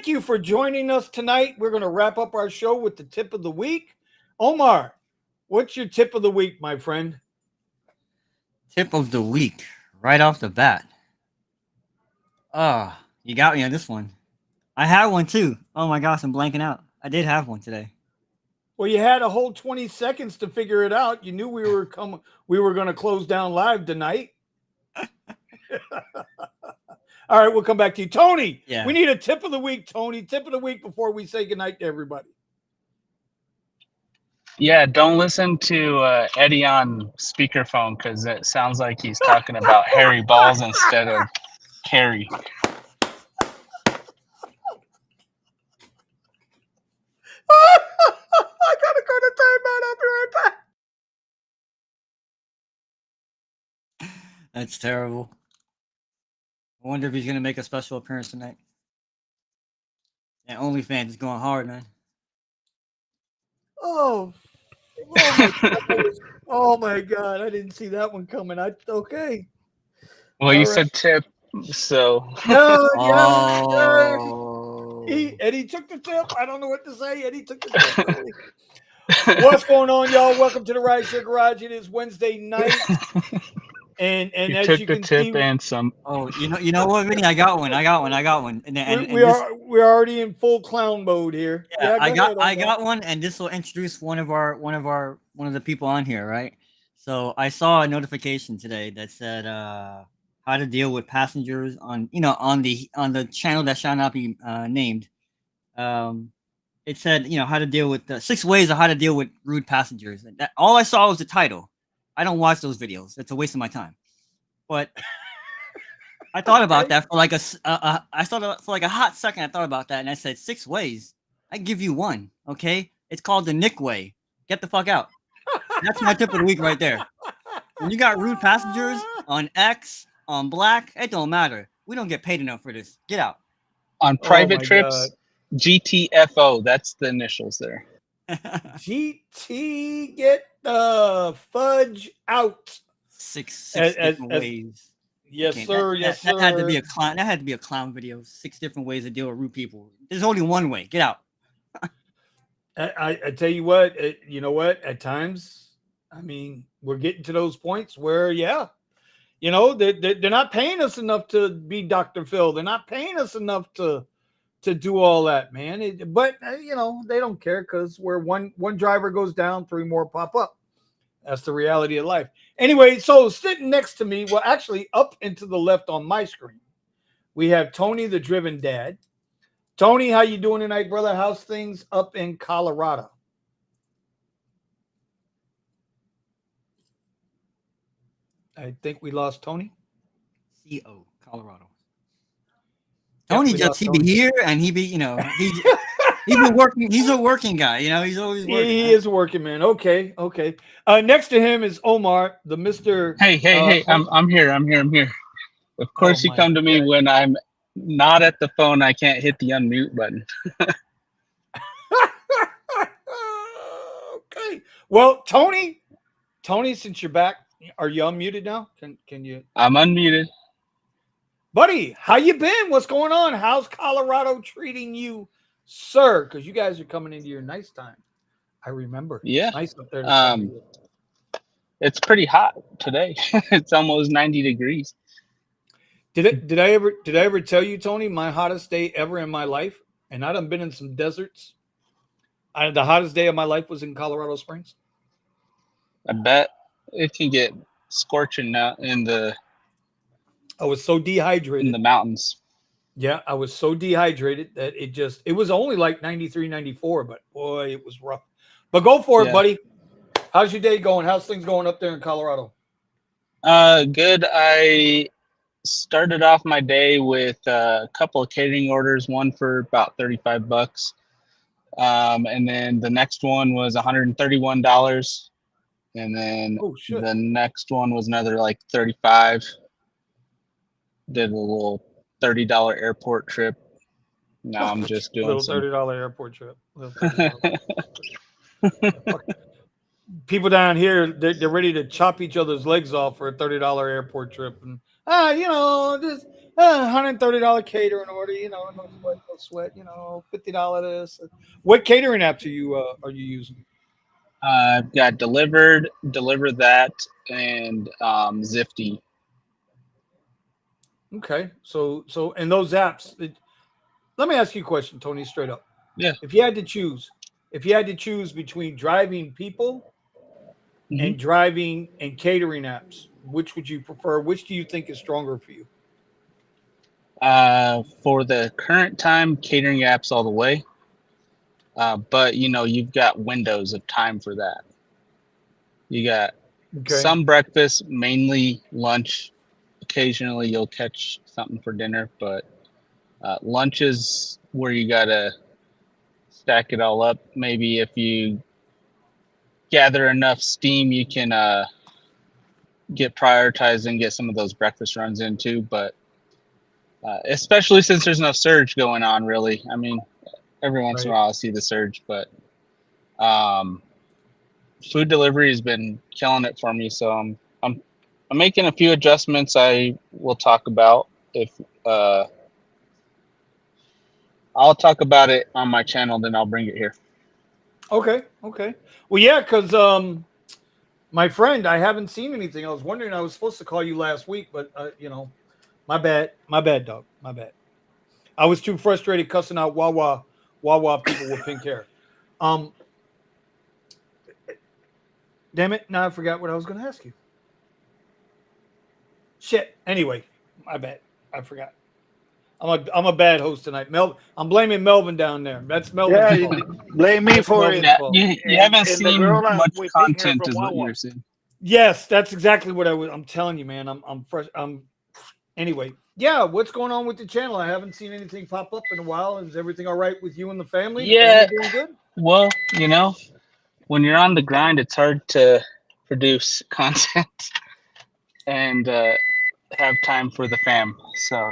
thank you for joining us tonight. We're going to wrap up our show with the tip of the week. Omar, what's your tip of the week, my friend? Tip of the week, right off the bat. Oh, you got me on this one. I had one too. Oh my gosh, I'm blanking out. I did have one today. Well, you had a whole 20 seconds to figure it out. You knew we were going to close down live tonight. All right, we'll come back to you. Tony, Yeah. we need a tip of the week, Tony. Tip of the week before we say goodnight to everybody. Yeah, don't listen to Eddie on speakerphone because it sounds like he's talking about hairy balls instead of Carrie. I gotta go to timeout. I'll be right back. That's terrible. I wonder if he's gonna make a special appearance tonight. And OnlyFans is going hard, man. Oh my God. Oh my God. I didn't see that one coming. Okay. Well, you said tip, so. No, Oh. Eddie took the tip. I don't know what to say. Eddie took the tip. What's going on, y'all? Welcome to the Rideshare Garage. It is Wednesday night. And You as took you the can tip see, and some. Oh, you know what, Vinny? I got one. we're already in full clown mode here. Yeah, Go ahead, I Omar. got one, and this will introduce one of the people on here, right? So I saw a notification today that said how to deal with passengers on on the channel that shall not be named. It said how to deal with 6 ways of how to deal with rude passengers. And all I saw was the title. I don't watch those videos. It's a waste of my time. But I thought about that for like a hot second. I thought about that, and I said 6 ways. I give you one, okay? It's called the Nick way. Get the fuck out. That's my tip of the week right there. When you got rude passengers on X, on Black, it don't matter. We don't get paid enough for this. Get out. On private trips, God. GTFO. That's the initials there. GT, get the fudge out. Six different ways. Yes, sir. Yes, sir. That had to be a clown. That had to be a clown video. 6 different ways to deal with rude people. There's only one way. Get out. I tell you what. You know what? At times, I mean, we're getting to those points where, they're not paying us enough to be Dr. Phil. They're not paying us enough to do all that, man. But they don't care because where one driver goes down, 3 more pop up. That's the reality of life. Anyway, so sitting next to me, well, actually up and to the left on my screen, we have Tony, the driven dad. Tony, how you doing tonight, brother? How's things up in Colorado? I think we lost Tony. CO, Colorado. Tony he be here and he be, he's been working. He's a working guy, he's always working. He is working, man. Okay. Next to him is Omar, the Mr. Hey, I'm here. Of course you come to me when I'm not at the phone. I can't hit the unmute button. Okay. Well, Tony, since you're back, are you unmuted now? Can you? I'm unmuted. Buddy, how you been? What's going on? How's Colorado treating you, sir? Because you guys are coming into your nice time. I remember. Yeah. It's nice up there. It's pretty hot today. It's almost 90 degrees. Did I ever tell you, Tony, my hottest day ever in my life? And I done been in some deserts. The hottest day of my life was in Colorado Springs. I bet it can get scorching now I was so dehydrated. In the mountains. Yeah, I was so dehydrated that it was only like 93, 94, but boy, it was rough. But go for it, buddy. How's your day going? How's things going up there in Colorado? Good. I started off my day with a couple of catering orders, one for about $35. And then the next one was $131. And then the next one was another like $35. Did a little $30 airport trip. Now I'm just doing a little $30 airport trip. People down here, they're ready to chop each other's legs off for a $30 airport trip, and Just $130 catering order. No sweat, no sweat. $50 this. What catering apps are you using? I've got Deliver That, and Zifty. Okay, so and those apps. Let me ask you a question, Tony, straight up. Yeah. If you had to choose between driving people hmm and driving and catering apps, which would you prefer? Which do you think is stronger for you? For the current time, catering apps all the way. But you've got windows of time for that. You got Okay, some breakfast, mainly lunch. Occasionally, you'll catch something for dinner, but lunch is where you gotta stack it all up. Maybe if you gather enough steam, you can get prioritized and get some of those breakfast runs in too. But especially since there's no surge going on, really. I mean, every once in a right. while I see the surge, but um, food delivery has been killing it for me. So I'm making a few adjustments. I will talk about if uh, I'll talk about it on my channel, then I'll bring it here. Okay, okay. Well, yeah, because my friend, I haven't seen anything. I was wondering. I was supposed to call you last week, but my bad, dog, my bad. I was too frustrated cussing out Wawa people with pink hair. Um, damn it! Now I forgot what I was going to ask you. Shit. Anyway, my bad. I forgot. I'm a bad host tonight. I'm blaming Melvin down there. That's Yeah, Melvin's you fault. blame me That's for it. Melvin's Yeah, fault. you And haven't the seen girl much with pink hair content, from is what Wawa. you're saying. Yes, that's exactly what I'm telling you, man. I'm fresh. Anyway. Yeah, what's going on with the channel? I haven't seen anything pop up in a while. Is everything all right with you and the family? The Yeah, family doing good? well, when you're on the grind, it's hard to produce content and have time for the fam. So,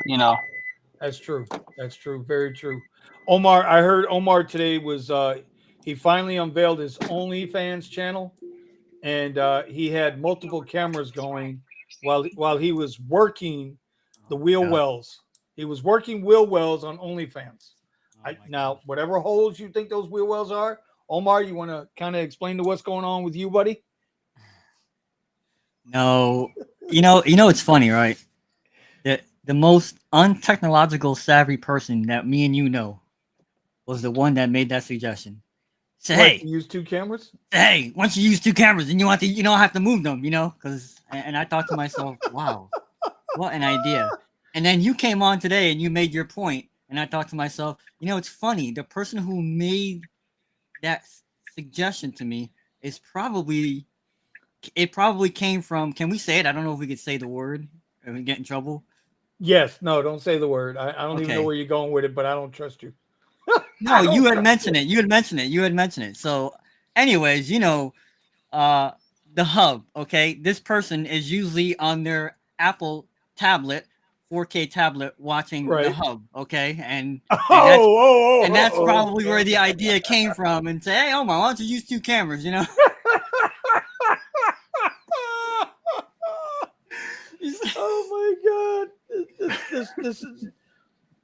That's true. That's true. Very true. Omar, I heard Omar today was he finally unveiled his OnlyFans channel, and he had multiple cameras going while he was working the Oh my wheel god. wells. He was working wheel wells on OnlyFans. Oh my Now, gosh. whatever holes you think those wheel wells are, Omar, you want to kind of explain to what's going on with you, buddy? No, it's funny, right? The most untechnological savvy person that me and you know was the one that made that suggestion. Say, What? To hey, use two cameras? hey, once you use two cameras, then you don't have to move them, because and I thought to myself, wow, what an idea. And then you came on today and you made your point, and I thought to myself, it's funny. The person who made that suggestion to me is probably it probably came from. Can we say it? I don't know if we could say the word and we get in trouble. Yes. No, don't say the word. I don't even know Okay. where you're going with it, but I don't trust you. No, I you don't had trust mentioned you. it. You had mentioned it. You had mentioned it. So, anyways, uh, the hub. Okay, this person is usually on their Apple tablet, 4K tablet, watching the Right. hub. Okay, Oh, and that's oh, and oh, that's oh, probably where the idea came from. And say, hey, Omar, why don't you use two cameras? oh my God. This is.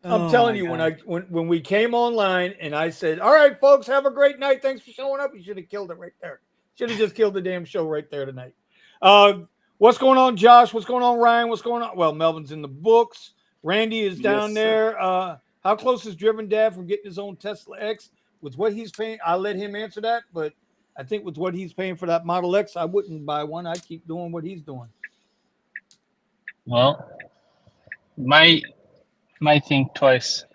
I'm Oh telling my you, god. when we came online and I said, "All right, folks, have a great night. Thanks for showing up," you should have killed it right there. Should have just killed the damn show right there tonight. Uh, what's going on, Josh? What's going on, Ryan? What's going on? Well, Melvin's in the books. Randy is Yes, down sir. there. How close is Driven Dad from getting his own Tesla X? With what he's paying, I'll let him answer that. But I think with what he's paying for that Model X, I wouldn't buy one. I'd keep doing what he's doing. well, might think twice,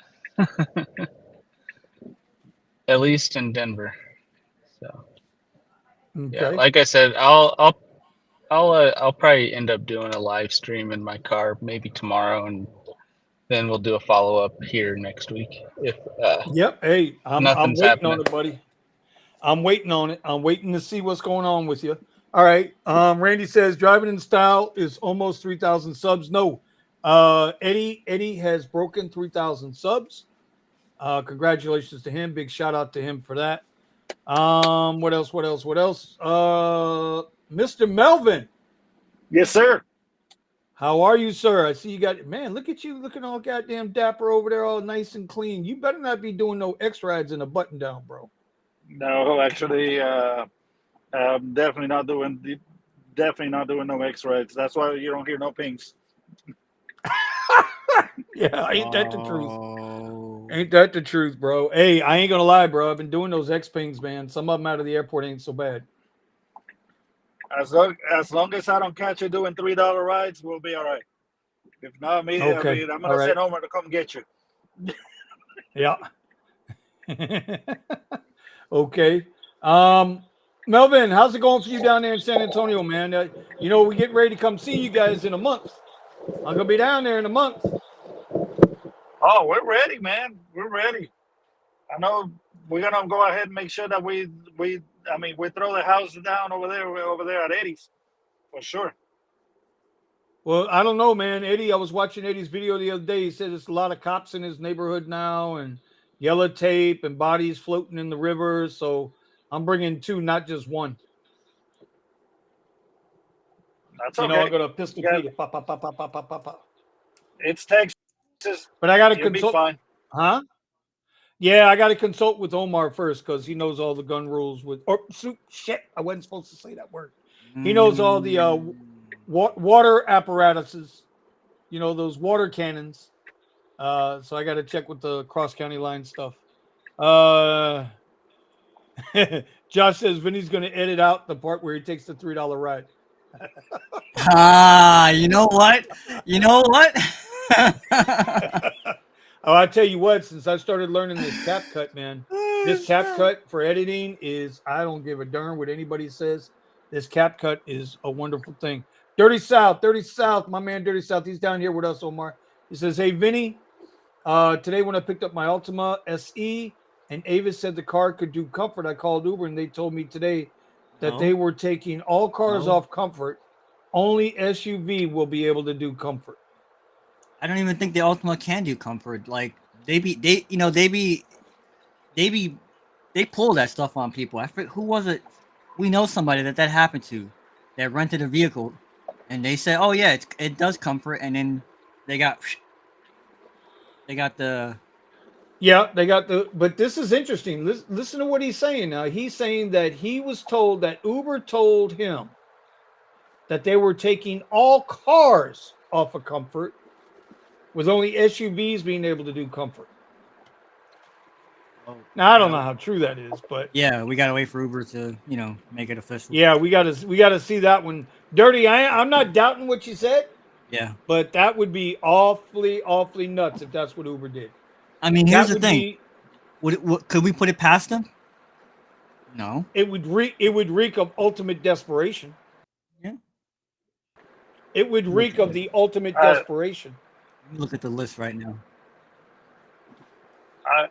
at least in Denver. So yeah, Okay. like I said, I'll probably end up doing a live stream in my car maybe tomorrow, and then we'll do a follow up here next week if Yep. Hey, I'm nothing's waiting on happening. it, buddy. I'm waiting on it. I'm waiting to see what's going on with you. All right. Randy says driving in style is almost 3,000 subs. No. Eddie has broken 3,000 subs. Congratulations to him. Big shout out to him for that. What else? What else? What else? Mr. Melvin, Yes, sir. How are you, sir? I see you got, man, look at you looking all goddamn dapper over there, all nice and clean. You better not be doing no X rides in a button down, bro. No, actually, I'm definitely not doing no X-rays. That's why you don't hear no pings. Yeah, ain't that the truth? Oh. Ain't that the truth, bro? Hey, I ain't gonna lie, bro. I've been doing those X pings, man. Some of them out of the airport ain't so bad. As long as I don't catch you doing $3 rides, we'll be all right. If not, Okay, I'm all gonna right. send Homer to come get you. Yeah. Okay. Melvin, how's it going for you down there in San Antonio, man? We're getting ready to come see you guys in a month. I'm gonna be down there in a month. Oh, we're ready, man. We're ready. I know we're gonna go ahead and make sure that we throw the house down over there at Eddie's for sure. Well, I don't know, man. Eddie, I was watching Eddie's video the other day. He said there's a lot of cops in his neighborhood now and yellow tape and bodies floating in the river. So I'm bringing two, not just one. That's I'm okay. going to pistol Yeah, Pete it. Pop, pop, pop, pop, pop, pop, pop, pop. it's Texas. But I got to You'll be consult. fine. Huh? Yeah, I got to consult with Omar first because he knows all the gun rules with. Or shit, I wasn't supposed to say that word. He knows all the water apparatuses. Those water cannons. So I got to check with the cross county line stuff. Josh says Vinny's going to edit out the part where he takes the $3 ride. You know what? You know what? Oh, I tell you what, since I started learning this CapCut, man, this CapCut for editing is, I don't give a darn what anybody says. This CapCut is a wonderful thing. Dirty South, my man Dirty South, he's down here with us, Omar. He says, hey, Vinny, today when I picked up my Altima SE and Avis said the car could do comfort, I called Uber and they told me today that they were taking all cars off comfort. Only SUV will be able to do comfort. I don't even think the Ultima can do comfort. Like they pull that stuff on people. I forget who was it. We know somebody that happened to, that rented a vehicle, and they said, "Oh yeah, it does comfort," and then they got the. Yeah, they got the. But this is interesting. Listen to what he's saying now. He's saying that he was told that Uber told him that they were taking all cars off of comfort, with only SUVs being able to do comfort. Now I don't know how true that is, but yeah, we gotta wait for Uber to make it official. Yeah, we gotta see that one. Dirty. I'm not doubting what you said. Yeah, but that would be awfully nuts if that's what Uber did. I mean, here's the thing. Could we put it past them? No. It would reek of ultimate desperation. Yeah. It would reek of the ultimate desperation. Look at the list right now.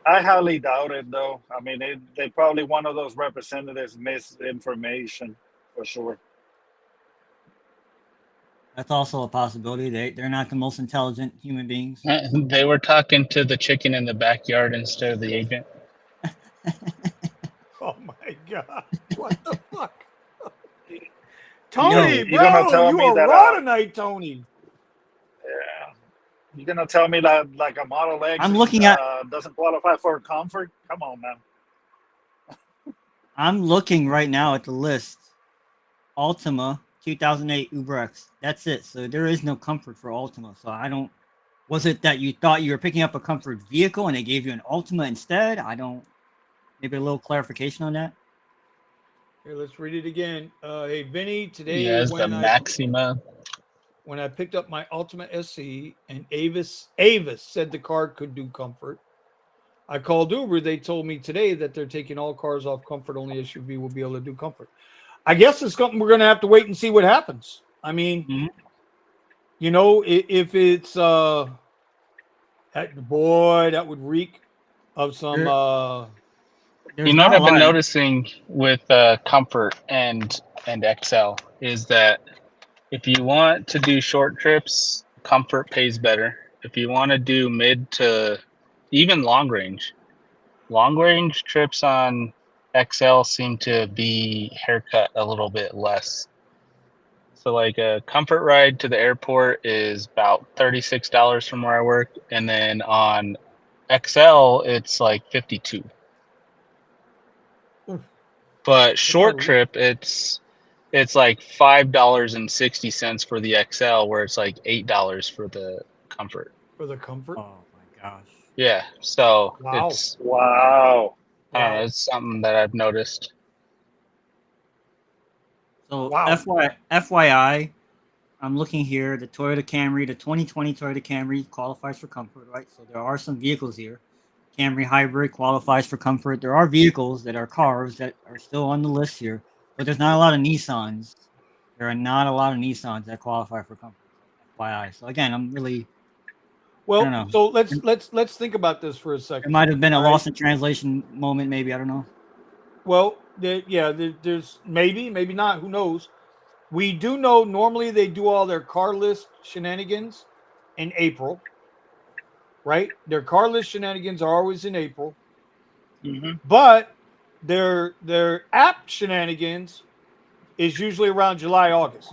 I highly doubt it, though. I mean, they probably one of those representatives misinformation for sure. That's also a possibility. They're not the most intelligent human beings. They were talking to the chicken in the backyard instead of the agent. Oh my god! What the fuck? Tony, bro, you are raw tonight, Tony. Yeah. You're gonna tell me that like a Model X I'm looking at doesn't qualify for comfort? Come on, man. I'm looking right now at the list. Altima 2008 Uber X. That's it. So there is no comfort for Altima. So I don't. Was it that you thought you were picking up a comfort vehicle and they gave you an Altima instead? I don't. Maybe a little clarification on that. Here, let's read it again. Hey, Vinny, today it's the Maxima. When I picked up my Altima SE and Avis said the car could do comfort, I called Uber. They told me today that they're taking all cars off comfort. Only SUV will be able to do comfort. I guess it's something we're going to have to wait and see what happens. I mean, if it's that would reek of some. What I've been noticing with Comfort and XL is that if you want to do short trips, Comfort pays better. If you want to do mid to even long range trips on XL seem to be haircut a little bit less. So like a comfort ride to the airport is about $36 from where I work, and then on XL it's like 52. Oof. But short not a- trip it's like $5.60 for the XL, where it's like $8 for the comfort. For the comfort. Oh my gosh. Yeah, so Wow. it's Wow. I don't know, it's something that I've noticed. So Wow. FYI, I'm looking here. The Toyota Camry, the 2020 Toyota Camry qualifies for comfort, right? So there are some vehicles here. Camry Hybrid qualifies for comfort. There are vehicles that are cars that are still on the list here, but there's not a lot of Nissans. There are not a lot of Nissans that qualify for comfort. FYI. So again, I'm really I don't Well, know. so let's think about this for a There second. might have been a All right? lost in translation moment, maybe. I don't know. Well, there's maybe not. Who knows? We do know normally they do all their car list shenanigans in April, right? Their car list shenanigans are always in April, Mm-hmm. but their app shenanigans is usually around July, August.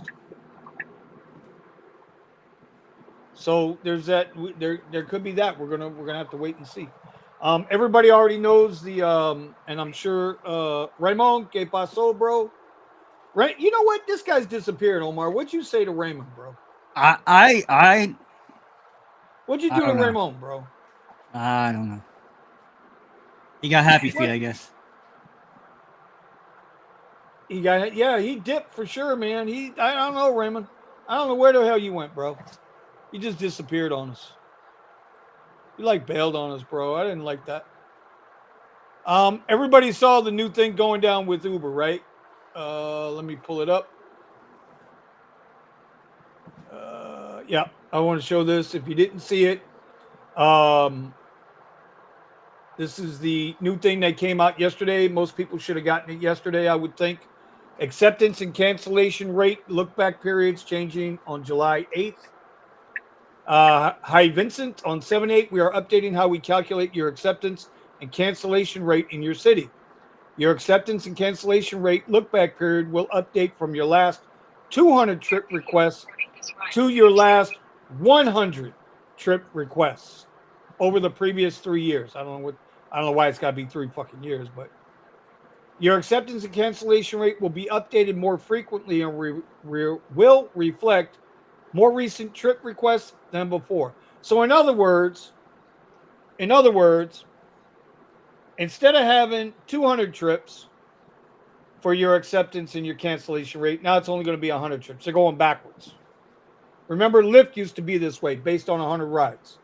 So there's that. There could be that. We're gonna have to wait and see. Everybody already knows the and I'm sure Raymond, que pasó, bro? Right? You know what? This guy's disappeared, Omar. What'd you say to Raymond, bro? I What'd you I do to don't know. Raymond, bro? I don't know. He got happy feet, What? I guess. He dipped for sure, man. I don't know, Raymond. I don't know where the hell you went, bro. You just disappeared on us. You like bailed on us, bro. I didn't like that. Everybody saw the new thing going down with Uber, right? Let me pull it up. Yeah, I want to show this. If you didn't see it, this is the new thing that came out yesterday. Most people should have gotten it yesterday, I would think. Acceptance and cancellation rate look back periods changing on July 8th. Hi, Vincent. On 7/8, we are updating how we calculate your acceptance and cancellation rate in your city. Your acceptance and cancellation rate look back period will update from your last 200 trip requests to your last 100 trip requests over the previous 3 years. I don't know why it's got to be 3 fucking years, but your acceptance and cancellation rate will be updated more frequently and will reflect more recent trip requests than before. So in other words, instead of having 200 trips for your acceptance and your cancellation rate, now it's only going to be 100 trips. They're going backwards. Remember, Lyft used to be this way, based on 100 rides.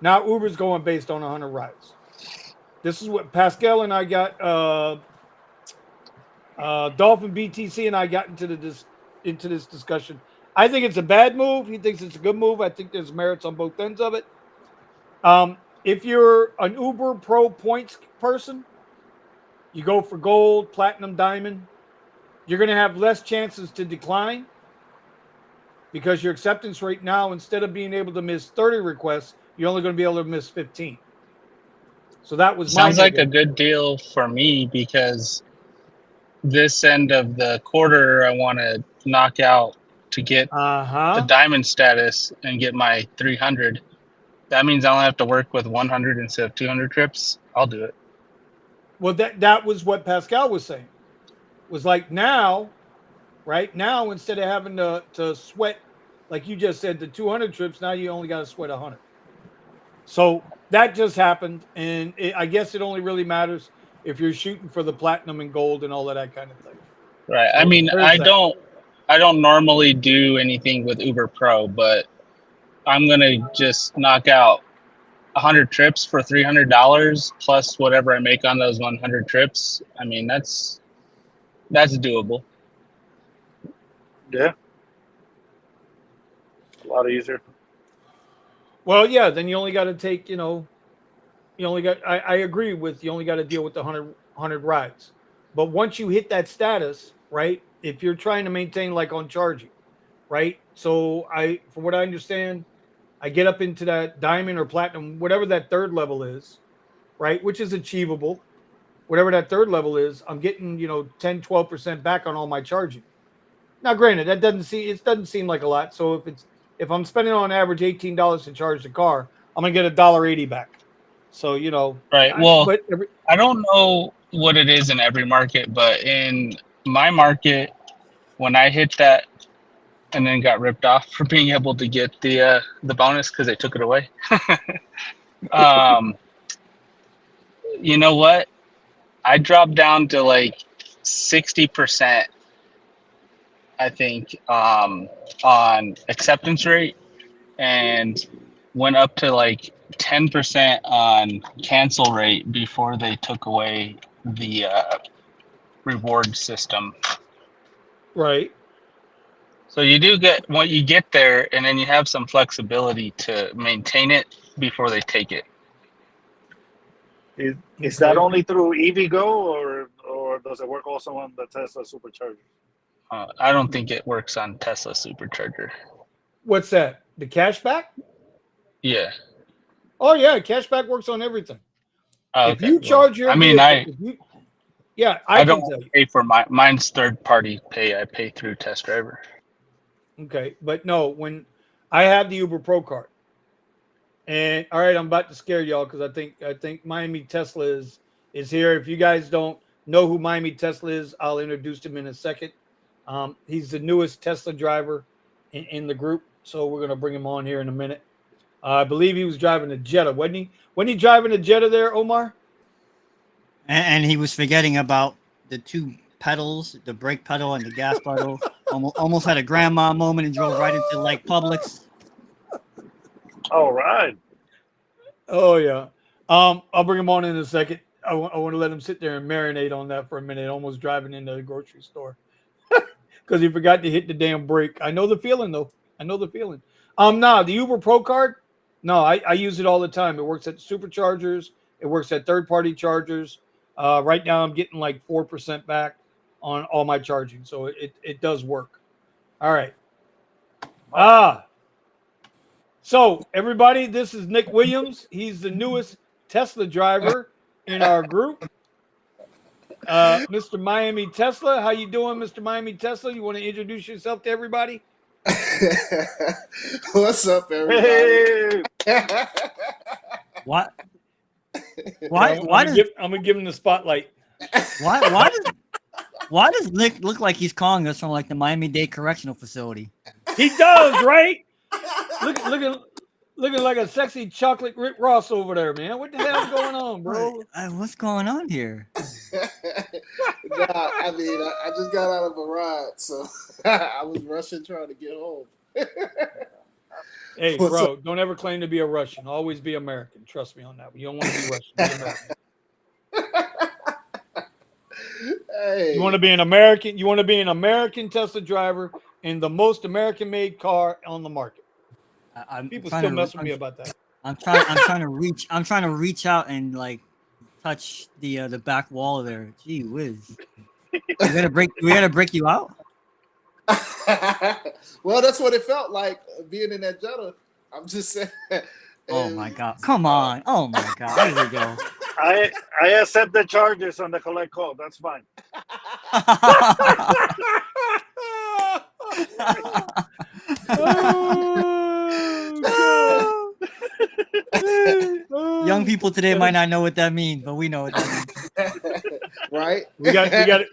Now Uber's going based on 100 rides. This is what Pascal and I got. Dolphin BTC and I got into this discussion. I think it's a bad move. He thinks it's a good move. I think there's merits on both ends of it. If you're an Uber Pro points person, you go for gold, platinum, diamond, you're going to have less chances to decline because your acceptance rate now, instead of being able to miss 30 requests, you're only going to be able to miss 15. So that was my Sounds like a negative. good deal for me, because this end of the quarter I want to knock out to get the diamond status and get my 300. That means I only have to work with 100 instead of 200 trips. I'll do it. Well, that was what Pascal was saying. Was like now, right now, instead of having to sweat, like you just said, the 200 trips, now you only got to sweat 100. So that just happened, and I guess it only really matters if you're shooting for the platinum and gold and all of that kind of thing. Right. So I mean, there's that. I don't normally do anything with Uber Pro, but I'm gonna just knock out 100 trips for $300 plus whatever I make on those 100 trips. I mean, that's doable. Yeah. A lot easier. Well, yeah, then you only got to take, you only got, I agree with, you only got to deal with the 100 rides. But once you hit that status, right, if you're trying to maintain like on charging, right? So from what I understand, I get up into that diamond or platinum, whatever that third level is, right, which is achievable. Whatever that third level is, I'm getting, 10, 12% back on all my charging. Now, granted, it doesn't seem like a lot. So if I'm spending on average $18 to charge the car, I'm gonna get $1.80 back. So Right. Well, but I don't know what it is in every market, but in my market, when I hit that and then got ripped off for being able to get the bonus because they took it away. um, you know what? I dropped down to like 60%, I think, on acceptance rate, and went up to like 10% on cancel rate before they took away the reward system. right. So you do get what you get there, and then you have some flexibility to maintain it before they take it. Is that only through EVgo or does it work also on the Tesla supercharger? I don't think it works on Tesla supercharger. What's that? The cashback? Yeah. Oh yeah, cashback works on everything. Oh, If okay. you charge your I mean, vehicle, I don't can tell you. pay for mine's third party pay. I pay through Test Driver. Okay, but no, when I have the Uber Pro card, and all right, I'm about to scare y'all because I think Miami Tesla is here. If you guys don't know who Miami Tesla is, I'll introduce him in a second. He's the newest Tesla driver in the group, so we're gonna bring him on here in a minute. I believe he was driving a Jetta, wasn't he? Wasn't he driving a Jetta there, Omar? And he was forgetting about the two pedals, the brake pedal and the gas pedal. Almost had a grandma moment and drove right into like Publix. All right. Oh yeah. I'll bring him on in a second. I want to let him sit there and marinate on that for a minute. Almost driving into the grocery store because he forgot to hit the damn brake. I know the feeling though. I know the feeling. The Uber Pro card. No, I use it all the time. It works at superchargers. It works at third-party chargers. Right now, I'm getting like 4% back on all my charging, so it does work. All right. So everybody, this is Nick Williams. He's the newest Tesla driver in our group. Mr. Miami Tesla, how you doing, Mr. Miami Tesla? You want to introduce yourself to everybody? What's up, everybody? Hey. What? I'm gonna give him the spotlight. Why does Nick look like he's calling us from like the Miami-Dade Correctional Facility? He does, right? Looking like a sexy chocolate Rick Ross over there, man. What the hell's going on, bro? What's going on here? I mean, I just got out of a ride, so I was rushing trying to get home. Hey, bro, don't ever claim to be a Russian. Always be American. Trust me on that. You don't want to be Russian. Be American. Hey. You want to be an American. You want to be an American Tesla driver in the most American-made car on the market. People still mess with me about that. I'm trying to reach out and like touch the back wall there. Gee whiz. We gotta break you out. Well, that's what it felt like being in that Jetta. I'm just saying. Oh my God! Come on! Oh my God! Here we go. I accept the charges on the collect call. That's fine. Young people today might not know what that means, but we know what that means. Right? We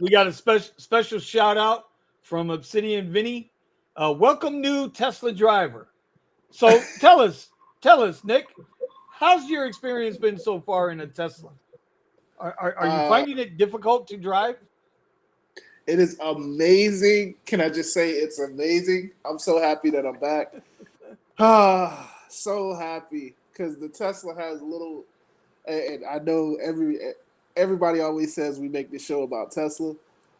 got a special shout out from Obsidian Vinny. Welcome new Tesla driver. So tell us, Nick, how's your experience been so far in a Tesla? Are you finding it difficult to drive? It is amazing. Can I just say it's amazing? I'm so happy that I'm back. So happy because the Tesla has little, and I know everybody always says we make this show about Tesla,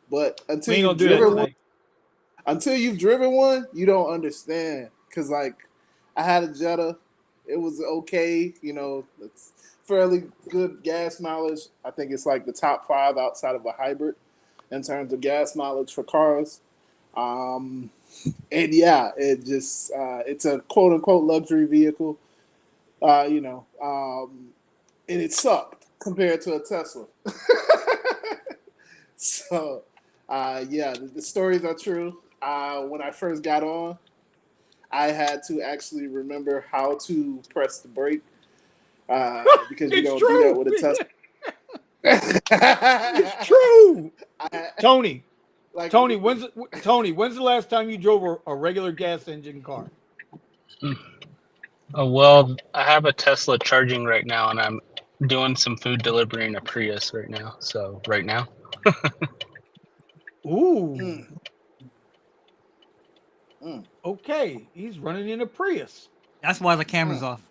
but until you've driven one, you don't understand. Because like I had a Jetta, it was okay, it's fairly good gas mileage. I think it's like the top 5 outside of a hybrid in terms of gas mileage for cars. And yeah, it's a quote unquote luxury vehicle, and it sucked compared to a Tesla. So, yeah, the stories are true. when I first got on, I had to actually remember how to press the brake because you It's don't do that true. with a Tesla. It's true. Tony, Like, Tony, when's the last time you drove a regular gas engine car? Oh, well, I have a Tesla charging right now, and I'm doing some food delivery in a Prius right now. So right now, Ooh. Mm. Mm. Okay, he's running in a Prius. That's why the camera's off.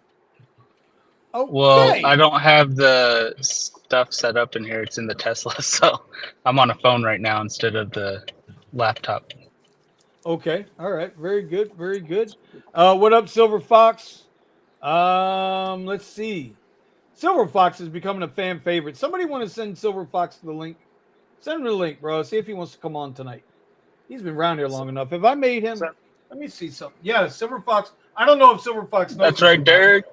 Okay. well, I don't have the stuff set up in here. It's in the Tesla, so I'm on a phone right now instead of the laptop. Okay. All right. Very good. Very good. What up, Silver Fox? Let's see. Silver Fox is becoming a fan favorite. Somebody want to send Silver Fox the link? Send him the link, bro. See if he wants to come on tonight. He's been around here long enough. If I made him, let me see something. Yeah, Silver Fox. I don't know if Silver Fox knows. That's right, Derek.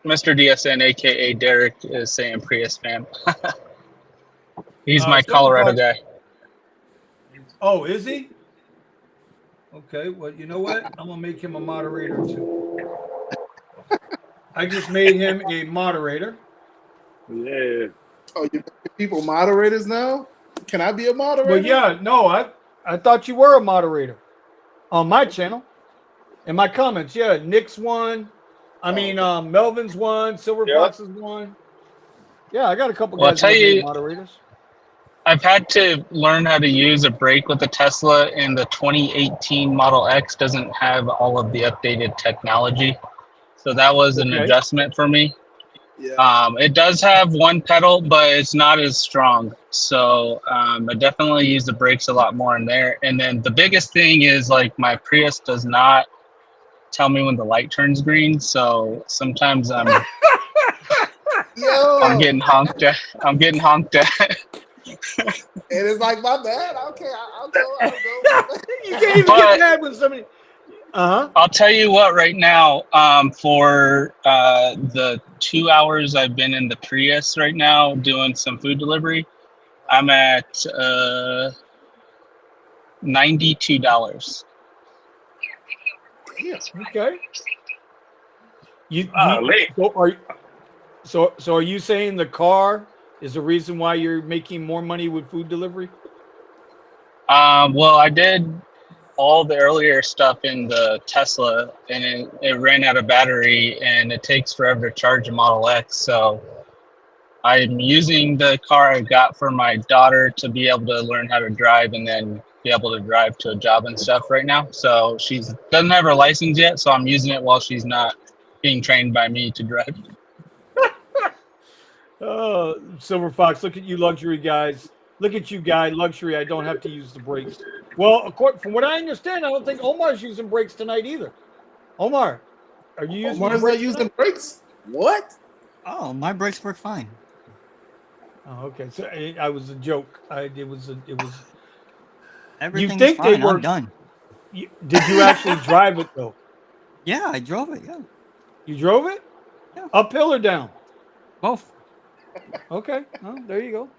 Mr. DSN, aka Derek, is saying Prius fan. He's my Silver Colorado Fox- guy. Oh, is he? Okay. Well, you know what? I'm gonna make him a moderator too. I just made him a moderator. Yeah. Oh, you make people moderators now? Can I be a moderator? Well, yeah. No, I thought you were a moderator on my channel. In my comments, yeah. Nick's one. I mean, Melvin's one. Silver Fox is one. Yeah, I got a couple Well, I'll guys tell that are you, moderators. I've had to learn how to use a brake with the Tesla, and the 2018 Model X doesn't have all of the updated technology. So that was an Okay. adjustment for me. Yeah. It does have one pedal, but it's not as strong. So I definitely use the brakes a lot more in there. And then the biggest thing is like my Prius does not tell me when the light turns green. So sometimes I'm getting honked at. I'm getting honked at. And it's like, my bad. Okay, I'll go. You can't even get mad when somebody. I'll tell you what, right now, for the 2 hours I've been in the Prius right now doing some food delivery, I'm at $92. Okay. Late. So are you saying the car is the reason why you're making more money with food delivery? Well, I did all the earlier stuff in the Tesla, and it ran out of battery, and it takes forever to charge a Model X. So I'm using the car I got for my daughter to be able to learn how to drive and then be able to drive to a job and stuff right now. So she doesn't have her license yet, so I'm using it while she's not being trained by me to drive. Silver Fox, look at you luxury guys. Look at you, guy, luxury. I don't have to use the brakes. Well, from what I understand, I don't think Omar's using brakes tonight either. Omar, are you using Omar's brakes not using tonight? brakes? What? Oh, my brakes work fine. Oh, okay. So I was a joke. It was. Everything think is fine. they were- I'm done. Did you actually drive it though? Yeah, I drove it. Yeah, You drove it? Yeah. Uphill or down? both. Okay. Oh, there you go.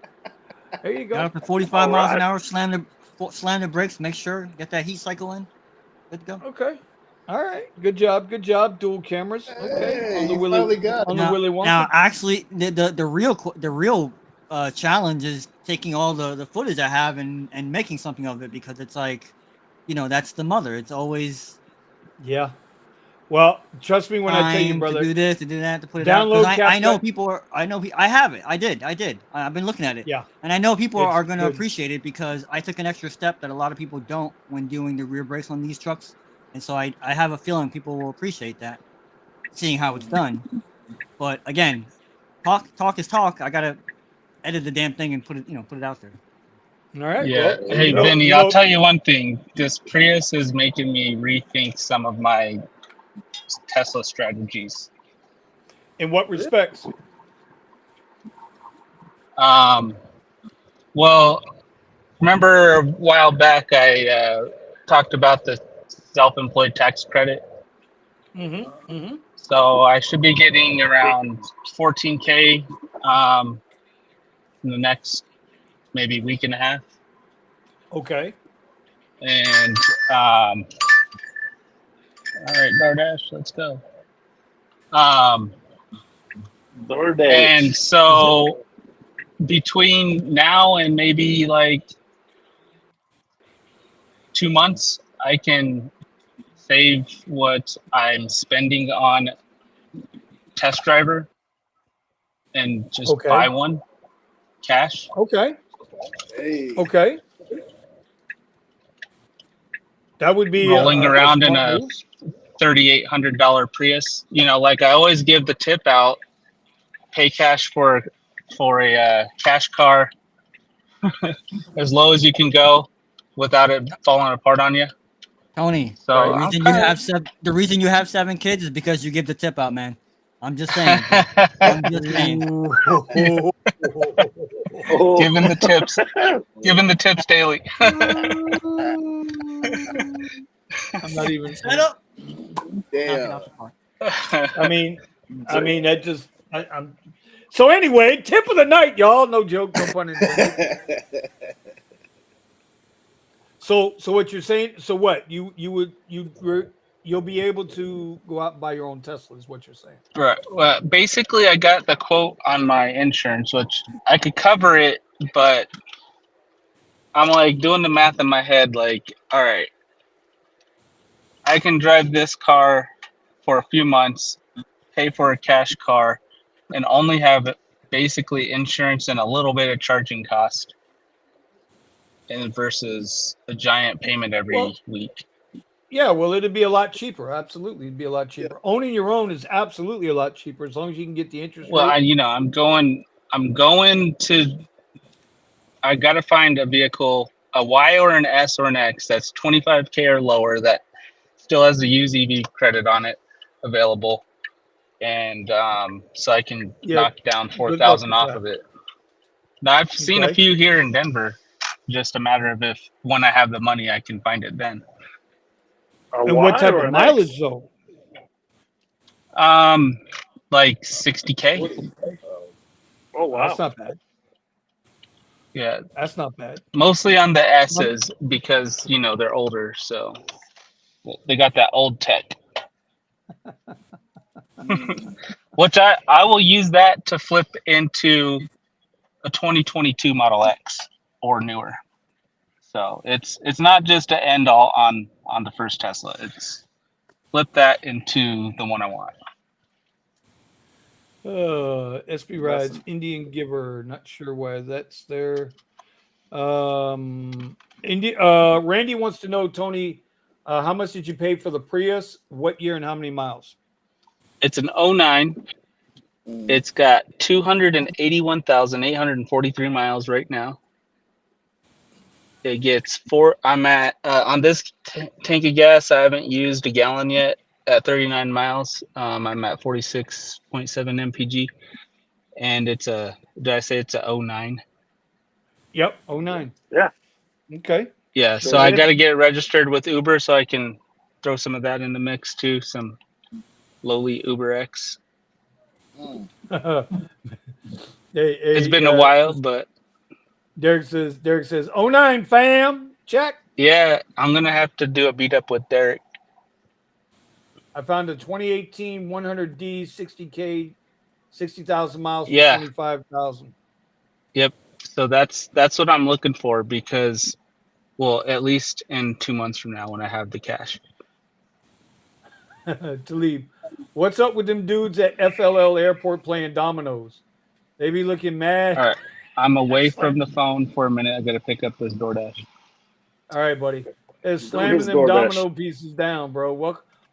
There you Got go. up to 45 miles an hour. Slam the brakes. Make sure get that heat cycle in. Good to go. Okay. All right. Good job. Good job. Dual cameras. Okay. Hey, on the you Willy. finally got On it. the Willy Wonka. Now, actually, the real challenge is taking all the footage I have and making something of it, because it's like, that's the mother. It's always Yeah. Well, trust me when I tell you, time brother. to do this, to do that, to put it Download out. I know CapCut. people are. I have it. I did. I've been looking at it. Yeah. And I know people It's are going to good. appreciate it, because I took an extra step that a lot of people don't when doing the rear brakes on these trucks, and so I have a feeling people will appreciate that, seeing how it's done. But again, talk is talk. I gotta edit the damn thing and put it out there. All right. Yeah. Well, Hey, Vinny, I'll tell you one thing. This Prius is making me rethink some of my Tesla strategies. In what respects? Well, remember a while back I talked about the self-employed tax credit. Mm-hmm. Mm-hmm. So I should be getting around 14K in the next maybe week and a half. Okay. And all right, DoorDash, let's go. DoorDash. And so between now and maybe like 2 months, I can save what I'm spending on test driver and just Okay. buy one cash. Okay. Hey, Okay. That would be Rolling a around in smart a move. $3,800 Prius. You know, like I always give the tip out, pay cash for a cash car as low as you can go without it falling apart on you. Tony, So Right. the reason you have 7 kids is because you give the tip out, man. I'm just saying. Bro. I'm just saying. Ooh. giving the tips daily. I'm not even. Shut up. Knock it damn. off the park. I mean, that just. I'm. So anyway, tip of the night, y'all. No joke. No pun intended. So what you're saying? So what you'll be able to go out and buy your own Tesla? Is what you're saying? Right. Well, basically, I got the quote on my insurance, which I could cover it, but I'm like doing the math in my head. Like, all right, I can drive this car for a few months, pay for a cash car, and only have basically insurance and a little bit of charging cost, and versus a giant payment every week. Yeah, well, it'd be a lot cheaper. Absolutely, it'd be a lot cheaper. Owning your own is absolutely a lot cheaper as long as you can get the interest Well, rate. I'm going to. I gotta find a vehicle, a Y or an S or an X that's 25K or lower that still has the used EV credit on it available, and so I can Yeah, knock down good luck 4,000 with off that. of it. Now I've seen a Okay. few here in Denver. Just a matter of if when I have the money, I can find it then. A And what Y type or of an mileage X? though? Like 60K. 40. Oh wow. That's not bad. Yeah, That's not bad. mostly on the S's because they're older, so they got that old tech. Which I will use that to flip into a 2022 Model X or newer. So it's not just to end all on the first Tesla. It's flip that into the one I want. SB Rides, Indian Giver. Not sure why that's there. Randy wants to know, Tony, how much did you pay for the Prius? What year and how many miles? It's an 09. It's got 281,843 miles right now. It gets I'm at on this tank of gas. I haven't used a gallon yet. At 39 miles, I'm at 46.7 mpg, and it's a. Did I say it's a 09? Yep, 09. Yeah. Okay. Yeah. So I got to get registered with Uber so I can throw some of that in the mix too. Some lowly Uber X. It's been a while, but Derek says 09 fam. Check. yeah, I'm gonna have to do a beat up with Derek. I found a 2018 100D 60K, 60,000 miles for Yeah. 25,000. Yep. So that's what I'm looking for because, well, at least in 2 months from now when I have the cash. Talib, what's up with them dudes at FLL Airport playing dominoes? They be looking mad. All right. I'm away from the phone for a minute. I got to pick up this DoorDash. All right, buddy. It's slamming them domino pieces down, bro.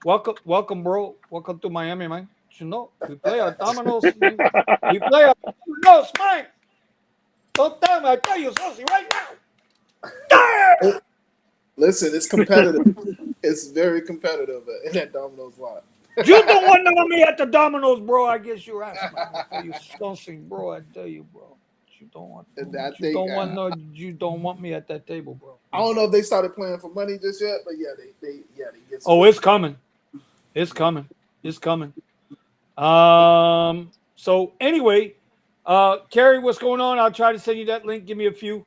Welcome, bro. Welcome to Miami, man. You know, we play our dominoes. We play our dominoes, man. Don't tell me, I tell you, Susie, right now. Listen, it's competitive. It's very competitive in that Domino's lot. You don't want none of me at the Domino's, bro. I guess you're asking. I tell you, something, bro. I tell you, bro. You don't want. You don't want me at that table, bro. I don't know if they started playing for money just yet, but yeah, they get. Oh, it's coming. It's coming. It's coming. So anyway, Carrie, what's going on? I'll try to send you that link. Give me a few.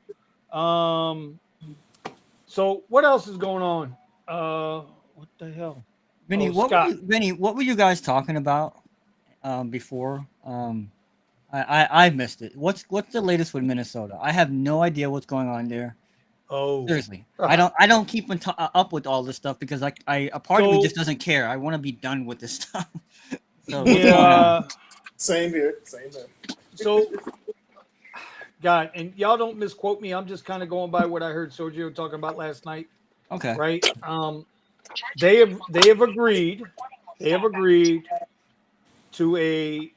So what else is going on? What the hell? Vinny, Oh, Scott. Vinny, what were you guys talking about before? I missed it. What's the latest with Minnesota? I have no idea what's going on there. Oh, Seriously, I don't keep up with all this stuff because a part of me just doesn't care. I want to be done with this stuff. So what's going on? yeah. Same here. Same here. So, God, and y'all don't misquote me. I'm just kind of going by what I heard Sergio talking about last night. Okay. Right. They have agreed. They have agreed to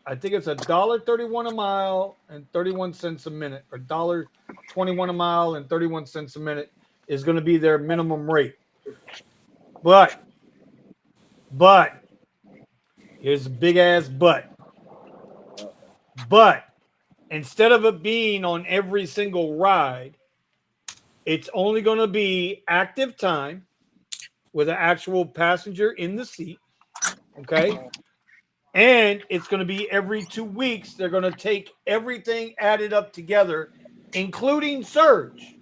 I think it's $1.31 a mile and 31 cents a minute, or $1.21 a mile and 31 cents a minute is going to be their minimum rate. But here's a big ass but. But instead of it being on every single ride, it's only going to be active time with an actual passenger in the seat. Okay. And it's going to be every 2 weeks. They're going to take everything added up together, including surge.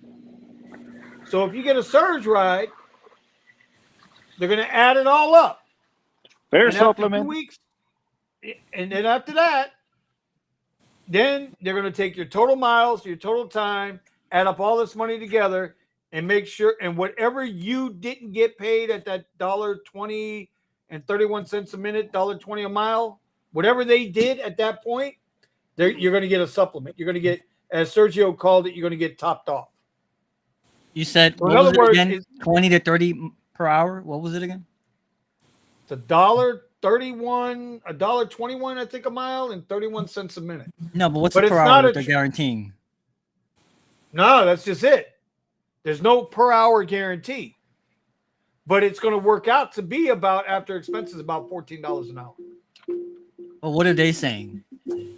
So if you get a surge ride, they're going to add it all up. Fair And after supplement. 2 weeks, and then after that, then they're going to take your total miles, your total time, add up all this money together, and make sure, and whatever you didn't get paid at that $1.20 and 31 cents a minute, $1.20 a mile, whatever they did at that point, you're going to get a supplement. You're going to get, as Sergio called it, you're going to get topped off. You said So what in was other it words, again? 20 to 30 per hour. What was it again? It's $1.31, $1.21, I think, a mile, and 31 cents a minute. No, but what's But the it's per not hour a that they're guaranteeing? No, that's just it. There's no per hour guarantee. But it's going to work out to be about, after expenses, about $14 an hour. Well, what are they saying? What is he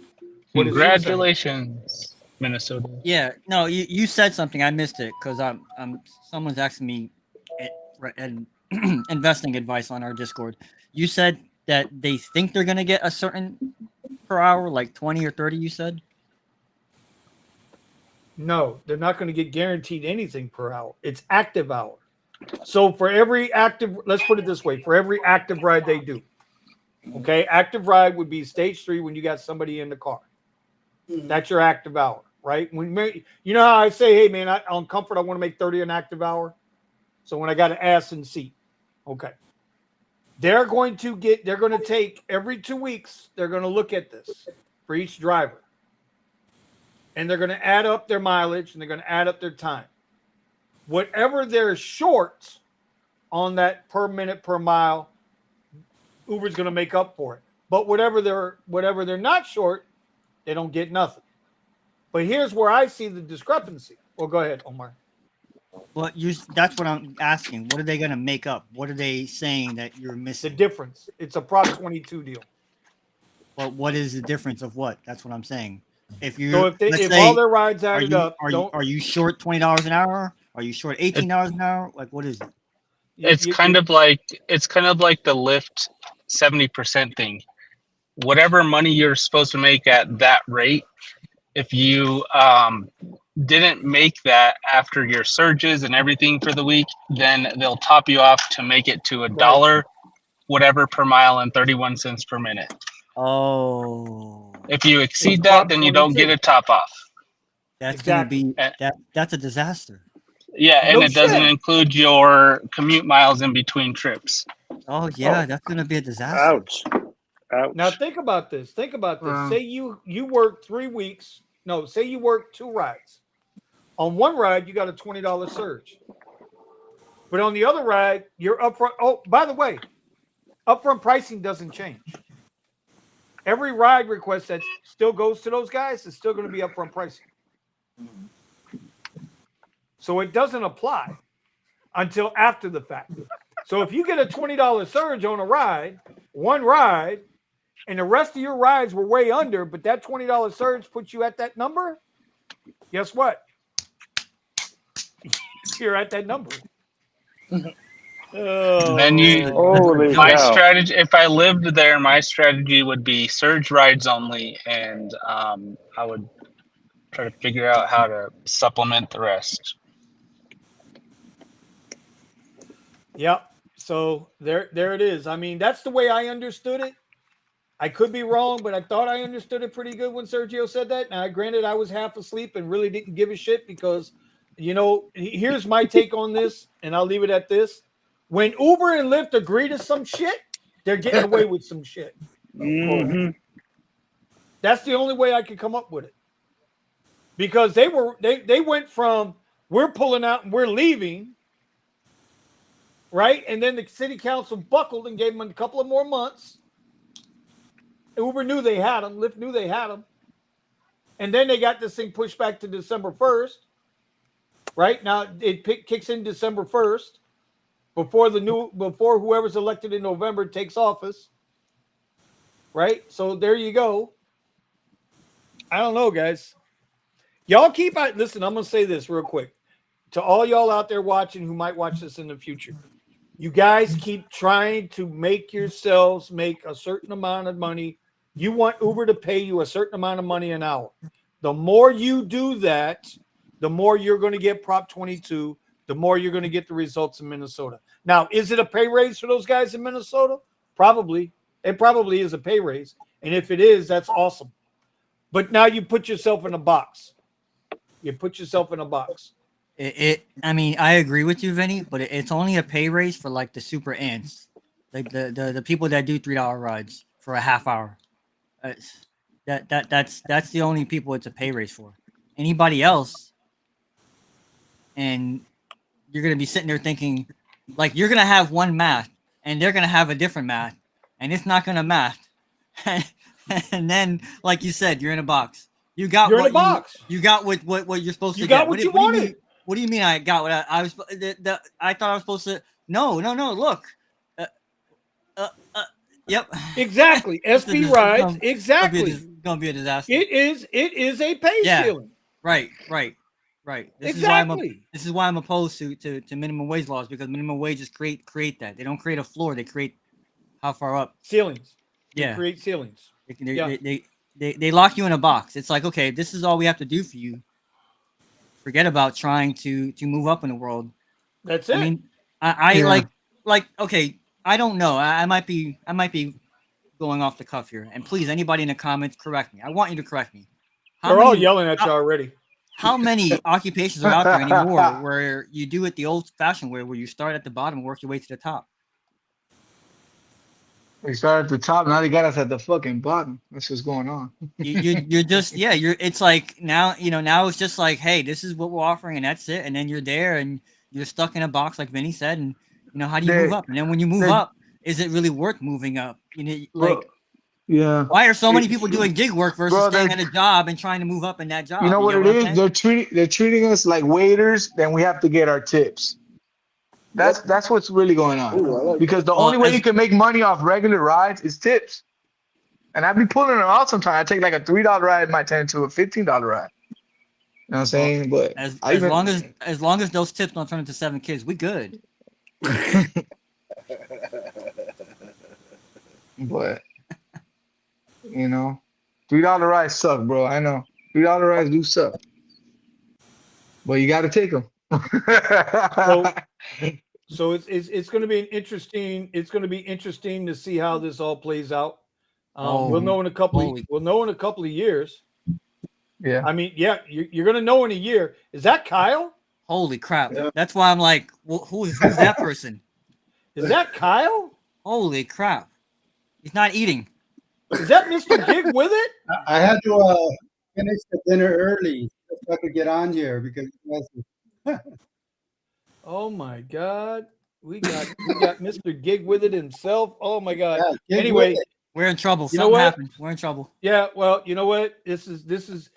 saying? Congratulations, Minnesota. Yeah, no, you said something. I missed it because someone's asking me and investing advice on our Discord. You said that they think they're gonna get a certain per hour, like 20 or 30. You said No, they're not going to get guaranteed anything per hour. It's active hour. So for every active, let's put it this way, for every active ride they do, okay, active ride would be stage 3 when you got somebody in the car. That's your active hour, right? When you know how I say, hey man, on comfort I want to make 30 an active hour. So when I got an ass in seat, okay, they're going to take every 2 weeks. They're going to look at this for each driver, and they're going to add up their mileage and they're going to add up their time. Whatever they're short on that per minute per mile, Uber's going to make up for it. But whatever they're not short, they don't get nothing. But here's where I see the discrepancy. Well, go ahead, Omar. well, that's what I'm asking. What are they gonna make up? What are they saying that you're The missing? difference. It's a Prop 22 deal. Well, what is the difference of what? That's what I'm saying. If you So if all their rides added up, are you short $20 an hour? Are you short $18 an hour? Like what is it? It's kind of like the Lyft 70% thing. Whatever money you're supposed to make at that rate, if you didn't make that after your surges and everything for the week, then they'll top you off to make it to $1 whatever per mile and 31 cents per minute. Oh, If you exceed Prop that, then you don't 22. get a top off. that's Exactly. gonna be that's a disaster. Yeah, and No it doesn't shit. include your commute miles in between trips. Oh yeah, that's gonna be a disaster. Ouch. Ouch. Now think about this. Say you work 3 weeks. No, say you work 2 rides. On one ride, you got a $20 surge. But on the other ride, you're upfront. Oh, by the way, upfront pricing doesn't change. Every ride request that still goes to those guys is still going to be upfront pricing. So it doesn't apply until after the fact. So if you get a $20 surge on one ride, and the rest of your rides were way under, but that $20 surge puts you at that number, guess what? You're at that number. Then Holy my cow. strategy, if I lived there, my strategy would be surge rides only, and I would try to figure out how to supplement the rest. Yep. So there it is. I mean, that's the way I understood it. I could be wrong, but I thought I understood it pretty good when Sergio said that. Now, granted, I was half asleep and really didn't give a shit because, here's my take on this, and I'll leave it at this. When Uber and Lyft agree to some shit, they're getting away with some shit. Mm-hmm. That's the only way I could come up with it. Because they went from we're pulling out and we're leaving, right? And then the city council buckled and gave them a couple of more months. Uber knew they had them. Lyft knew they had them. And then they got this thing pushed back to December 1st. Right? Now it kicks in December 1st before whoever's elected in November takes office. Right? So there you go. I don't know, guys. Y'all keep out. Listen, I'm going to say this real quick. To all y'all out there watching who might watch this in the future. You guys keep trying to make yourselves make a certain amount of money. You want Uber to pay you a certain amount of money an hour. The more you do that, the more you're going to get Prop 22, the more you're going to get the results in Minnesota. Now, is it a pay raise for those guys in Minnesota? Probably. It probably is a pay raise. And if it is, that's awesome. But now you put yourself in a box. You put yourself in a box. I mean, I agree with you, Vinny, but it's only a pay raise for like the super ants, like the people that do $3 rides for a half hour. That's the only people it's a pay raise for. Anybody else, and you're gonna be sitting there thinking, like you're gonna have one math, and they're gonna have a different math, and it's not gonna math. And then, like you said, you're in a box. You got You're in a box. You got what you're supposed You to got get. what you do you wanted. mean? What do you mean? I got what I was. I thought I was supposed to. No. Look. Yep. Exactly. SB rides. Exactly. It's gonna be a disaster. It is a pay ceiling. Right. This is why I'm opposed to minimum wage laws, because minimum wages create that. They don't create a floor. They create how far up ceilings. Yeah. They create ceilings. They lock you in a box. It's like, okay, this is all we have to do for you. Forget about trying to move up in the world. That's it. I mean, I like okay. I don't know. I might be going off the cuff here. And please, anybody in the comments, correct me. I want you to correct me. They're all yelling at you already. How many occupations are out there anymore where you do it the old-fashioned way, where you start at the bottom and work your way to the top? We started at the top, now they got us at the fucking bottom. That's what's going on. You're just it's like now it's just like, hey, this is what we're offering and that's it. And then you're there and you're stuck in a box, like Vinny said, and how do you move up? And then when you move up, is it really worth moving up? Yeah. Why are so many people doing gig work versus staying at a job and trying to move up in that job? You know what it is? They're treating us like waiters, then we have to get our tips. That's what's really going on. Ooh, because the only way you can make money off regular rides is tips. And I be pulling them out sometimes. I take like a $3 ride, might turn into a $15 ride. You know what I'm saying? But as long as those tips don't turn into 7 kids, we good. But $3 rides suck, bro. I know $3 rides do suck, but you got to take them. So it's going to be interesting to see how this all plays out. We'll know in a couple of years. Yeah. I mean, you're going to know in a year. Is that Kyle? Holy crap! Yeah. That's why I'm like, well, who's that person? Is that Kyle? Holy crap! He's not eating. Is that Mr. Gig with it? I had to finish the dinner early so I could get on here because. Oh my God, we got Mr. Gig with it himself. Oh my God. Yeah, anyway, we're in trouble. Something happened. We're in trouble. Yeah. Well, you know what? This is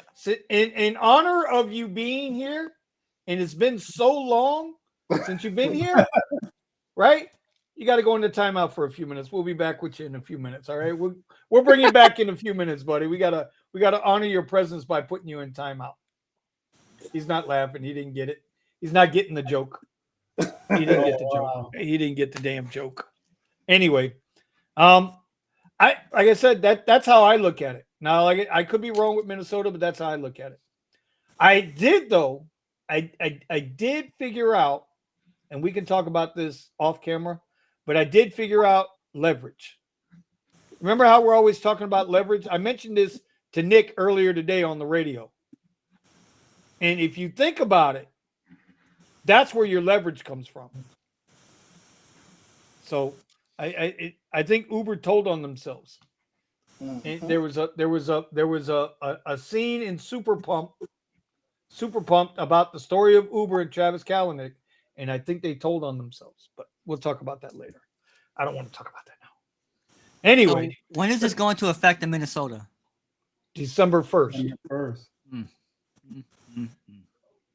in honor of you being here, and it's been so long since you've been here, right? You got to go into timeout for a few minutes. We'll be back with you in a few minutes. All right. We'll bring you back in a few minutes, buddy. We gotta honor your presence by putting you in timeout. He's not laughing. He didn't get it. He's not getting the joke. He didn't get the joke. He didn't get the damn joke. Anyway, like I said, that's how I look at it. Now, like I could be wrong with Minnesota, but that's how I look at it. I did though. I did figure out and we can talk about this off camera, but I did figure out leverage. Remember how we're always talking about leverage? I mentioned this to Nick earlier today on the radio. And if you think about it, that's where your leverage comes from. So I think Uber told on themselves. And there was a scene in Super Pumped about the story of Uber and Travis Kalanick, and I think they told on themselves. But we'll talk about that later. I don't want to talk about that now. Anyway, So when is this going to affect in Minnesota? December 1st. First.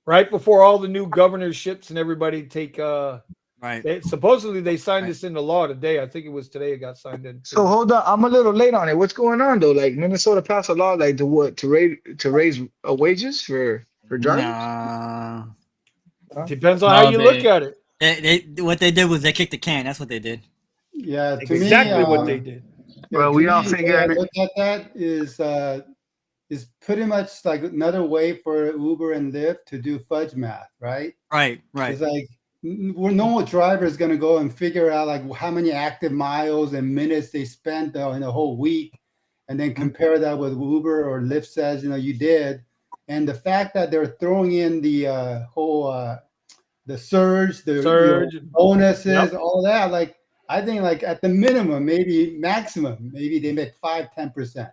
Right before all the new governorships and everybody take Right. supposedly they signed this into law today. I think it was today it got signed in. So hold on, I'm a little late on it. What's going on though? Like Minnesota passed a law like to raise wages for drivers. Nah. Depends on how you look at it. They what they did was they kicked the can. That's what they did. Yeah, to Exactly me, what they did. Well, to we all me, figure I it. look at that is pretty much like another way for Uber and Lyft to do fudge math, right? Right. It's like no driver is going to go and figure out like how many active miles and minutes they spent in a whole week, and then compare that with Uber or Lyft says you did, and the fact that they're throwing in the whole the surge, the bonuses, Yep. all that. Like I think like at the minimum, maybe maximum, maybe they make 5-10%.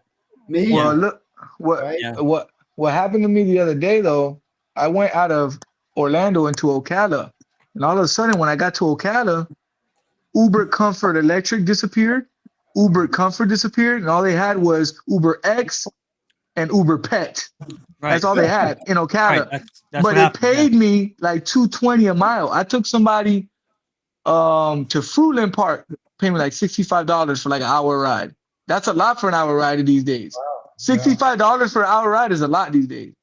Maybe. Well, look what Right? Yeah. what happened to me the other day though. I went out of Orlando into Ocala, and all of a sudden when I got to Ocala, Uber Comfort Electric disappeared, Uber Comfort disappeared, and all they had was Uber X and Uber Pet. Right. That's all they had in Ocala. Right. That's But what it happened. paid me like $220 a mile. I took somebody to Fruitland Park, paid me like $65 for like an hour ride. That's a lot for an hour ride these days. $65 for an hour ride is a lot these days.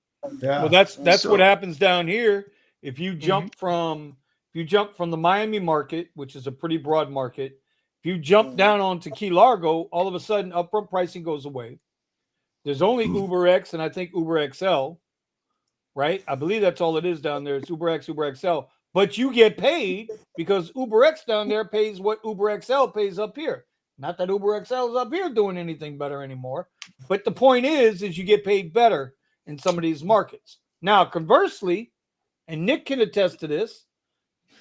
Yeah. Well, that's So- what happens down here. If you jump from the Miami market, which is a pretty broad market, if you jump down onto Key Largo, all of a sudden upfront pricing goes away. There's only Uber X and I think Uber XL, right? I believe that's all it is down there. It's Uber X, Uber XL. But you get paid because Uber X down there pays what Uber XL pays up here. Not that Uber XL is up here doing anything better anymore. But the point is you get paid better in some of these markets. Now, conversely, and Nick can attest to this,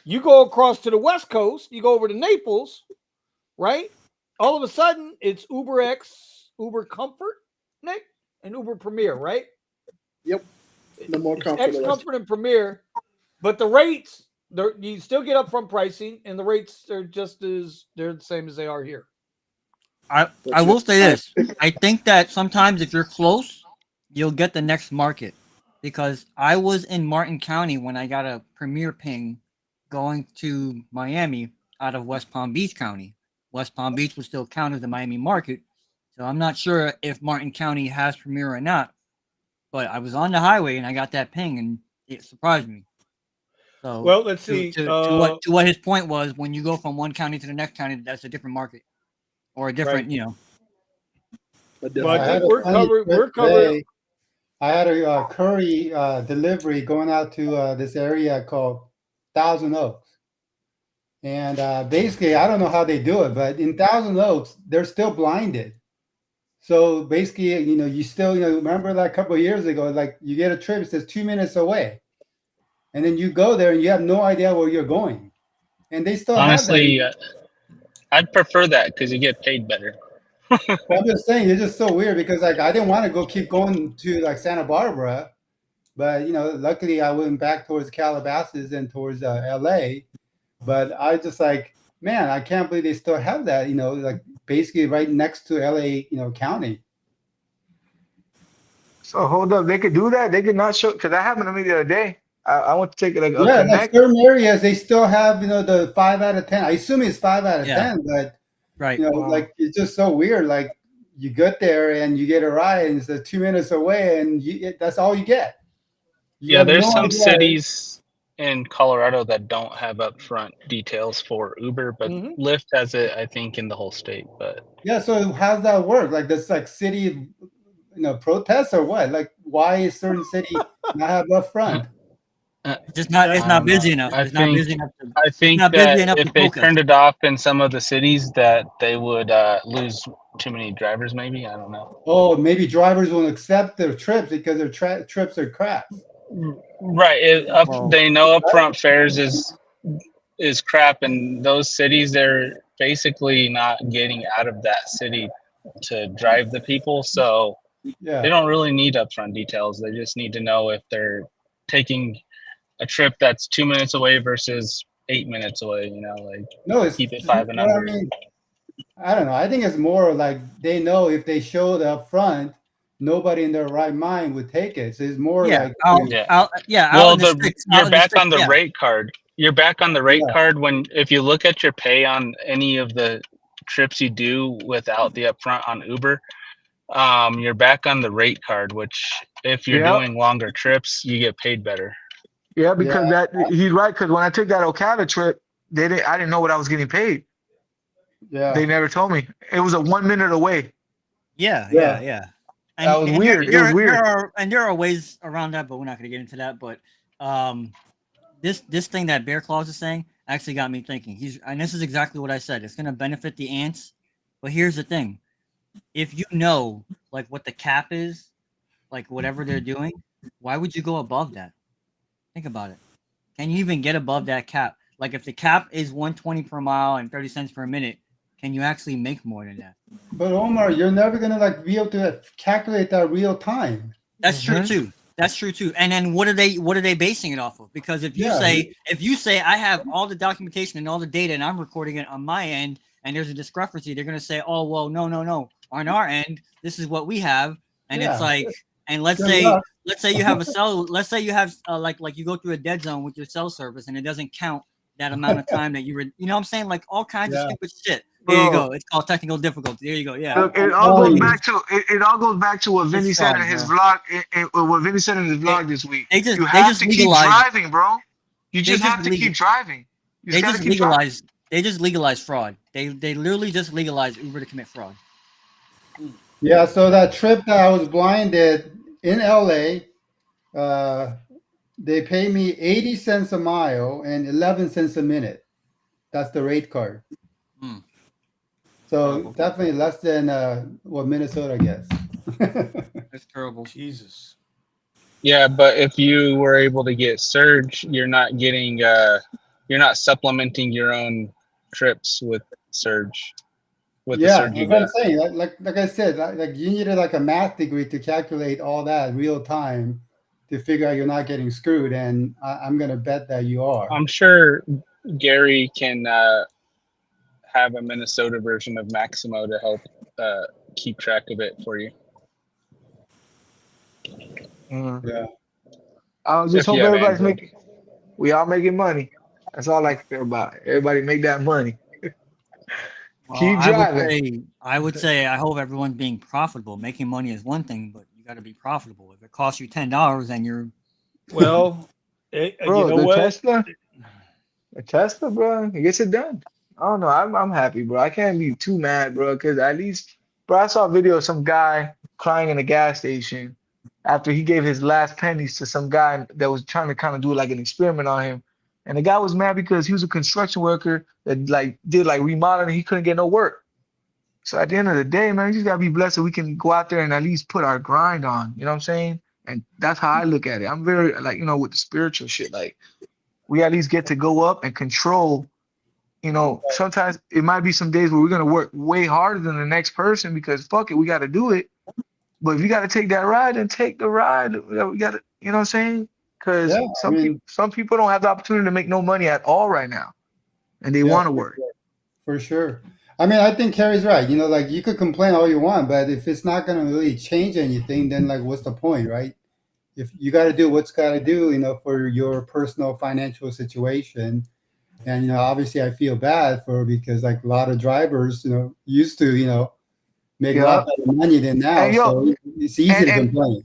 you go across to the West Coast, you go over to Naples, right? All of a sudden, it's Uber X, Uber Comfort, Nick, and Uber Premier, right? Yep. No more It's comfort. X Comfort and Premier, but the rates, you still get upfront pricing, and the rates are they're the same as they are here. I will say this. I think that sometimes if you're close, you'll get the next market. Because I was in Martin County when I got a Premier ping going to Miami out of West Palm Beach County. West Palm Beach would still count as the Miami market. So I'm not sure if Martin County has Premier or not. But I was on the highway and I got that ping and it surprised me. So Well, let's see. to what his point was, when you go from one county to the next county, that's a different market. Or a different, Well, I think we're covered. I had a curry delivery going out to this area called Thousand Oaks. And basically, I don't know how they do it, but in Thousand Oaks, they're still blinded. So basically, you still, remember like a couple of years ago, like you get a trip, it says 2 minutes away. And then you go there and you have no idea where you're going. And they still Honestly, have that. I'd prefer that because you get paid better. I'm just saying, it's just so weird because like I didn't want to keep going to like Santa Barbara, but luckily I went back towards Calabasas and towards LA. But I just like, man, I can't believe they still have that, like basically right next to LA, county. So hold up, they could do that. They could not show because that happened to me the other day. I want to take it like Yeah, like connect. certain areas they still have, the 5 out of 10. I assume it's 5 out of 10, but right. like it's just so weird. Like you get there and you get a ride and it's 2 minutes away and that's all you get. You have there's no some idea. cities in Colorado that don't have upfront details for Uber, but Lyft has it, I think, in the whole state. But yeah, so how's that work? Like this like city, protests or what? Like why is certain city not have upfront? It's not. It's I not don't know. busy enough. I It's not think busy enough. I It's think not busy that enough to if they focus. turned it off in some of the cities, that they would lose too many drivers. Maybe, I don't know. Oh, maybe drivers won't accept their trips because their trips are crap. Right. Well, They know upfront fares is crap, and those cities, they're basically not getting out of that city to drive the people, so they Yeah. don't really need upfront details. They just need to know if they're taking a trip that's 2 minutes away versus 8 minutes away. Like No, it's keep it five and well, I under. mean, I don't know. I think it's more like they know if they showed up front, nobody in their right mind would take it. So it's more yeah, like, Yeah. out Well, in the sticks. you're Out in the back sticks. on the Yeah, rate card. You're back on the rate yeah, card if you look at your pay on any of the trips you do without the upfront on Uber. You're back on the rate card, which if you're Yep. doing longer trips, you get paid better. Yeah, yeah, because he's right. Because when I took that Okada trip, I didn't know what I was getting paid. yeah, They never told me. It was a 1 minute away. yeah. That was weird. It was weird. There are ways around that, but we're not going to get into that. But this thing that Bear Claus is saying actually got me thinking. And this is exactly what I said. It's going to benefit the ants, but here's the thing: if you know like what the cap is, like whatever they're doing, why would you go above that? Think about it. Can you even get above that cap? Like if the cap is 120 per mile and 30 cents per minute, can you actually make more than that? But Omar, you're never gonna like be able to calculate that real time. That's true too. That's true too. And then what are they basing it off of? Because if you say I have all the documentation and all the data and I'm recording it on my end and there's a discrepancy, they're gonna say, oh well, no. On our end, this is what we have. And it's like, and let's say you have let's say you have like you go through a dead zone with your cell service and it doesn't count that amount of time that you were, you know what I'm saying? Like all kinds of stupid shit. There you go. It's called technical difficulty. There you go. Yeah. Look, it all goes back to what Vinny said in his vlog. What Vinny said in his vlog this week. You have to keep driving, bro. You just have to keep driving. They just legalize fraud. They literally just legalize Uber to commit fraud. Yeah. So that trip that I was blinded in LA, they pay me 80 cents a mile and 11 cents a minute. That's the rate card. So definitely less than what Minnesota gets. That's terrible. Jesus. Yeah, but if you were able to get surge, you're not getting you're not supplementing your own trips with surge. With the surge you that's what got. I'm saying. Like I said, like you needed like a math degree to calculate all that real time to figure out you're not getting screwed, and I'm gonna bet that you are. I'm sure Gary can have a Minnesota version of Maximo to help keep track of it for you. Yeah. I just hope everybody's we all making money. That's all I care about. Everybody make that money. Keep driving. I would say I hope everyone's being profitable. Making money is one thing, but you got to be profitable. If it costs you $10 and you're bro, you know what? Tesla, bro, it gets it done. I don't know. I'm happy, bro. I can't be too mad, bro, because at least, bro, I saw a video of some guy crying in a gas station after he gave his last pennies to some guy that was trying to kind of do like an experiment on him. And the guy was mad because he was a construction worker that did remodeling. He couldn't get no work. So at the end of the day, man, you just gotta be blessed that we can go out there and at least put our grind on. You know what I'm saying? And that's how I look at it. I'm very with the spiritual shit, we at least get to go up and control. Sometimes it might be some days where we're gonna work way harder than the next person because fuck it, we gotta do it. But if you gotta take that ride, then take the ride. We gotta, you know what I'm saying? Because some people don't have the opportunity to make no money at all right now, and they want to work. For sure. I mean, I think Carrie's right. You could complain all you want, but if it's not going to really change anything, then what's the point, right? If you got to do what's got to do, for your personal financial situation. And, obviously I feel bad because a lot of drivers, used to, make a lot better money than now. So it's easy to complain.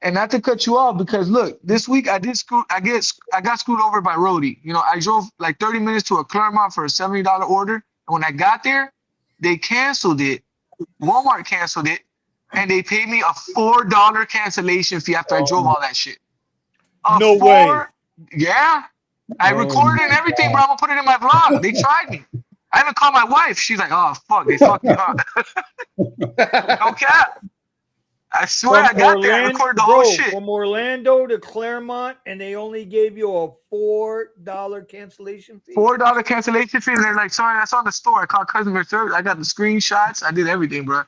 And not to cut you off, because look, this week I got screwed over by Rody. I drove 30 minutes to a Claremont for a $70 order. And when I got there, they canceled it. Walmart canceled it. And they paid me a $4 cancellation fee after I drove all that shit. No way. Yeah. I recorded and everything, bro. I'm gonna put it in my vlog. They tried me. I even called my wife. She's like, "Oh fuck, they fucked you up." No cap. I swear, I From got there. I Orlando, recorded the whole bro, shit. from Orlando to Claremont, and they only gave you a $4 cancellation fee. $4 cancellation fee. And they're like, "Sorry, that's on the store." I called customer service. I got the screenshots. I did everything, bro,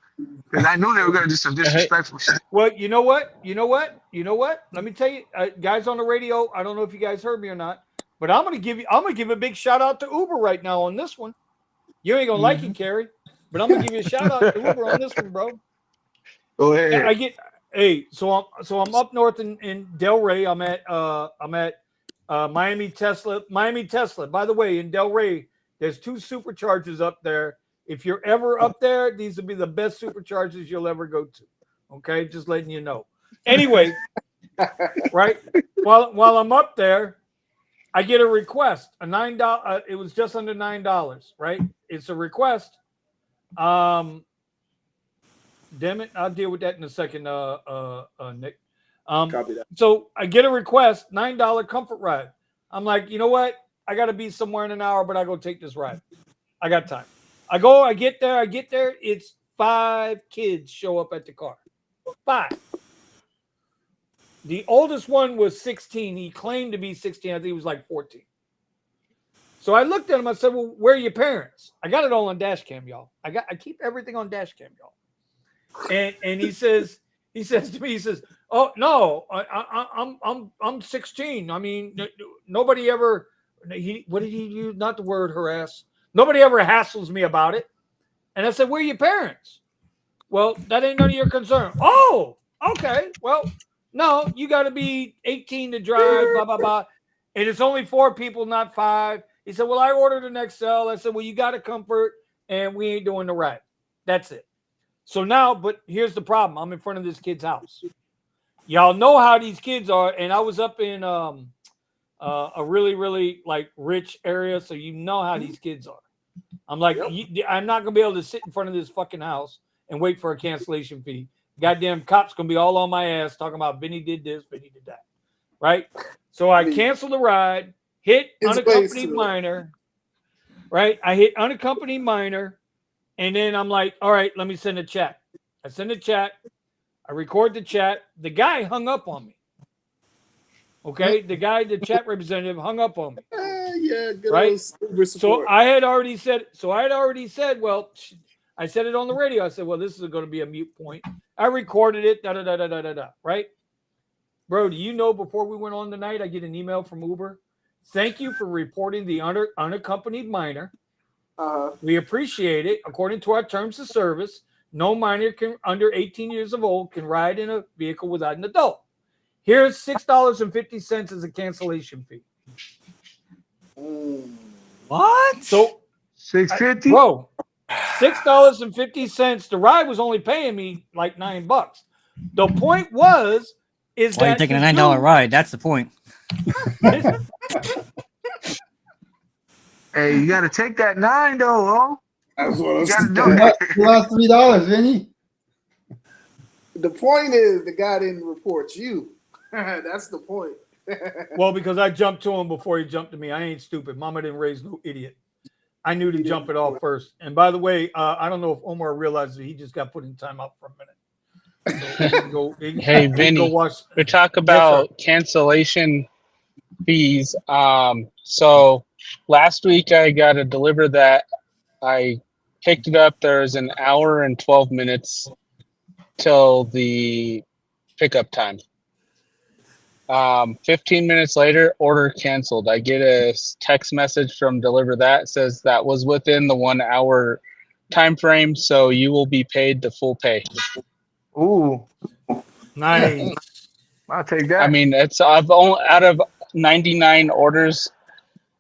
because I knew they were gonna do some disrespectful shit. Well, you know what? Let me tell you, guys on the radio. I don't know if you guys heard me or not, but I'm gonna give a big shout out to Uber right now on this one. You ain't gonna like it, Carrie, but I'm gonna give you a shout out to Uber on this one, bro. Go ahead. So I'm up north in Delray. I'm at Miami Tesla. By the way, in Delray, there's 2 superchargers up there. If you're ever up there, these will be the best superchargers you'll ever go to. Okay, just letting you know. Anyway, right while I'm up there, I get a request, a $9. It was just under $9, right? It's a request. Damn it, I'll deal with that in a second, Nick. Copy that. So I get a request, $9 comfort ride. I'm like, you know what? I got to be somewhere in an hour, but I go take this ride. I got time. I get there. It's 5 kids show up at the car. 5. The oldest one was 16. He claimed to be 16. I think he was like 14. So I looked at him. I said, well, where are your parents? I got it all on dash cam, y'all. I keep everything on dash cam, y'all. And he says to me, oh no, I'm 16. I mean, nobody ever, what did he use? Not the word harass. Nobody ever hassles me about it. And I said, where are your parents? Well, that ain't none of your concern. Oh, okay. Well, no, you got to be 18 to drive, blah, blah, blah. And it's only 4 people, not 5. He said, well, I ordered an XL. I said, well, you got a comfort and we ain't doing the ride. That's it. So now, but here's the problem. I'm in front of this kid's house. Y'all know how these kids are. And I was up in a really, really like rich area. So you know how these kids are. I'm like, I'm not going to be able to sit in front of this fucking house and wait for a cancellation fee. Goddamn cops going to be all on my ass talking about Vinny did this, Vinny did that. Right? So I canceled the ride, hit unaccompanied minor. Right? I hit unaccompanied minor. And then I'm like, all right, let me send a chat. I send a chat. I record the chat. The guy hung up on me. Okay? The chat representative hung up on me. Yeah, good right? Uber support. So I had already said, well, I said it on the radio. I said, well, this is going to be a mute point. I recorded it, right? Bro, do you know before we went on tonight, I get an email from Uber. Thank you for reporting the unaccompanied minor. We appreciate it. According to our terms of service, no minor under 18 years of old can ride in a vehicle without an adult. Here's $6.50 as a cancellation fee. What? So $6.50, bro. $6.50. The ride was only paying me like $9. The point is Why are you taking a $9 ride? That's the point. Hey, you gotta take that 9 though, oh. That's what I'm saying. You lost $3, Vinny. The point is the guy didn't report you. That's the point. Well, because I jumped to him before he jumped to me. I ain't stupid. Mama didn't raise no idiot. I knew to jump it off first. And by the way, I don't know if Omar realizes he just got put in timeout for a minute. So Hey, Vinny, we talk about cancellation fees. So last week I got a deliver that I picked it up. There's an hour and 12 minutes till the pickup time. 15 minutes later, order canceled. I get a text message from Deliver That says that was within the 1 hour time frame, so you will be paid the full pay. Ooh, nice. I'll take that. I mean, I've only out of 99 orders,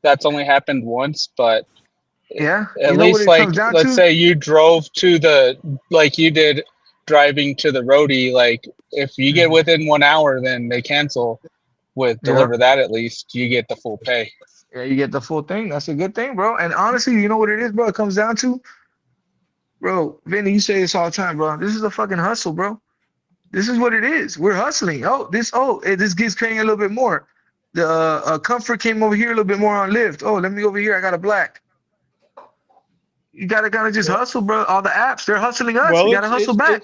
that's only happened once, but yeah, at least like let's say you drove to like you did driving to the roadie, like if you get within 1 hour, then they cancel. With Deliver That, at least you get the full pay. Yeah, you get the full thing. That's a good thing, bro. And honestly, you know what it is, bro? It comes down to, bro, Vinny, you say this all the time, bro. This is a fucking hustle, bro. This is what it is. We're hustling. This gets paying a little bit more. The Comfort came over here a little bit more on Lyft. Oh, let me go over here. I got a black. You gotta kind of just Yeah. hustle, bro. All the apps, they're hustling us. We Well, gotta hustle back.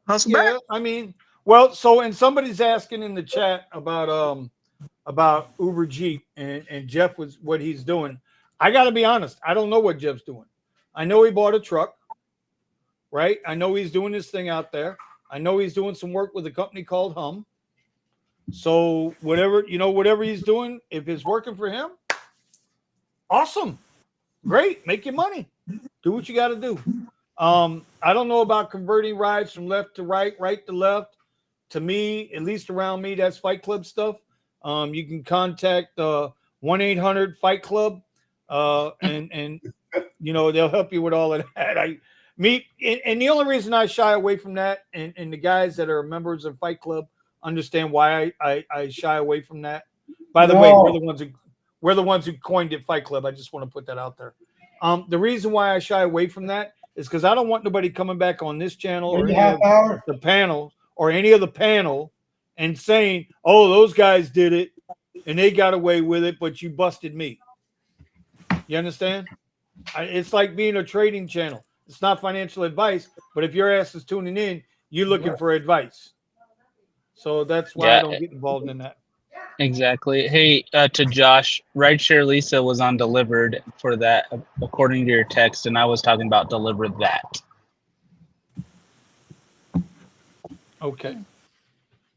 Hustle back. yeah. I mean, well, so and somebody's asking in the chat about Uber Jeep and Jeff was what he's doing. I got to be honest. I don't know what Jeff's doing. I know he bought a truck, right? I know he's doing this thing out there. I know he's doing some work with a company called Hum. So whatever he's doing, if it's working for him, awesome, great, make your money, do what you got to do. I don't know about converting rides from left to right, right to left. To me, at least around me, that's Fight Club stuff. You can contact 1-800 Fight Club, and they'll help you with all of that. And the only reason I shy away from that, and the guys that are members of Fight Club understand why I shy away from that. By the way, we're the ones who coined it, Fight Club. I just want to put that out there. The reason why I shy away from that is because I don't want nobody coming back on this channel or any of the panel or any of the panel and saying, "Oh, those guys did it and they got away with it, but you busted me." You understand? It's like being a trading channel. It's not financial advice, but if your ass is tuning in, you're looking for advice. So that's why I don't get involved in that. Exactly. Hey, to Josh, Rideshare Lisa was on delivered for that, according to your text, and I was talking about delivered that. Okay.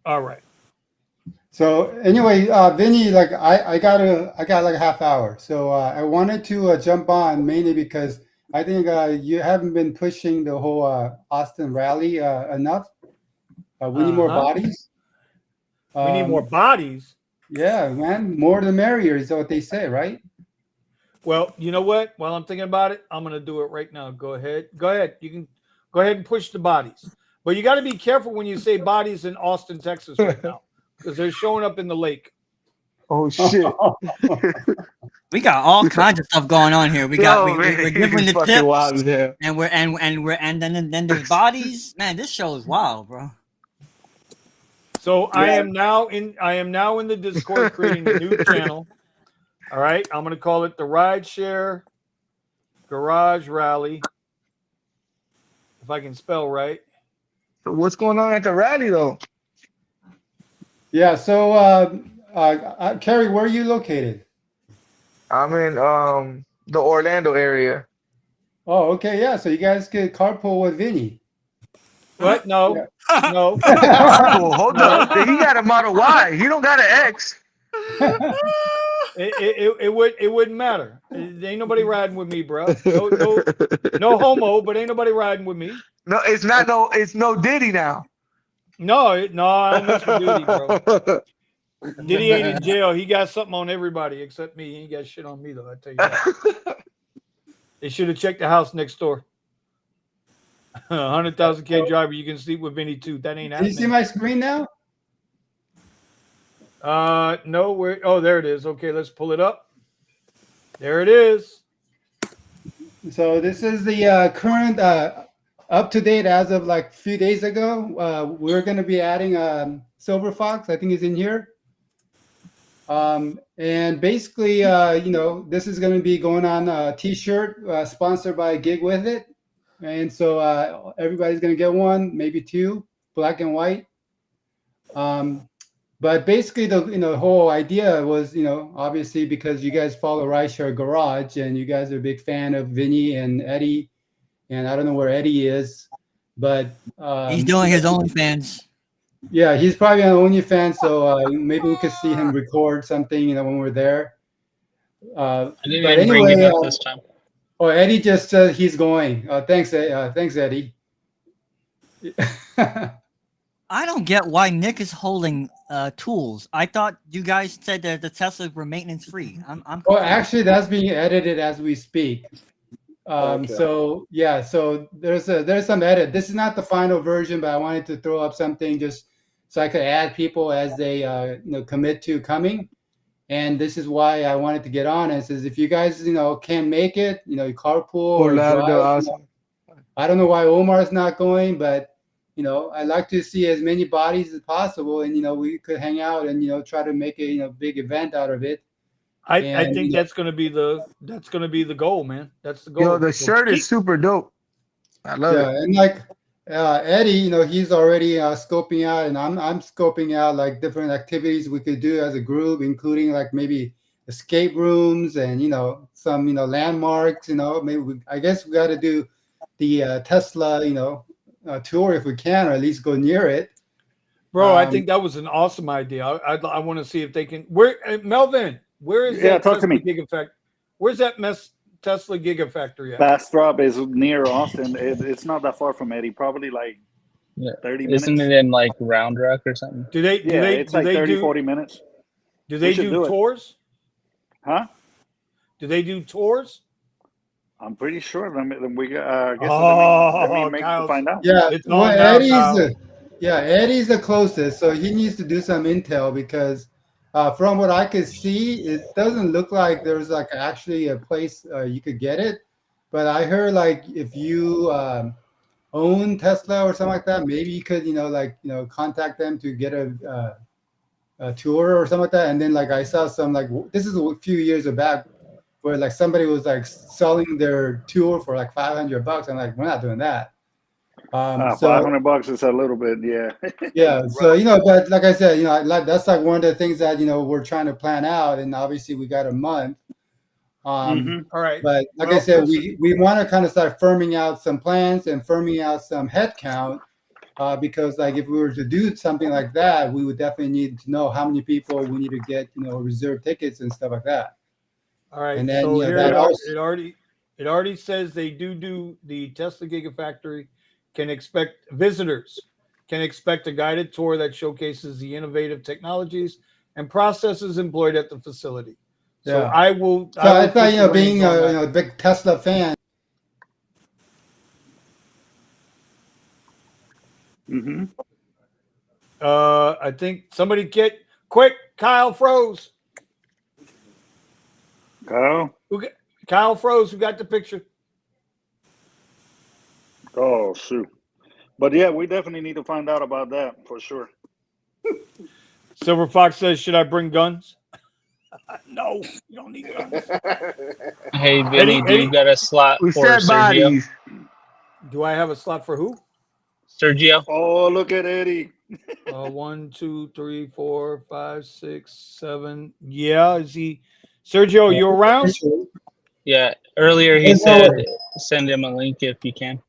All right. So anyway, Vinny, like I got like a half hour, so I wanted to jump on mainly because I think you haven't been pushing the whole Austin rally enough. We need more bodies. We need more bodies. Yeah, man, more the merrier is what they say, right? Well, you know what? While I'm thinking about it, I'm going to do it right now. Go ahead. You can go ahead and push the bodies. But you got to be careful when you say bodies in Austin, Texas right now, because they're showing up in the lake. Oh shit! We got all kinds of stuff going on here. We're giving the tips, wild, and then there's bodies. Man, this show is wild, bro. So yeah. I am now in the Discord creating a new channel. All right, I'm going to call it the Rideshare Garage Rally, if I can spell right. So what's going on at the rally, though? Yeah. So, Kerry, where are you located? I'm in the Orlando area. Oh, okay. Yeah. So you guys could carpool with Vinny. What? No. Yeah. No. Carpool. Hold up. He got a Model Y. He don't got an X. It wouldn't matter. Ain't nobody riding with me, bro. No homo, but ain't nobody riding with me. No, it's no Diddy now. No, I don't mess with Diddy, bro. Diddy ain't in jail. He got something on everybody except me. He ain't got shit on me, though. I tell you that. They should have checked the house next door. 100,000K driver. You can sleep with Vinny too. That ain't happening. Do you see my screen now? No. There it is. Okay, let's pull it up. There it is. So this is the current up to date as of like a few days ago. We're going to be adding Silver Fox. I think is in here. And basically, this is going to be going on a T-shirt sponsored by Gig With It. And so everybody's going to get one, maybe two, black and white. But basically, the whole idea was, obviously because you guys follow Rideshare Garage and you guys are a big fan of Vinny and Eddie, and I don't know where Eddie is, but he's doing his OnlyFans. Yeah, he's probably on OnlyFans, so maybe we could see him record something, when we're there. I didn't even bring him up this time. Oh, Eddie just said he's going. Thanks, Eddie. I don't get why Nick is holding tools. I thought you guys said that the Teslas were maintenance free. Oh, actually, that's being edited as we speak. Okay. So yeah, so there's some edit. This is not the final version, but I wanted to throw up something just so I could add people as they commit to coming. And this is why I wanted to get on. It says if you guys can't make it, you carpool or drive. Awesome. I don't know why Omar's not going, but I'd like to see as many bodies as possible, and we could hang out and try to make a big event out of it. I And think that's gonna be the goal, man. That's the Yo, goal. the So shirt is super dope. I love yeah, it. and like Eddie, he's already scoping out, and I'm scoping out like different activities we could do as a group, including like maybe escape rooms and some landmarks. Maybe I guess we got to do the Tesla tour if we can, or at least go near it. bro, I think that was an awesome idea. I want to see if they can. Melvin? Where is Yeah, that talk to Tesla me. Gigafactory? Where's that Tesla Gigafactory at? Bastrop is near Austin. It's not that far from Eddie. Probably like Yeah. 30 Isn't minutes. it in like Round Rock or something? Do they? Yeah, it's like 30, 40 minutes. Do they should do do it. tours? Huh? Do they do tours? I'm pretty sure. I mean, we I guess let me make Kyle's- find out. Yeah, It's well, on now, Kyle. Eddie's the closest, so he needs to do some intel because from what I could see, it doesn't look like there's like actually a place you could get it. But I heard like if you own Tesla or something like that, maybe you could contact them to get a tour or something like that. And then like I saw some like this is a few years back where like somebody was like selling their tour for like $500. I'm like, we're not doing that. So $500 is a little bit, yeah. yeah. So but like I said, that's like one of the things that we're trying to plan out, and obviously we got a month. All right. But like Well, I said, listen. we want to kind of start firming out some plans and firming out some head count, because like if we were to do something like that, we would definitely need to know how many people we need to get, reserve tickets and stuff like that. All right. And then So here that it already says they do the Tesla Gigafactory visitors can expect a guided tour that showcases the innovative technologies and processes employed at the facility. So Yeah. I will. So I thought, put the being reins on that. a big Tesla fan. Mm-hmm. I think somebody get quick. Kyle froze. Kyle froze. Who got the picture? Oh, shoot. But yeah, we definitely need to find out about that for sure. Silver Fox says, "Should I bring guns?" No, you don't need guns. Hey, Vinny, do you got a slot We for said Sergio? bodies. Do I have a slot for who? Sergio? Oh, look at Eddie. 1, 2, 3, 4, 5, 6, 7. Yeah, is he? Sergio, you around? Yeah, earlier he said send him a link if you can.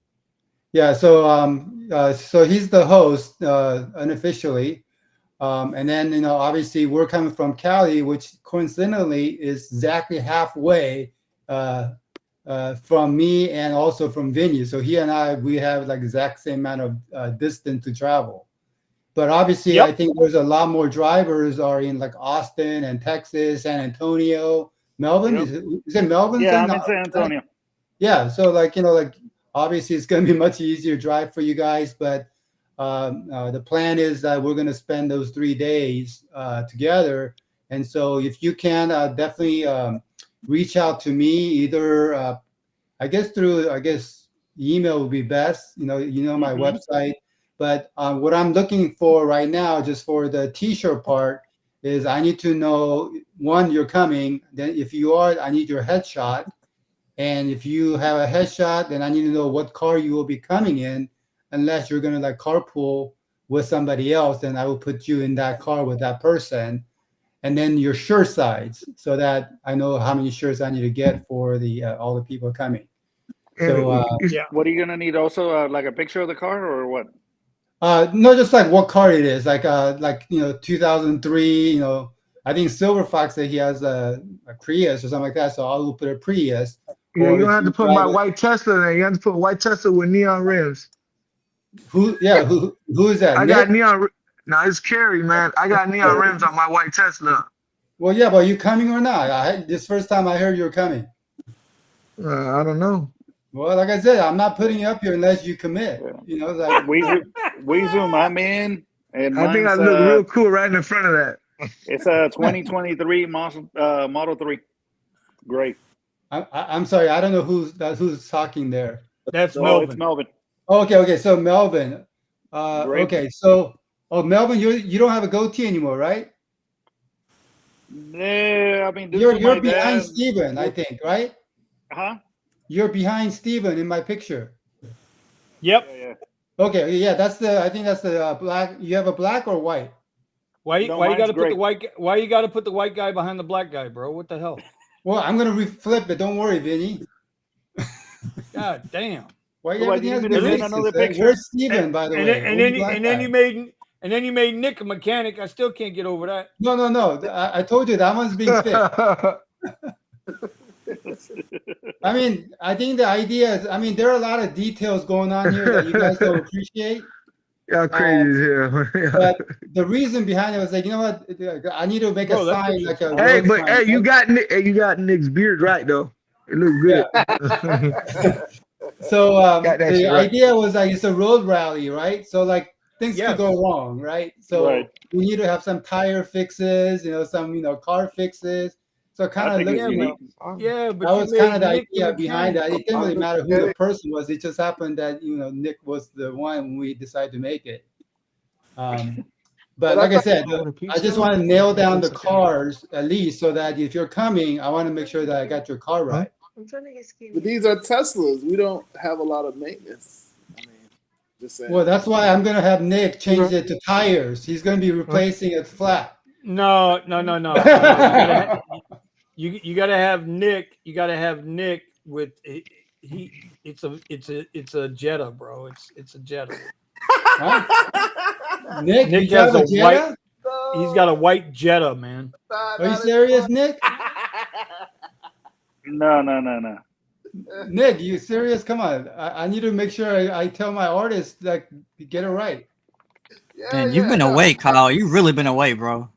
Yeah, so he's the host unofficially, and then obviously we're coming from Cali, which coincidentally is exactly halfway from me and also from Vinny. So he and we have like exact same amount of distance to travel. But obviously, I think there's a lot more drivers are in like Austin and Texas, San Antonio, Melvin. Yep. Is it Melvin? Yeah, I'm in San Antonio. Yeah, so like obviously it's going to be much easier drive for you guys, but the plan is that we're going to spend those 3 days together. And so if you can definitely reach out to me either, I guess email would be best. My website. But what I'm looking for right now, just for the T-shirt part, is I need to know, one, you're coming. Then if you are, I need your headshot. And if you have a headshot, then I need to know what car you will be coming in. Unless you're going to like carpool with somebody else, then I will put you in that car with that person. And then your shirt size, so that I know how many shirts I need to get for the all the people coming. So What are you gonna need? Also, like a picture of the car or what? No, just like what car it is, like 2003. I think Silver Fox said he has a Prius or something like that, so I will put a Prius. Yeah, Or you don't if have to put my white Tesla there. You have to put white Tesla with neon rims. Who is that? I Nick? got neon. No, it's Kerry, man. I got neon rims on my white Tesla. Well, yeah, but are you coming or not? This first time I heard you were coming. I don't know. Well, like I said, I'm not putting you up here unless you commit. Like we zoom. I'm in, and I think I look real cool right in front of that. It's a 2023 Model 3. Great. I'm sorry, I don't know who's talking there. That's Melvin. It's Melvin. Okay. So Melvin, Great. Okay, so Melvin, you don't have a goatee anymore, right? Yeah, I mean, due You're to my behind dad. Steven, I think, right? Huh? You're behind Steven in my picture. Yep. Yeah. Okay, yeah, I think that's the black. You have a black or white? Why No, you got mine's to put the great. why you got to put the white guy behind the black guy, bro? What the hell? Well, I'm gonna flip it. Don't worry, Vinny. God damn. Why So what, everything you has need to me be to send racist? another picture? Where's Steven, by the way? And Where's then the black and then guy? you made Nick a mechanic. I still can't get over that. No. I told you that one's being fixed. I mean, I think the idea is, I mean, there are a lot of details going on here that you guys don't appreciate. Y'all crazy as hell. But the reason behind it was like, you know what? I need to make Bro, a that sign, picture's like a Hey, road but sign. hey, you right? got Nick's beard right though. It looks good. So Got that the shit right. idea was like it's a road rally, right? So like things Yes. could go wrong, right? So Right. we need to have some tire fixes, some car fixes. So kind I of think look, it's Yeah, unique. Yeah, but that you was kind made of the Nick the idea behind mechanic. that. It didn't really matter who the person was. It just happened that Nick was the one when we decided to make it. But like I said, I just want to nail down the cars at least, so that if you're coming, I want to make sure that I got your car right. But these are Teslas. We don't have a lot of maintenance. I mean, just saying. Well, that's why I'm gonna have Nick change it to tires. He's gonna be replacing it flat. No. You gotta have Nick. You gotta have Nick with it's a Jetta, bro. It's a Jetta. Huh? Nick Nick you drive has a a Jetta? He's got a white Jetta, man. Are you serious, Nick? No. Nick, you serious? Come on. I need to make sure I tell my artists that get it right. Man, you've been away, Kyle. You've really been away, bro.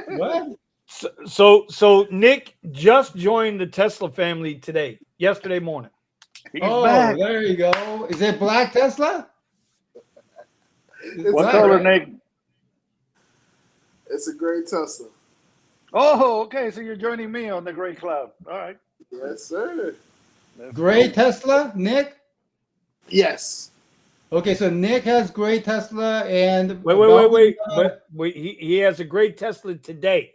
What? So Nick just joined the Tesla family yesterday morning. He's Oh, back. there you go. Is it black Tesla? It's What black, color, right? Nick? It's a great Tesla. Oh, okay. So you're joining me on the gray cloud. All right. Yes, sir. Gray Tesla, Nick? Yes. Okay, so Nick has gray Tesla and Wait. But he has a great Tesla today.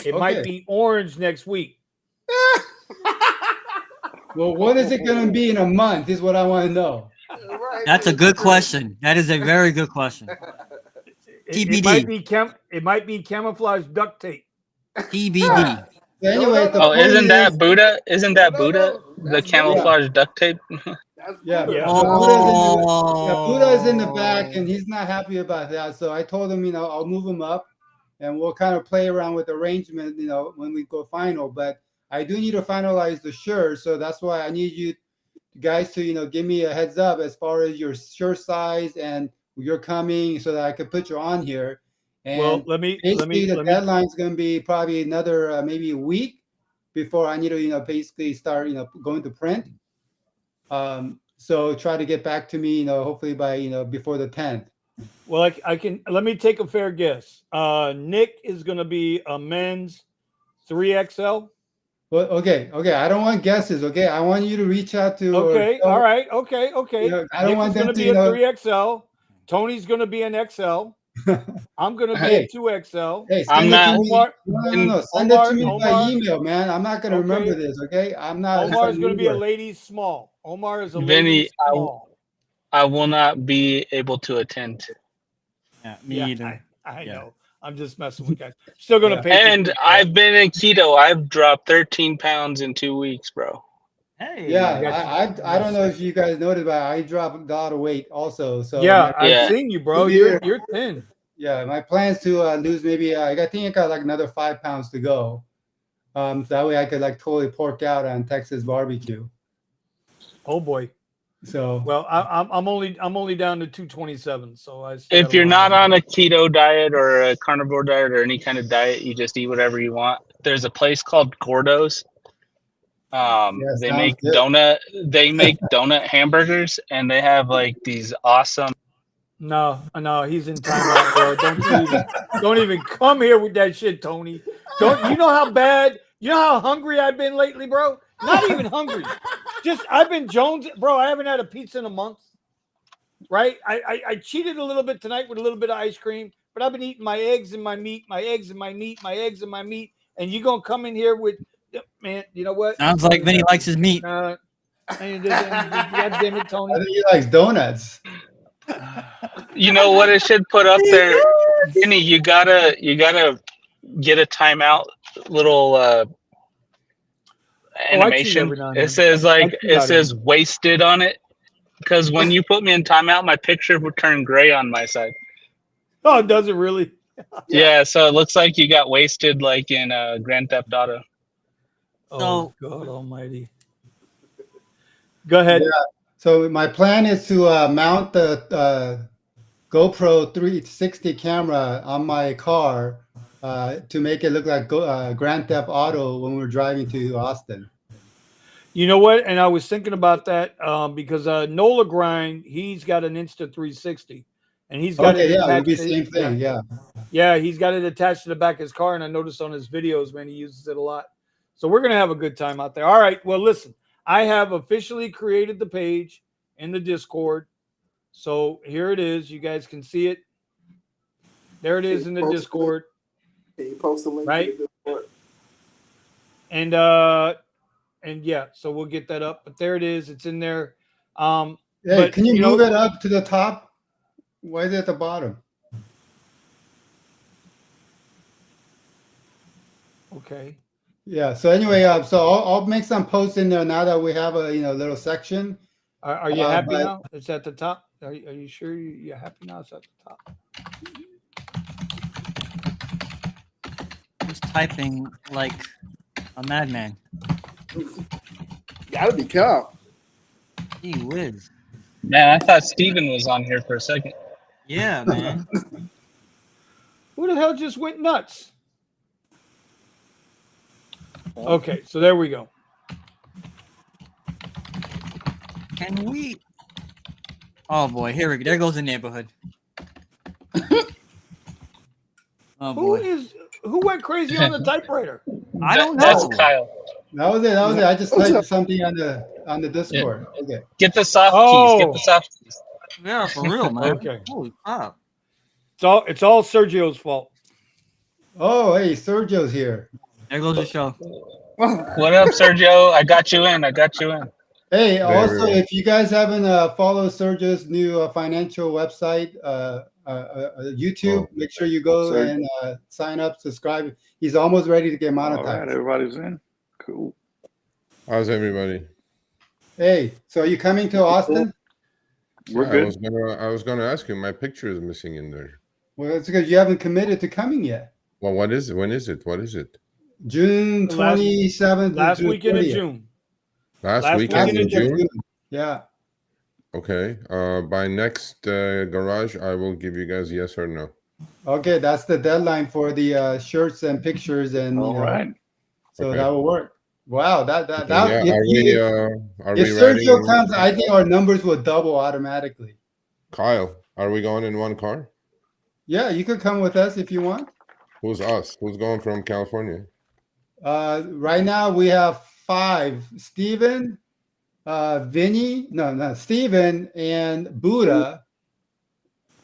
It might Okay. be orange next week. Well, what is it going to be in a month is what I want to know. Right. That's a good question. That is a very good question. TBD. It might be camouflage duct tape. TBD. So anyway, the Oh, point isn't that is, Buddha? Isn't that No, Buddha? The that's camouflage duct tape? That's yeah, Buddha. Yeah. Buddha is in the back, and he's not happy about that. So I told him, I'll move him up, and we'll kind of play around with arrangement, when we go final. But I do need to finalize the shirt, so that's why I need you guys to, give me a heads up as far as your shirt size and you're coming, so that I could put you on here. And Well, let me the deadline's going to be probably another maybe a week before I need to basically start going to print. So try to get back to me hopefully by before the 10th. Well, I can let me take a fair guess. Nick is going to be a men's 3XL. Well, okay. I don't want guesses. Okay, I want you to reach out to. Okay, all right. Okay. I don't Nick want is going them to be a 3XL. Tony's going to be an XL. I'm going to be a 2XL. Hey, I'm send it to not- me. Omar, No. Send it to me by Omar- email, man. I'm not going to Okay. remember this. Okay, I'm not. Omar is going to be a ladies small. Omar is a Vinny, ladies small. I will not be able to attend. Yeah, me either. I Yeah. know. I'm just messing with guys. Still going to Yeah. pay. for And the- I've been in keto. I've dropped 13 pounds in 2 weeks, bro. Hey. Yeah, I don't know if you guys noticed, but I dropped a lot of weight also. So Yeah, I've Yeah. seen you, bro. Yeah. You're thin. yeah, my plans to lose maybe I think I got like another 5 pounds to go. So that way I could like totally pork out on Texas barbecue. Oh boy. So Well, I'm only down to 227. So I. still If have a you're lot not of- on a keto diet or a carnivore diet or any kind of diet, you just eat whatever you want. There's a place called Gordo's. They sounds make good. donut hamburgers, and they have like these awesome. No, he's in timeout, bro. Don't even come here with that shit, Tony. You know how bad, you know how hungry I've been lately, bro? Not even hungry. Just I've been Jones, bro. I haven't had a pizza in a month. right? I cheated a little bit tonight with a little bit of ice cream, but I've been eating my eggs and my meat, my eggs and my meat, my eggs and my meat, and you gonna come in here with, man? You know what? Sounds like Vinny likes his meat. God damn it, Tony. I think he likes donuts. You know what it should put up there, Vinny? You gotta get a timeout little animation. every now and It then. says like I cheat out it says wasted on it. Because when you put me in timeout, my picture would turn gray on my side. Oh, does it really? Yeah, so it looks like you got wasted like in Grand Theft Auto. Oh God Almighty! Go ahead. Yeah. So my plan is to mount the GoPro 360 camera on my car to make it look like Grand Theft Auto when we're driving to Austin. You know what? And I was thinking about that because Nola Grind, he's got an Insta 360, and he's got it Yeah, it'll attached. be the same thing. Yeah, he's got it attached to the back of his car, and I noticed on his videos, man, he uses it a lot. So we're gonna have a good time out there. All right. Well, listen, I have officially created the page in the Discord, so here it is. You guys can see it. There it is in the Discord. Can you post the link Right? to the Discord? And yeah, so we'll get that up. But there it is. It's in there. Hey, But, can you you move know- it up to the top? Why is it at the bottom? Okay. Yeah. So anyway, so I'll make some posts in there now that we have a little section. Are you happy but- now? It's at the top. Are you sure you're happy now? It's at the top. He's typing like a madman. Gotta be calm. Gee whiz. Man, I thought Steven was on here for a second. Yeah, man. Who the hell just went nuts? Okay, so there we go. Can we? Oh boy, here we go. There goes the neighborhood. Oh boy. Who went crazy on the typewriter? I don't That's know. Kyle. That was it. I just typed something on the Discord. Okay. Get the soft Oh. keys. Get the soft keys. Yeah, for real, man. Okay. Holy crap. It's all Sergio's fault. Oh, hey, Sergio's here. There goes the show. What up, Sergio? I got you in. Hey, also, we go. if you guys haven't followed Sergio's new financial website, YouTube, make sure you go and sign up, subscribe. He's almost ready to get All monetized. right, everybody's in. Cool. How's everybody? Hey, so are you coming to Austin? We're Yeah, good. I was gonna ask you. My picture is missing in there. Well, it's because you haven't committed to coming yet. Well, what is it? When is it? What is it? June 27th. Last to weekend of 30th. June. Last Last weekend weekend in in June. Yeah. Okay. By next garage, I will give you guys yes or no. Okay, that's the deadline for the shirts and pictures, and All right. so Okay. that will work. Wow, that Yeah, are if we Sergio riding? comes, I think our numbers will double automatically. Kyle, are we going in one car? Yeah, you could come with us if you want. Who's us? Who's going from California? Right now we have 5: Steven, Steven and Buddha,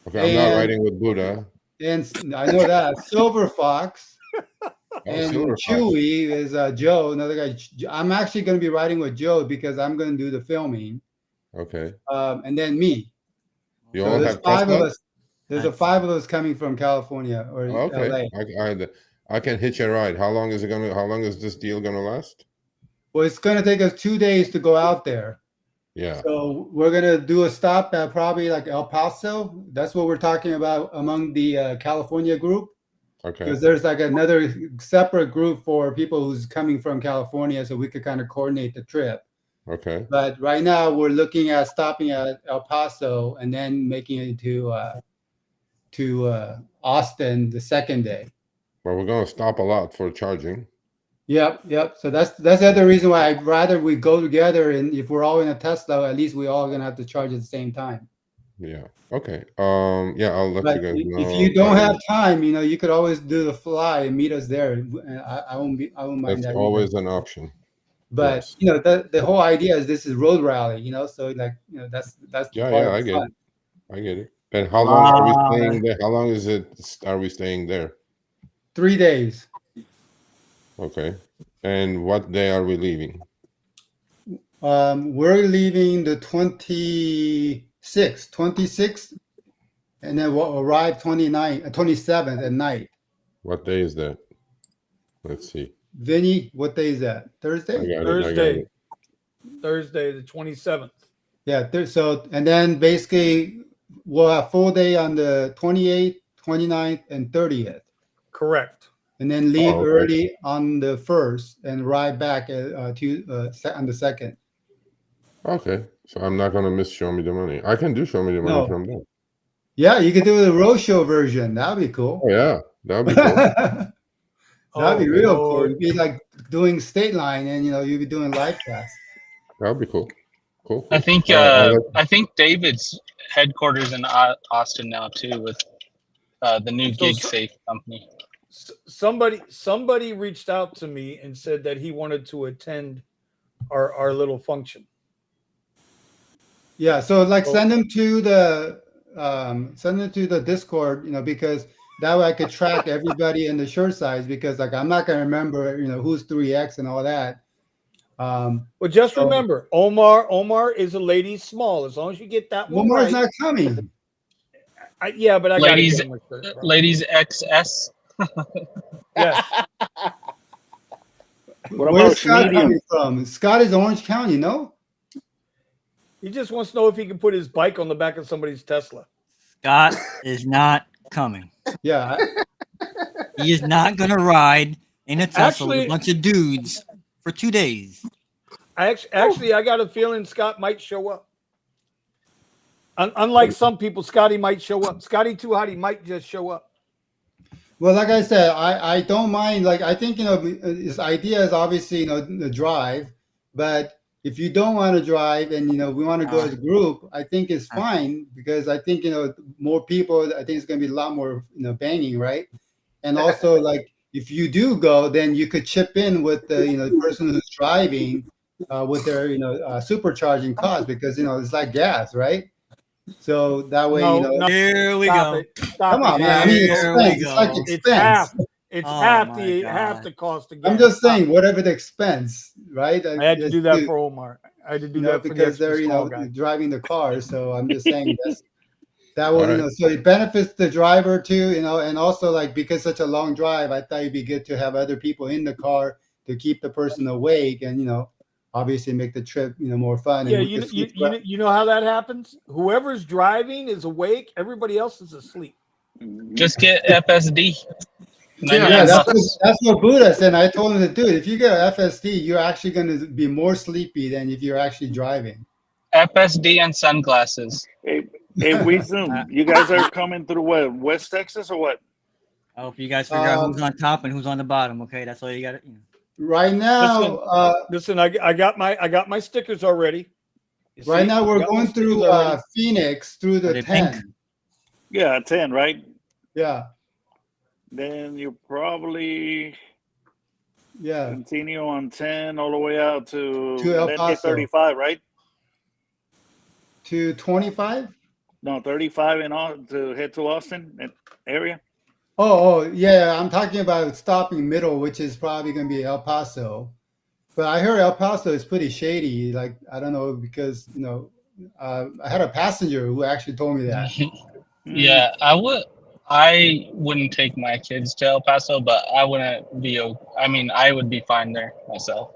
Okay, I'm not And- riding with Buddha. and I know that Silver Fox. Oh, And Silver Fox. Chewy is Joe, another guy. I'm actually going to be riding with Joe because I'm going to do the filming, Okay. and then me. You So all there's have 5 of Tesla? us. There's Nice. 5 of us coming from California or Oh, okay. LA. I can hitch a ride. How long is this deal gonna last? Well, it's going to take us 2 days to go out there. Yeah. So we're going to do a stop at probably like El Paso. That's what we're talking about among the California group. Okay. Because there's like another separate group for people who's coming from California, so we could kind of coordinate the trip. Okay. But right now we're looking at stopping at El Paso and then making it to Austin the second day. Well, we're gonna stop a lot for charging. Yep. So that's the other reason why I'd rather we go together, and if we're all in a Tesla, at least we all gonna have to charge at the same time. Yeah. Okay. Yeah, I'll let But you guys know. if you don't have time, you could always do the fly and meet us there. And I won't mind That's that. always an option. But yes. the whole idea is this is road rally, so that's Yeah, part yeah, of I the get fun. it. I get it. And how long are we Wow. staying there? How long is it? Are we staying there? 3 days. Okay. And what day are we leaving? We're leaving the 26th, and then we'll arrive 27th at night. What day is that? Let's see. Vinny, what day is that? I Thursday? got it. I got Thursday, it. Thursday, the 27th. Yeah. So, and then basically we'll have full day on the 28th, 29th, and 30th. Correct. And then leave Oh, okay. early on the 1st and ride back on the 2nd. Okay. So I'm not gonna miss Show Me the Money. I can do Show Me the Money No. from there. Yeah, you could do the roadshow version. That'd be cool. Oh yeah, that'd be cool. That'd be Oh, real cool. Lord. It'd be like doing state line, and you'd be doing live cast. That'd be cool. Cool. I think All right, I think David's headquarters in Austin now too, with the new So- Gig Safe company. Somebody reached out to me and said that he wanted to attend our little function. Yeah, so like Oh. send them to the Discord, because that way I could track everybody in the shirt size, because like I'm not gonna remember, who's 3X and all that. Well, just So- remember, Omar is a ladies small. As long as you get that one Omar's right. not coming. Yeah, but I got Ladies- to get Ladies XS. Yes. What Where's about Scott medium? coming from? Scott is Orange County, no? He just wants to know if he can put his bike on the back of somebody's Tesla. Scott is not coming. Yeah, He is not going to ride in a Tesla with Actually- a bunch of dudes for 2 days. Actually, I got a feeling Scott might show up. Unlike some people, Scotty might show up. Scotty Too Hot, he might just show up. well, like I said, I don't mind. Like I think his idea is obviously the drive, but if you don't want to drive and we want to go as a group, I think it's fine, because I think more people. I think it's going to be a lot more banging, right? And also like if you do go, then you could chip in with the person who's driving with their supercharging costs, because it's like gas, right? So that way No, Here we stop go. it. Stop come on, it. man. I mean, Here we expense. It's like go. It's expense. half. It's Oh half my the God. cost of gas. I'm just Stop saying, it. whatever the expense, right? I had to do that for Omar. I had to do that for because the they're small guy. driving the car. So I'm just saying that will All right. so it benefits the driver too, and also like because such a long drive, I thought it'd be good to have other people in the car to keep the person awake, and obviously make the trip more fun. Yeah, and you know how that happens? Whoever's driving is awake, everybody else is asleep. Just get FSD. yeah, that's what Buddha said. I told him to do it. If you get an FSD, you're actually going to be more sleepy than if you're actually driving. FSD and sunglasses. Hey, Wisdom, you guys are coming through what, West Texas or what? I hope you guys figure out who's on top and who's on the bottom. Okay, that's all you got to. Right now, Listen, I got my stickers already. You see? right now I we're got my going through stickers already. Phoenix through Are the they 10. pink? Yeah, 10, right? Yeah, Then you probably yeah. continue on 10 all the way out to El then hit Paso. 35, right? To 25? No, 35 and on to head to Austin area. Oh, yeah. I'm talking about stopping middle, which is probably going to be El Paso. But I heard El Paso is pretty shady. Like, I don't know, because, I had a passenger who actually told me that. Yeah, I wouldn't take my kids to El Paso, but I wouldn't be. I mean, I would be fine there myself.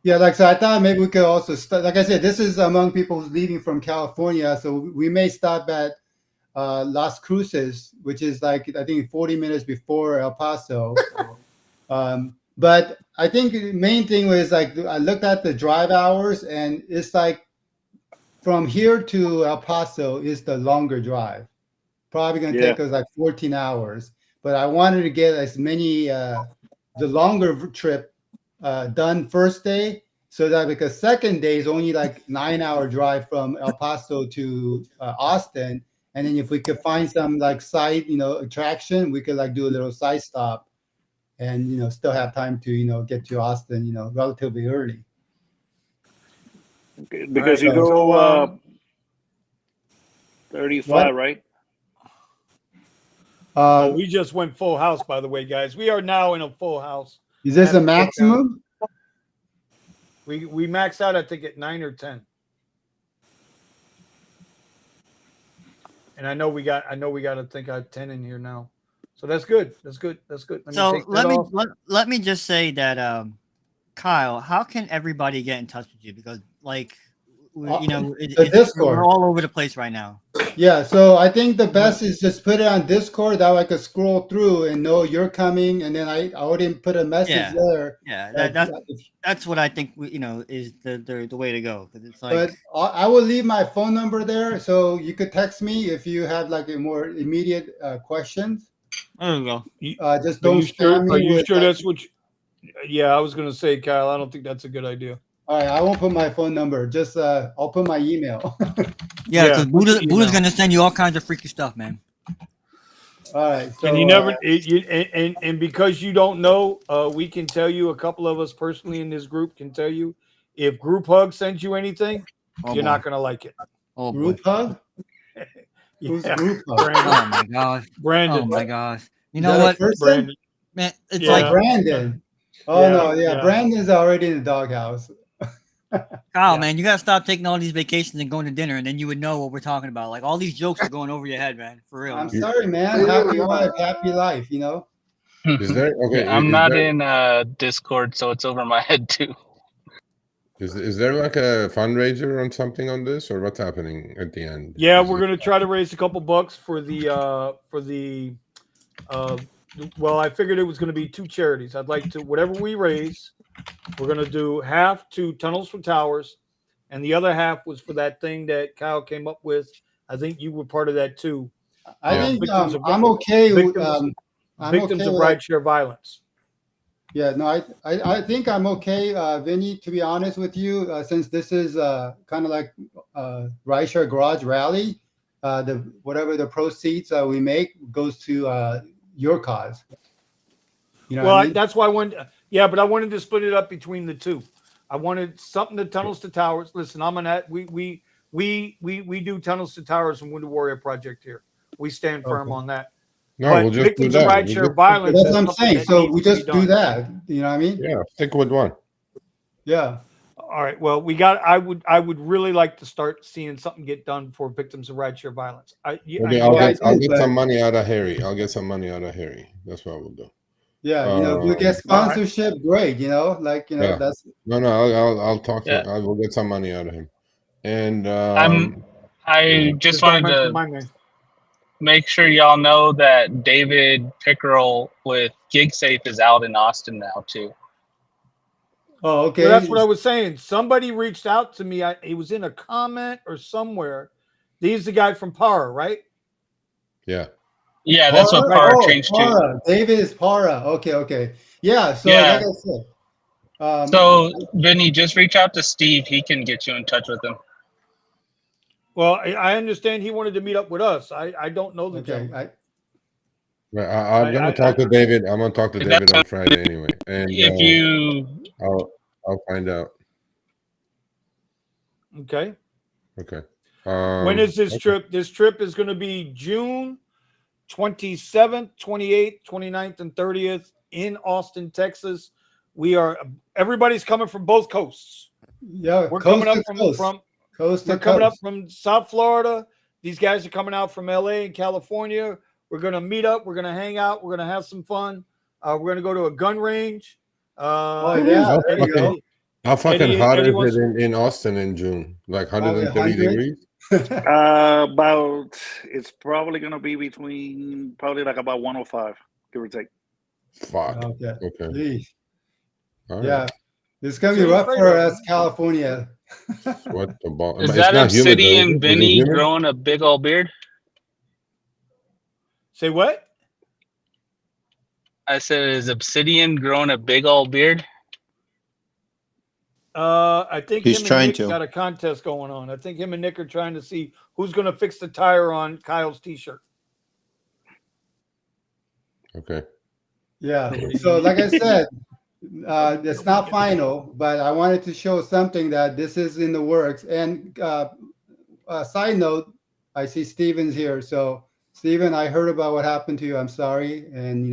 Yeah, like, so I thought maybe we could also like I said, this is among people who's leaving from California. So we may stop at Las Cruces, which is like, I think 40 minutes before El Paso. But I think the main thing was like, I looked at the drive hours, and it's like from here to El Paso is the longer drive. Probably going to take us like 14 hours. But I wanted to get as many, the longer trip done first day, so that because second day is only like 9-hour drive from El Paso to Austin. And then if we could find some like side, attraction, we could like do a little side stop and, still have time to, get to Austin, relatively early. Because All right, you go 35, right? Oh, we just went full house, by the way, guys. We are now in a full house. Is this Have a to go down. maximum? We max out, I think, at 9 or 10. And I know we got to think I have 10 in here now. So that's good. That's good. That's good. Let me So take that off. let me just say that Kyle, how can everybody get in touch with you? Because like you know, Discord. we're all over the place right now. Yeah, so I think the best is just put it on Discord. That way I could scroll through and know you're coming, and then I wouldn't put a message there. Yeah, that's what I think. Is the way to go, because it's like. But I will leave my phone number there, so you could text me if you have like a more immediate questions. There we go. Just don't spam me. Are you sure that's what? Yeah, I was gonna say, Kyle. I don't think that's a good idea. All right, I won't put my phone number. Just I'll put my email. Yeah, because Buddha's gonna send you all kinds of freaky stuff, man. All right. So, and you never, and because you don't know, we can tell you. A couple of us personally in this group can tell you, if Group Hug sends you anything, you're not gonna like it. Oh, Group Hug. Who's Group Hug? Oh my gosh, Brandon. Oh my gosh. You know what, Brandon? Man, it's like Brandon. Oh no, yeah, Brandon's already in the doghouse. Kyle, man, you gotta stop taking all these vacations and going to dinner, and then you would know what we're talking about. Like all these jokes are going over your head, man. For real. I'm sorry, man. Happy wife, happy life. You know. Is there okay? I'm not in Discord, so it's over my head too. Is there like a fundraiser on something on this, or what's happening at the end? Yeah, we're gonna try to raise a couple bucks for the well, I figured it was gonna be two charities. I'd like to, whatever we raise, we're gonna do half to Tunnels for Towers, and the other half was for that thing that Kyle came up with. I think you were part of that too. I think I'm okay with victims of rideshare violence. Yeah, no, I think I'm okay, Vinny. To be honest with you, since this is kind of like Rideshare Garage Rally, whatever the proceeds we make goes to your cause. You know, well, I mean? that's why I wanted. Yeah, but I wanted to split it up between the two. I wanted something to Tunnels to Towers. Listen, I'm on that. We do Tunnels to Towers and Wounded Warrior Project here. We stand firm on that. No, but we'll just victims do of that. rideshare violence. That's what I'm saying. So we just do that. You know what I mean? Yeah, stick with one. Yeah. All right. Well, I would really like to start seeing something get done for victims of rideshare violence. I'll get some money out of Harry. I'll get some money out of Harry. That's what we'll do. Yeah, you know, we get sponsorship, great. You know, like yeah. that's I'll talk to him. I will get some money out of him. And I just wanted to make sure y'all know that David Pickerel with GigSafe is out in Austin now too. Oh, okay. Well, that's what I was saying. Somebody reached out to me. It was in a comment or somewhere. He's the guy from Para, right? Yeah. Yeah, that's what Para changed to. David is Para. Okay. Yeah. So like I said. So Vinny, just reach out to Steve. He can get you in touch with him. Well, I understand he wanted to meet up with us. I don't know the gentleman. I'm going to talk to David. I'm going to talk to David on Friday anyway. And I'll find out. Okay. When is this trip? This trip is going to be June 27th, 28th, 29th, and 30th in Austin, Texas. Everybody's coming from both coasts. Yeah, we're coming up from coming up from South Florida. These guys are coming out from LA and California. We're going to meet up. We're going to hang out. We're going to have some fun. We're going to go to a gun range. How fucking hot is it in Austin in June? Like 130 degrees? It's probably going to be between like about 105, give or take. Fuck. Okay. Yeah. It's going to be rough for us, California. What the ball? Is that Obsidian Vinny growing a big old beard? Say what? I said, is Obsidian growing a big old beard? I think he's trying to. Got a contest going on. I think him and Nick are trying to see who's going to fix the tire on Kyle's t-shirt. Okay. Yeah. So, like I said, it's not final, but I wanted to show something that this is in the works. And a side note, I see Steven's here. So Steven, I heard about what happened to you. I'm sorry. And,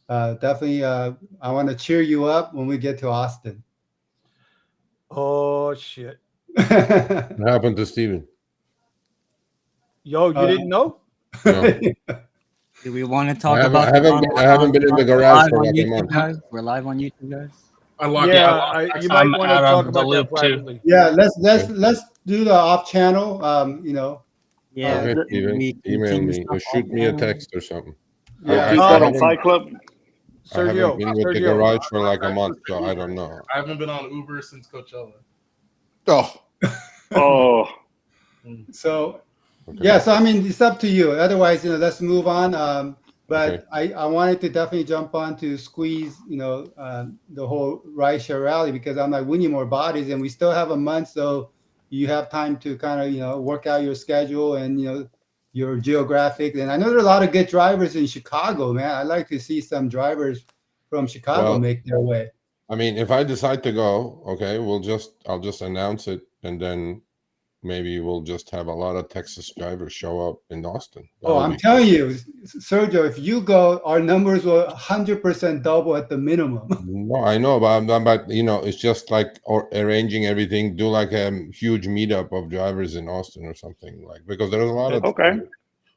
definitely, I want to cheer you up when we get to Austin. Oh shit! What happened to Steven? Yo, you didn't know? No. Do we want to talk I about haven't been in the garage for like a month. guys? We're live on YouTube, guys. You might I'm want to out talk of the about that loop, too. privately. Yeah, let's do the off channel. Yeah, Okay, can Steven, we email continue me or stuff shoot me a offline? text or something. We'll Yeah. keep that on Fight Club. I haven't Sergio, been with the Sergio, garage for like a month, so I don't know. I haven't been on Uber since Coachella. Oh, Oh, So Okay. yeah, so I mean, it's up to you. Otherwise, let's move on. But Okay. I wanted to definitely jump on to squeeze, the whole rideshare rally because I'm like, we need more bodies, and we still have a month, so you have time to kind of, work out your schedule and your geographic. And I know there are a lot of good drivers in Chicago, man. I'd like to see some drivers from Chicago Well, make their way. I mean, if I decide to go, okay, I'll just announce it, and then maybe we'll just have a lot of Texas drivers show up in Austin. I'm telling you, Sergio, if you go, our numbers will 100% double at the minimum. No, I know, but it's just like arranging everything. Do like a huge meetup of drivers in Austin or something, like, because there's a lot of okay.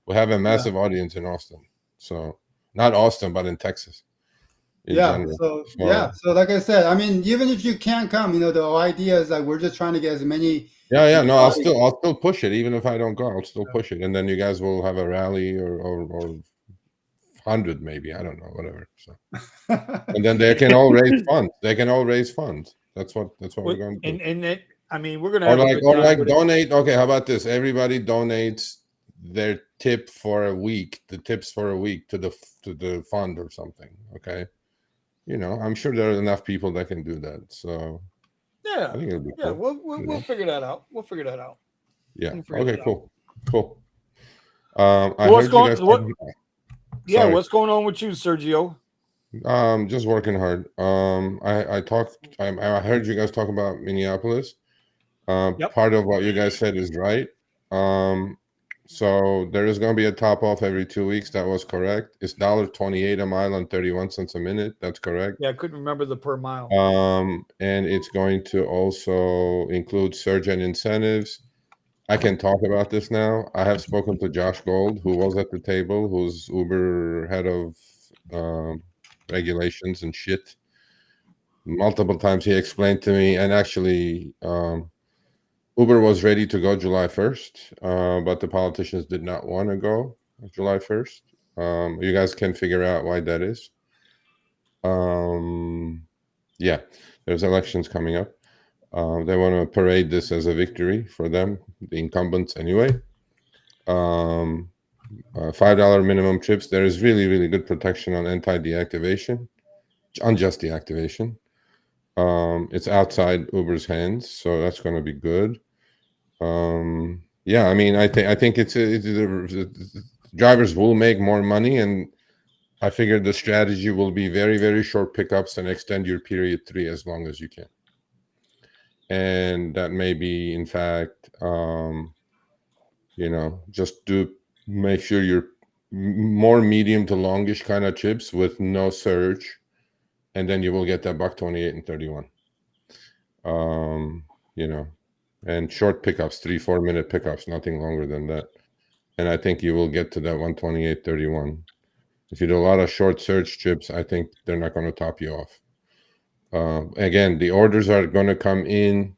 We have a massive audience in Austin, so not Austin, but in Texas. General. So like I said, I mean, even if you can't come, the idea is like we're just trying to get as many. Yeah, no, I'll still push it, even if I don't go. I'll still push it, and then you guys will have a rally or 100 maybe. I don't know, whatever. So, and then they can all raise funds. That's what we're going to do. And we're going to have donate. Okay, how about this? Everybody donates their tip for a week. The tips for a week to the fund or something. Okay, I'm sure there are enough people that can do that. So. Yeah, I think it'll be cool. We'll figure that out. Yeah. Okay. Cool. What's going on with you, Sergio? Just working hard. I heard you guys talk about Minneapolis. Part of what you guys said is right. So there is going to be a top off every 2 weeks. That was correct. It's $1.28 a mile and 31 cents a minute. That's correct. Yeah, I couldn't remember the per mile. And it's going to also include surge and incentives. I can talk about this now. I have spoken to Josh Gold, who was at the table, who's Uber head of regulations and shit. Multiple times he explained to me, and actually Uber was ready to go July 1st, but the politicians did not want to go July 1st. You guys can figure out why that is. Yeah, there's elections coming up. They want to parade this as a victory for them, the incumbents anyway. $5 minimum trips. There is really, really good protection on anti-deactivation, unjust deactivation. It's outside Uber's hands, so that's going to be good. Yeah, I mean, I think drivers will make more money, and I figured the strategy will be very, very short pickups and extend your period 3 as long as you can. And that may be, in fact, just make sure you're more medium to longish kind of trips with no surge, and then you will get that $1.28 and 31. And short pickups, 3-4 minute pickups, nothing longer than that. And I think you will get to that 128.31. If you do a lot of short surge trips, I think they're not going to top you off. Again, the orders are going to come in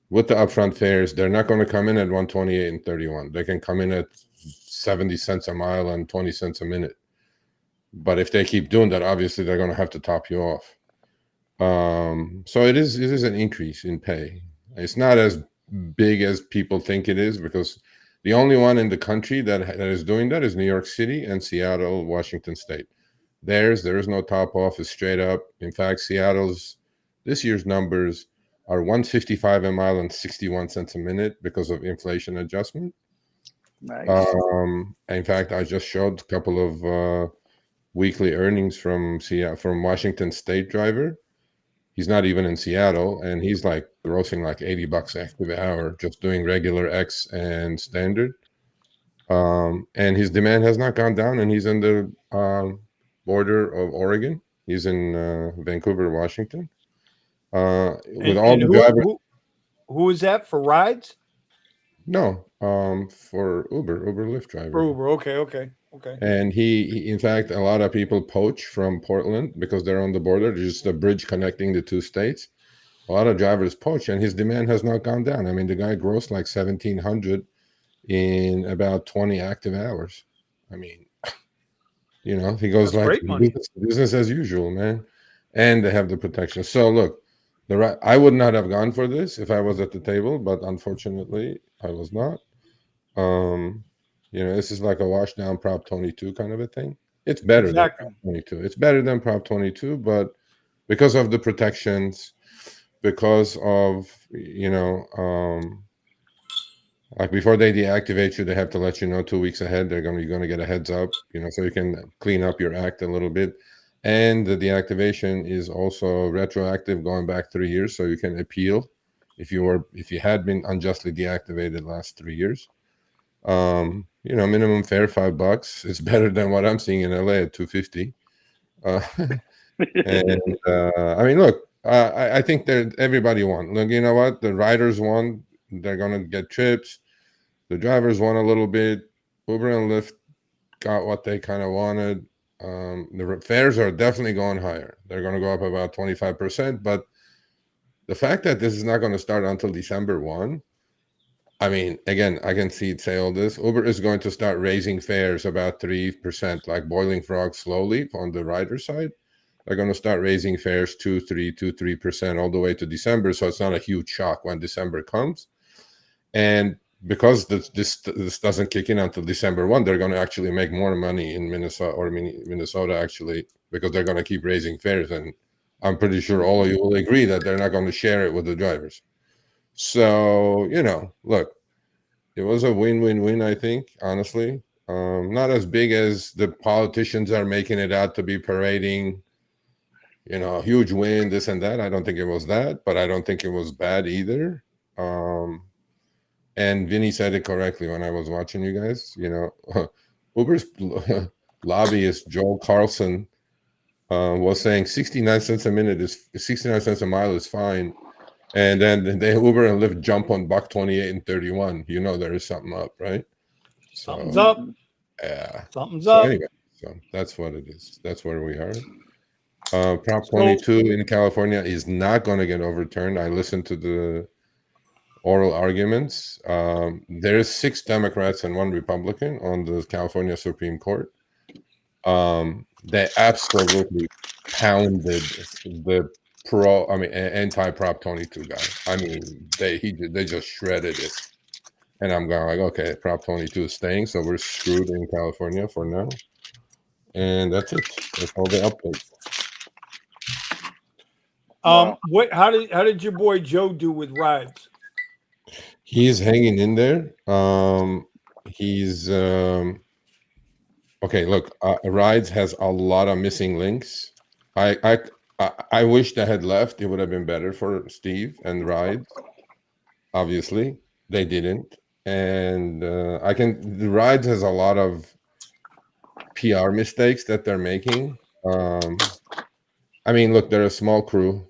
with the upfront fares. They're not going to come in at 128 and 31. They can come in at 70 cents a mile and 20 cents a minute. But if they keep doing that, obviously they're going to have to top you off. So it is an increase in pay. It's not as big as people think it is, because the only one in the country that is doing that is New York City and Seattle, Washington State. There is no top off. It's straight up. In fact, Seattle's this year's numbers are 155 a mile and 61 cents a minute because of inflation adjustment. Nice. In fact, I just showed a couple of weekly earnings from Washington State driver. He's not even in Seattle, and he's like grossing like $80 after the hour just doing regular X and standard. And his demand has not gone down, and he's in the border of Oregon. He's in Vancouver, Washington. With all And the drivers, who is that for rides? no, for Uber Lyft For driver. Uber. Okay. And in fact, a lot of people poach from Portland because they're on the border. There's just a bridge connecting the two states. A lot of drivers poach, and his demand has not gone down. I mean, the guy grossed like 1,700 in about 20 active hours. I mean, he goes That's like great money. business as usual, man. And they have the protection. So look, I would not have gone for this if I was at the table, but unfortunately, I was not. This is like a wash down Prop 22 kind of a thing. It's better than Exactly. Prop 22. It's better than Prop 22, but because of the protections, because of like before they deactivate you, they have to let you know 2 weeks ahead. You're going to get a heads up, so you can clean up your act a little bit. And the deactivation is also retroactive, going back 3 years, so you can appeal if you had been unjustly deactivated last 3 years. Minimum fare $5. It's better than what I'm seeing in LA at $250. And I mean, look, I think that everybody won. Look, you know what? The riders won. They're gonna get trips. The drivers won a little bit. Uber and Lyft got what they kind of wanted. The fares are definitely going higher. They're going to go up about 25%. But the fact that this is not going to start until December 1, I mean, again, I can say all this. Uber is going to start raising fares about 3%, like boiling frogs slowly on the rider side. They're going to start raising fares 3% all the way to December. So it's not a huge shock when December comes. And because this doesn't kick in until December 1, they're going to actually make more money in Minnesota, actually, because they're going to keep raising fares. And I'm pretty sure all of you will agree that they're not going to share it with the drivers. So, look, it was a win-win-win, I think, honestly. Not as big as the politicians are making it out to be parading, a huge win, this and that. I don't think it was that, but I don't think it was bad either. And Vinny said it correctly when I was watching you guys. Uber's lobbyist, Joel Carlson, was saying 69 cents a minute is 69 cents a mile is fine. And then they Uber and Lyft jump on $1.28 and 31. There is something up, right? Something's up. Yeah. Something's So up. anyway, so that's what it is. That's where we are. Prop 22 in California is not going to get overturned. I listened to the oral arguments. There's 6 Democrats and 1 Republican on the California Supreme Court. They absolutely pounded the anti-Prop 22 guy. I mean, they just shredded it. And I'm going like, okay, Prop 22 is staying, so we're screwed in California for now. And that's it. That's all the updates. How did your boy Joe do with rides? He's hanging in there. He's okay. Look, Rides has a lot of missing links. I wish they had left. It would have been better for Steve and Rides. Obviously, they didn't, and the Rides has a lot of PR mistakes that they're making. I mean, look, they're a small crew,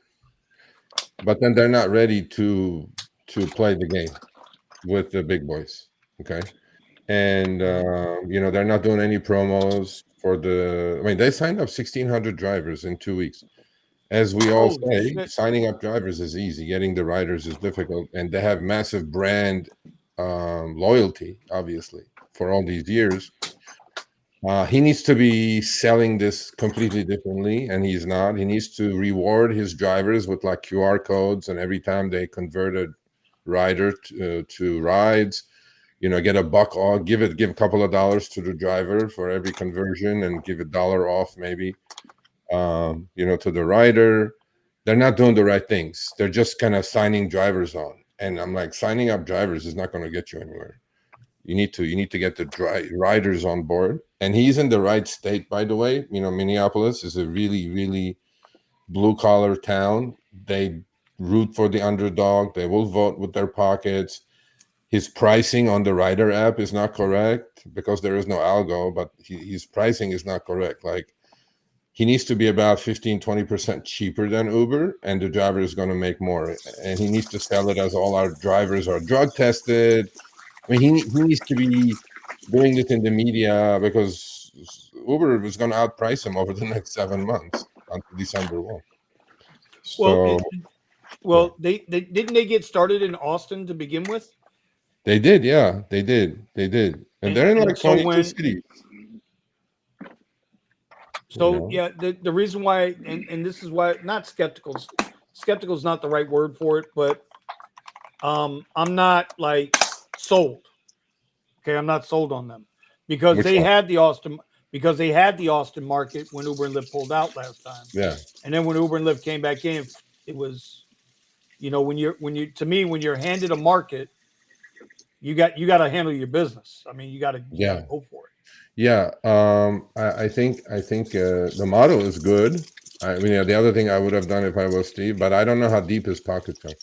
but then they're not ready to play the game with the big boys. Okay. And they're not doing any promos for I mean, they signed up 1,600 drivers in 2 weeks. As we all say, signing up drivers is easy. Getting the riders is difficult, and they have massive brand loyalty, obviously, for all these years. He needs to be selling this completely differently, and he's not. He needs to reward his drivers with like QR codes, and every time they convert a rider to rides, get $1 off, give a couple of dollars to the driver for every conversion, and give $1 off maybe, to the rider. They're not doing the right things. They're just kind of signing drivers on, and I'm like, signing up drivers is not going to get you anywhere. You need to get the riders on board, and he's in the right state, by the way. Minneapolis is a really, really blue collar town. They root for the underdog. They will vote with their pockets. his pricing on the Rider app is not correct because there is no algo, but his pricing is not correct. Like, he needs to be about 15-20% cheaper than Uber, and the driver is going to make more. And he needs to sell it as all our drivers are drug tested. I mean, he needs to be doing this in the media because Uber is going to outprice him over the next 7 months until December 1. Well, So they didn't they get started in Austin to begin with? they did, yeah, they did, and they're in like so 22 cities. So yeah, the reason why, and this is why, not skeptical is not the right word for it, but I'm not like sold. Okay, I'm not sold on them because Which they one? had the Austin market when Uber and Lyft pulled out last time. Yeah. And then when Uber and Lyft came back in, it was, when you're handed a market, you got to handle your business. I mean, you got to go for it. Yeah, I think the model is good. I mean, the other thing I would have done if I was Steve, but I don't know how deep his pockets are.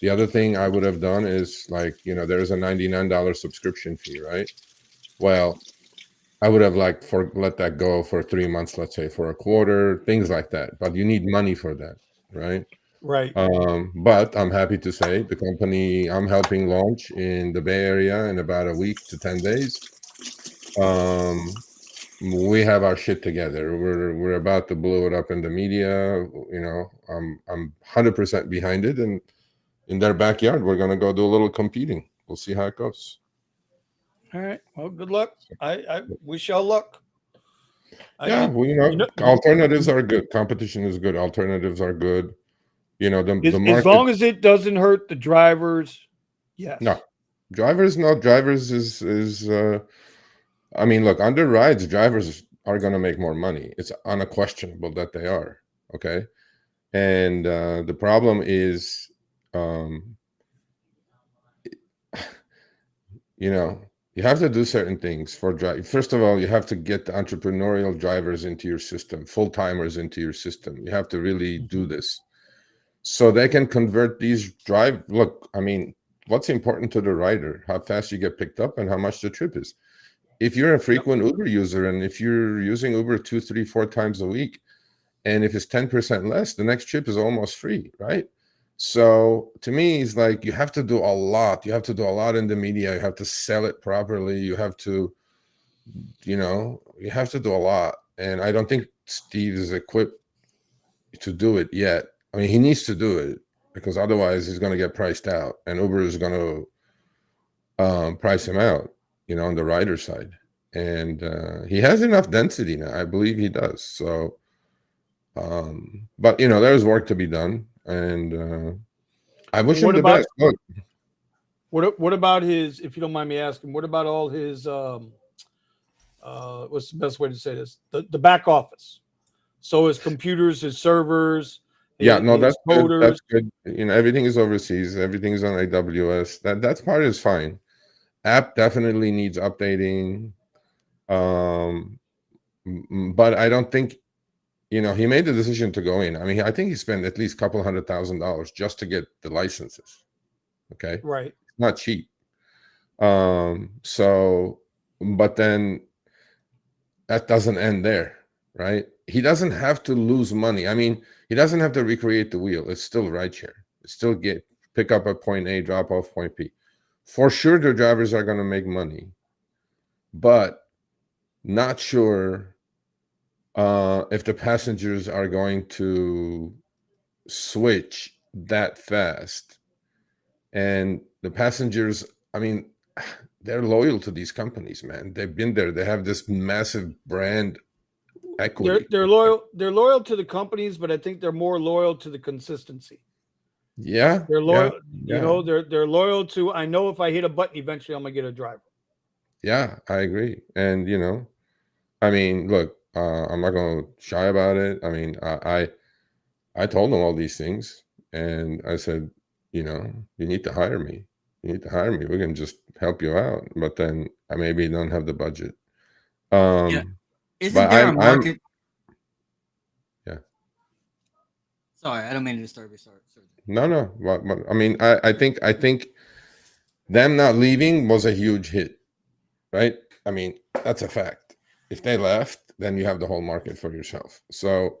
The other thing I would have done is like, there's a $99 subscription fee, right? Well, I would have let that go for 3 months, let's say, for a quarter, things like that. But you need money for that, right? Right. But I'm happy to say the company I'm helping launch in the Bay Area in about a week to 10 days. We have our shit together. We're about to blow it up in the media. I'm 100% behind it, and in their backyard, we're gonna go do a little competing. We'll see how it goes. All right. Well, good luck. I wish y'all luck. Yeah, alternatives are good. Competition is good. Alternatives are good. The market, as long as it doesn't hurt the drivers. Yes. No, drivers is. I mean, look, under rides, drivers are going to make more money. It's unquestionable that they are. Okay. And the problem is, you have to do certain things for drive. First of all, you have to get the entrepreneurial drivers into your system, full-timers into your system. You have to really do this so they can convert these Look, I mean, what's important to the rider? How fast you get picked up and how much the trip is. If you're a frequent Uber user and if you're using Uber 2, 3, 4 times a week, and if it's 10% less, the next trip is almost free, right? So to me, it's like you have to do a lot. You have to do a lot in the media. You have to sell it properly. You have to, you have to do a lot. And I don't think Steve is equipped to do it yet. I mean, he needs to do it because otherwise he's going to get priced out, and Uber is going to price him out. On the rider side, and he has enough density now. I believe he does. So, but there's work to be done, and I wish him the best. Look, what about his? If you don't mind me asking, what about all his? What's the best way to say this? The back office. So his computers, his servers. Yeah, no, that's good. That's good. Everything is overseas. Everything is on AWS. That part is fine. App definitely needs updating, but I don't think he made the decision to go in. I mean, I think he spent at least a couple $100,000 just to get the licenses. Okay, right? Not cheap. So, but then that doesn't end there, right? He doesn't have to lose money. I mean, he doesn't have to recreate the wheel. It's still rideshare. It's still pick up at point A, drop off point B. For sure, the drivers are going to make money, but not sure if the passengers are going to switch that fast. And the passengers, I mean, they're loyal to these companies, man. They've been there. They have this massive brand equity. They're loyal. They're loyal to the companies, but I think they're more loyal to the consistency. Yeah, they're loyal. Yeah. They're loyal to. I know if I hit a button, eventually I'm gonna get a driver. Yeah, I agree. And I mean, look, I'm not gonna shy about it. I mean, I told them all these things, and I said, you need to hire me. You need to hire me. We can just help you out, but then I maybe don't have the budget. Yeah. Isn't there a market? Yeah. Sorry, I don't mean to disturb you. Sorry. No. I mean, I think them not leaving was a huge hit, right? I mean, that's a fact. If they left, then you have the whole market for yourself. So,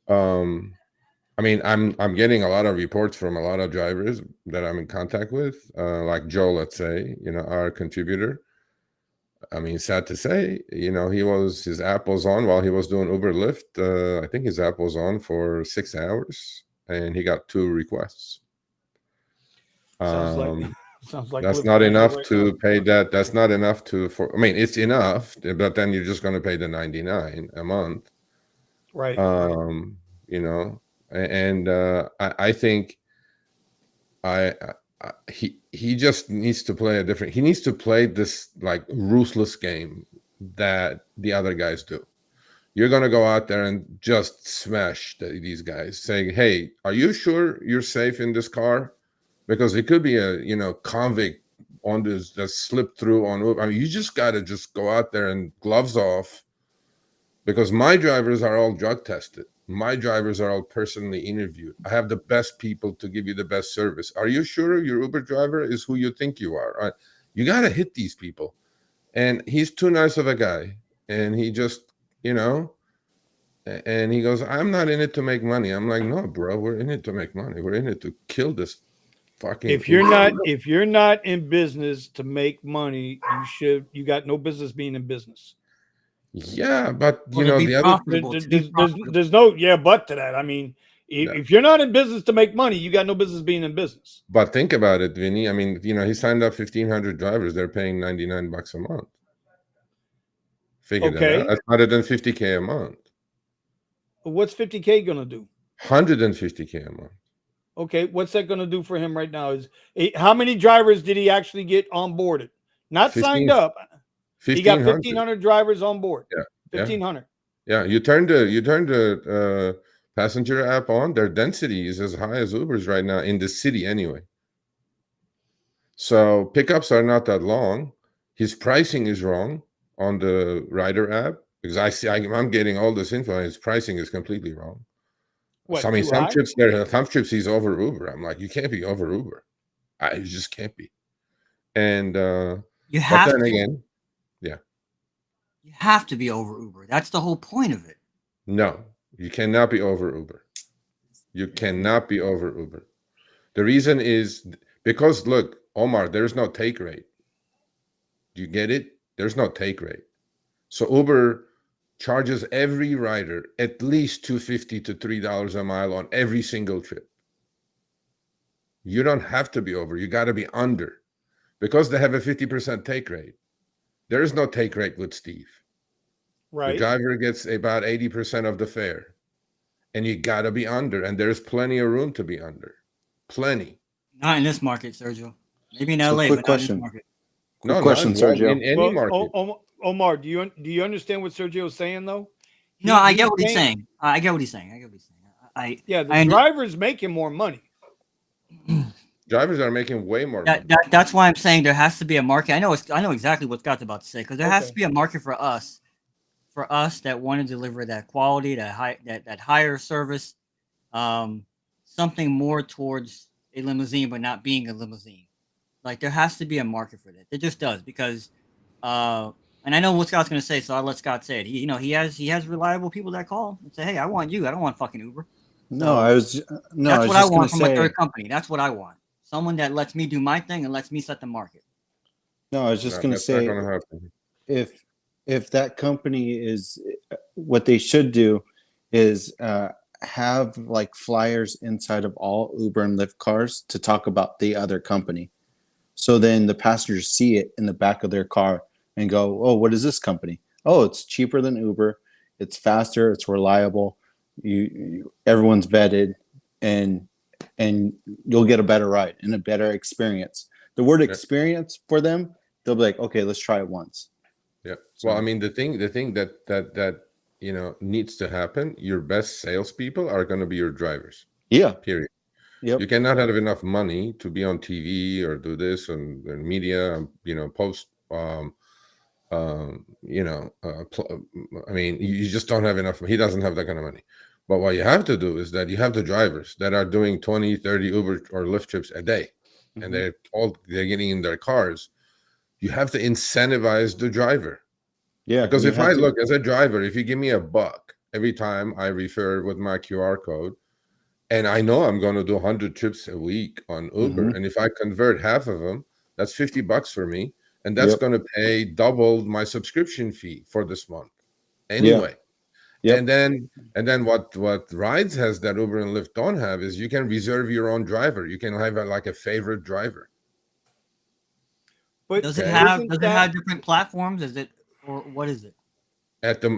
I mean, I'm getting a lot of reports from a lot of drivers that I'm in contact with, like Joe, let's say, our contributor. I mean, sad to say, his app was on while he was doing Uber Lyft. I think his app was on for 6 hours, and he got 2 requests. Sounds like That's living not in hell enough right to now. pay that. That's not enough I mean, it's enough, but then you're just going to pay the 99 a month. Right. And I think he just needs to play he needs to play this like ruthless game that the other guys do. You're going to go out there and just smash these guys, saying, hey, are you sure you're safe in this car? Because it could be a convict on this that slipped through on Uber. I mean, you just got to just go out there and gloves off, because my drivers are all drug tested. My drivers are all personally interviewed. I have the best people to give you the best service. Are you sure your Uber driver is who you think you are? You got to hit these people. And he's too nice of a guy. And he just, and he goes, I'm not in it to make money. I'm like, no, bro, we're in it to make money. We're in it to kill this fucking. If you're not in business to make money, you got no business being in business. Yeah, but there's no but to that. I mean, if you're not in business to make money, you got no business being in business. But think about it, Vinny. I mean, he signed up 1,500 drivers. They're paying $99 a month. Figure that out. That's $150K a month. What's 50K gonna do? $150K a month. Okay, what's that gonna do for him right now? How many drivers did he actually get onboarded? Not signed up. He got 1,500 drivers on board. Yeah, 1,500. Yeah, you turn the passenger app on. Their density is as high as Uber's right now in the city, anyway. So pickups are not that long. His pricing is wrong on the rider app, because I'm getting all this info, and his pricing is completely wrong. What, some trips he's over Uber. I'm like, you can't be over Uber. You just can't be. And you have but then to. again. Yeah. You have to be over Uber. That's the whole point of it. No, you cannot be over Uber. You cannot be over Uber. The reason is because, look, Omar, there's no take rate. Do you get it? There's no take rate. So Uber charges every rider at least $2.50 to $3 a mile on every single trip. You don't have to be over. You got to be under, because they have a 50% take rate. There is no take rate with Steve. Right. The driver gets about 80% of the fare, and you got to be under. And there's plenty of room to be under. Plenty. Not in this market, Sergio. Maybe in LA, but not in this market. Quick question, Sergio. In any market. Omar, do you understand what Sergio's saying, though? No, I get what he's saying. I get what he's saying. The driver's making more money. Drivers are making way more money. That's why I'm saying there has to be a market. I know exactly what Scott's about to say, because there has to be a market for us that want to deliver that quality, that higher service, something more towards a limousine, but not being a limousine. Like, there has to be a market for that. It just does, because and I know what Scott's going to say, so I'll let Scott say it. He has reliable people that call and say, "Hey, I want you. I don't want fucking Uber." That's what I want from a third company. That's what I want. Someone that lets me do my thing and lets me set the market. No, I was just going to say, if that company is, what they should do is have like flyers inside of all Uber and Lyft cars to talk about the other company. So then the passengers see it in the back of their car and go, oh, what is this company? Oh, it's cheaper than Uber. It's faster. It's reliable. Everyone's vetted, and you'll get a better ride and a better experience. The word experience for them, they'll be like, okay, let's try it once. Yeah. Well, I mean, the thing that needs to happen, your best salespeople are going to be your drivers. Yeah. Period. Yep. You cannot have enough money to be on TV or do this and media, post. I mean, you just don't have enough. He doesn't have that kind of money. But what you have to do is that you have the drivers that are doing 20, 30 Uber or Lyft trips a day. and they're getting in their cars, you have to incentivize the driver. Yeah, Because you if have I to. look as a driver, if you give me $1 every time I refer with my QR code, and I know I'm going to do 100 trips a week on Uber, Mhm. and if I convert half of them, that's $50 for me, and that's Yep. going to pay double my subscription fee for this month Yeah. anyway. Yep. And then what Rides has that Uber and Lyft don't have is you can reserve your own driver. You can have like a favorite driver. But Does it Okay. have isn't that different platforms? Is it, or what is it? At the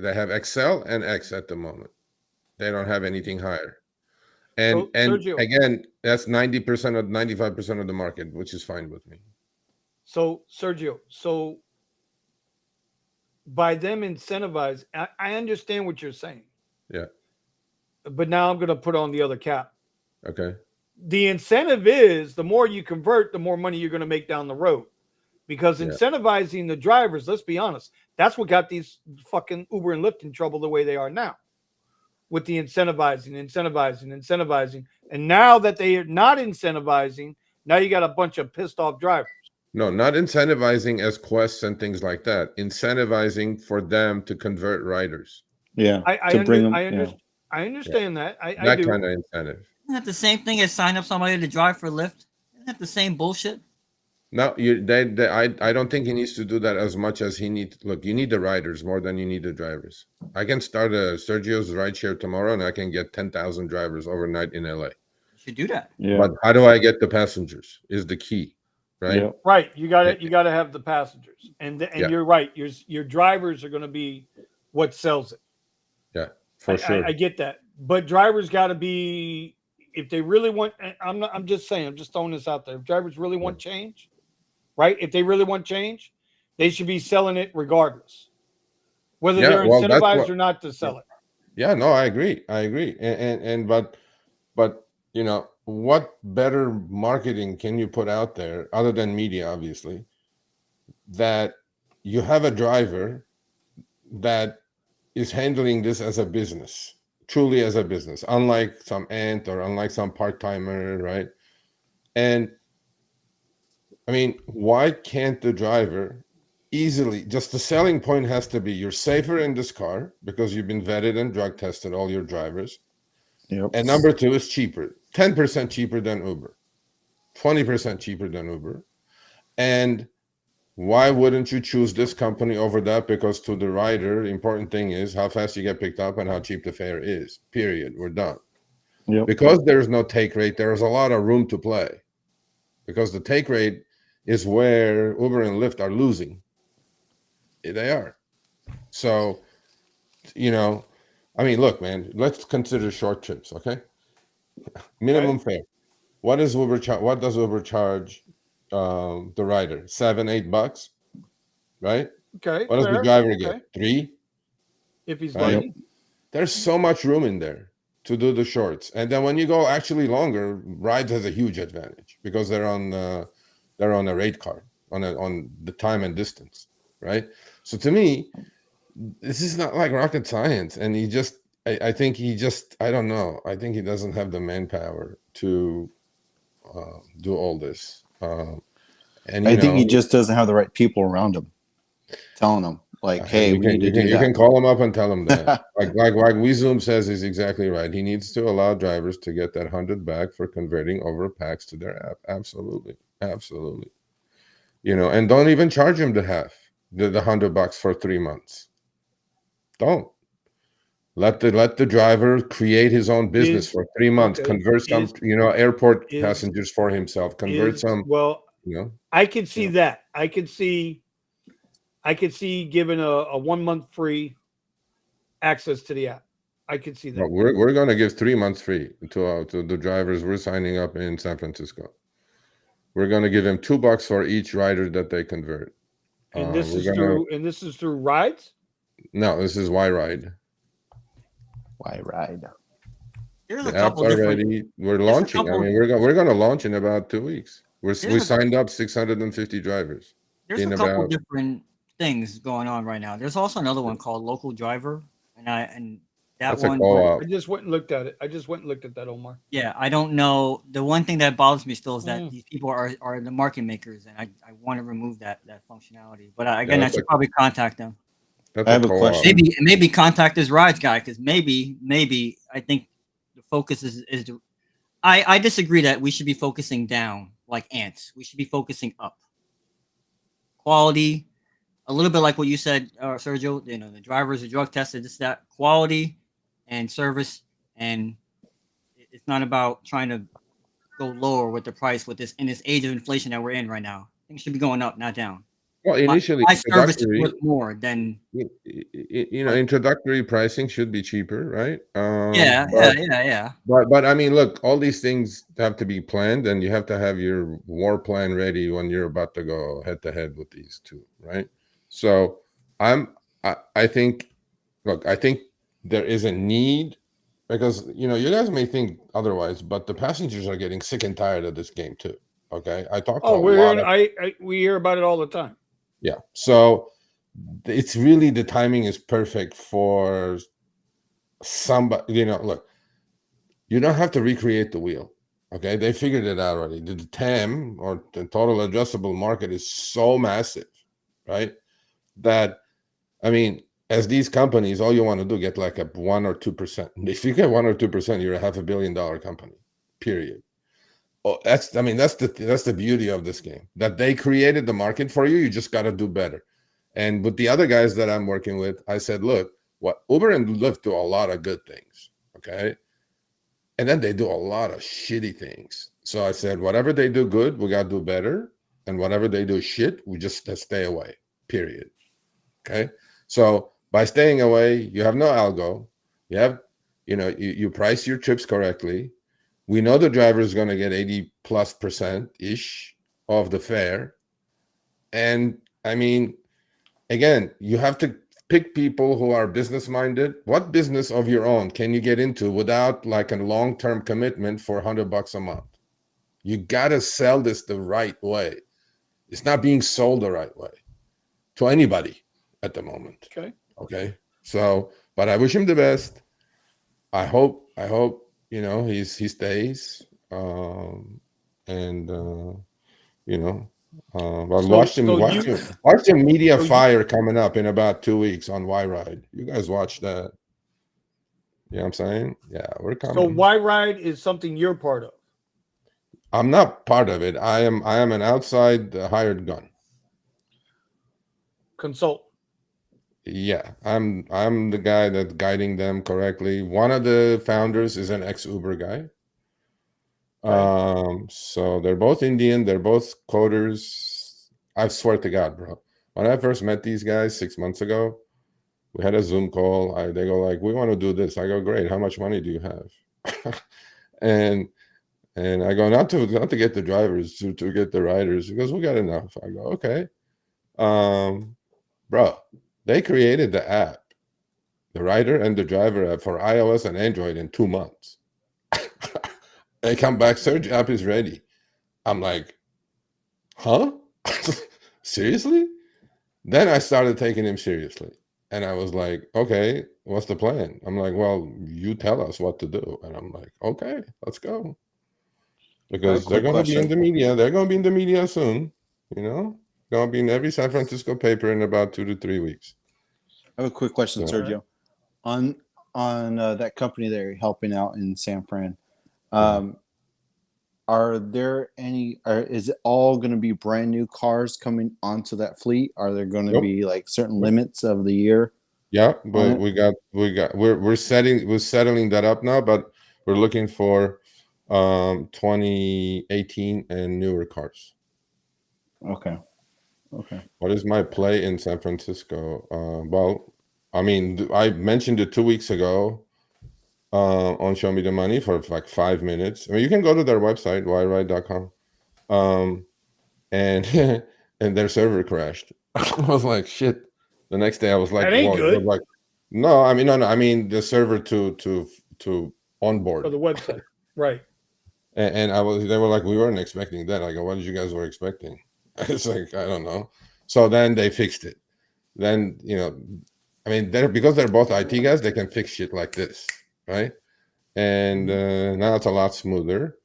they have XL and X at the moment. They don't have anything higher. so, And Sergio? again, that's 90% of 95% of the market, which is fine with me. So, Sergio, so by them incentivize, I understand what you're saying, Yeah. but now I'm going to put on the other cap. Okay. The incentive is the more you convert, the more money you're going to make down the road. Because Yeah. incentivizing the drivers, let's be honest, that's what got these fucking Uber and Lyft in trouble the way they are now. With the incentivizing. And now that they are not incentivizing, now you got a bunch of pissed off drivers. No, not incentivizing as quests and things like that. Incentivizing for them to convert riders. Yeah. I To bring them. I understand that. I That do. kind of incentive. Isn't that the same thing as sign up somebody to drive for Lyft? Isn't that the same bullshit? No, I don't think he needs to do that as much as he needs. Look, you need the riders more than you need the drivers. I can start a Sergio's Rideshare tomorrow, and I can get 10,000 drivers overnight in LA. You should do that. Yeah. But how do I get the passengers? Is the key, right? Yeah. Right. You got to have the passengers. And Yeah. you're right. Your drivers are going to be what sells it. Yeah, for sure. I get that. But drivers got to be, if they really want, I'm just saying, I'm just throwing this out there. If drivers really want change, right? If they really want change, they should be selling it regardless, whether Yeah, they're well, that's incentivized what- or not to sell it. Yeah, no, I agree. And but you know, what better marketing can you put out there other than media, obviously, that you have a driver that is handling this as a business, truly as a business, unlike some ant or unlike some part-timer, right? And I mean, why can't the driver easily, just the selling point has to be you're safer in this car because you've been vetted and drug tested, all your drivers. Yep. And number two is cheaper, 10% cheaper than Uber, 20% cheaper than Uber. And why wouldn't you choose this company over that? Because to the rider, the important thing is how fast you get picked up and how cheap the fare is, period. We're done. Yep. Because there's no take rate, there's a lot of room to play. Because the take rate is where Uber and Lyft are losing. They are. So, you know, I mean, look, man, let's consider short trips, okay? Minimum fare. What does Uber charge? What does Uber charge the rider? $7, $8, right? Okay. What does the fair. driver Okay. get? 3? If he's Right? lucky. There's so much room in there to do the shorts. And then when you go actually longer, Rides has a huge advantage because they're on a rate card on the time and distance, right? So to me, this is not like rocket science. And I think I don't know. I think he doesn't have the manpower to do all this. And I think he just doesn't have the right people around him telling him, like, hey, we need to do you that. can call him up and tell him that. like WeZoom says is exactly right. He needs to allow drivers to get that 100 back for converting over packs to their app. Absolutely. You know, and don't even charge him the $100 for 3 months. Don't. Let the driver create his own business for 3 months. okay, Convert some, airport passengers for himself. Convert some. Well, You know. I can see that. I could see giving a 1 month free access to the app. I could see that. Well, we're going to give 3 months free to the drivers we're signing up in San Francisco. We're going to give them $2 for each rider that they convert. And this is through Rides? No, this is Why Ride. Why ride? There's The a app's couple different. already. We're a launching. couple- I mean, we're going to launch in about 2 weeks. We There's a- signed up 650 drivers. There's in a couple about- different things going on right now. There's also another one called Local Driver, and That That's a one, co-op. I just went and looked at it. I just went and looked at that, Omar. yeah, I don't know. The one thing that bothers me still is that Mm. these people are the market makers, and I want to remove that functionality. But Yeah, again, I that's should a probably contact them. that's I a have a co-op. question. Maybe contact this rides guy, because maybe I think the focus is the. I disagree that we should be focusing down like ants. We should be focusing up. Quality, a little bit like what you said, Sergio. You know, the drivers are drug tested. This that quality and service, and it's not about trying to go lower with the price with this in this age of inflation that we're in right now. Things should be going up, not down. Well, initially, My service is introductory, worth more than like introductory pricing should be cheaper, right? yeah. But I mean, look, all these things have to be planned, and you have to have your war plan ready when you're about to go head to head with these two, right? So I think, look, I think there is a need, because you guys may think otherwise, but the passengers are getting sick and tired of this game too. Okay, I talked to Oh, a we're lot hearing, of we hear about it all the time. yeah. So it's really, the timing is perfect for somebody. Look, you don't have to recreate the wheel. Okay, they figured it out already. The TAM, or the total addressable market, is so massive, right? That, I mean, as these companies, all you want to do, get like a 1 or 2%. If you get 1 or 2%, you're a $500 million company. Period. Oh, that's the beauty of this game. That they created the market for you. You just got to do better. And with the other guys that I'm working with, I said, look, what Uber and Lyft do a lot of good things. Okay. And then they do a lot of shitty things. So I said, whatever they do good, we got to do better. And whatever they do shit, we just stay away, period. Okay. So by staying away, you have no algo. You have, you price your trips correctly. We know the driver is going to get 80+% ish of the fare. And I mean, again, you have to pick people who are business minded. What business of your own can you get into without like a long-term commitment for $100 a month? You got to sell this the right way. It's not being sold the right way to anybody at the moment. Okay. So, but I wish him the best. I hope he stays. But watch the media fire coming up in about 2 weeks on Y Ride. You guys watch that. You know what I'm saying? Yeah, we're coming. So Y Ride is something you're part of. I'm not part of it. I am an outside hired gun. Consult. Yeah, I'm the guy that's guiding them correctly. One of the founders is an ex-Uber guy. So they're both Indian, they're both coders. I swear to God, bro. When I first met these guys 6 months ago, we had a Zoom call. They go like, we want to do this. I go, great. How much money do you have? and I go, not to get the drivers, to get the riders, because we got enough. I go, okay. Bro, they created the app, the rider and the driver app, for iOS and Android in 2 months. They come back, Surge app is ready. I'm like, huh? Seriously? Then I started taking him seriously. And I was like, okay, what's the plan? I'm like, well, you tell us what to do. And I'm like, okay, let's go. Because they're going to be in the media. They're going to be in the media soon. Going to be in every San Francisco paper in about 2 to 3 weeks. I have a quick question, Sergio. On that company that you're helping out in San Fran, are there any? Is it all going to be brand new cars coming onto that fleet? Are there going to be like certain limits of the year? Yeah, but we're settling that up now, but we're looking for 2018 and newer cars. Okay. What is my play in San Francisco? Well, I mean, I mentioned it 2 weeks ago on Show Me the Money for like 5 minutes. I mean, you can go to their website, yride.com, and and their server crashed. I was like, shit. The next day I was like, that ain't good. Like, no, I mean, no, I mean the server to onboard. For the website, right. And they were like, we weren't expecting that. I go, what did you guys were expecting? It's like, I don't know. So then they fixed it. Then, I mean, because they're both IT guys, they can fix shit like this, right? And now it's a lot smoother.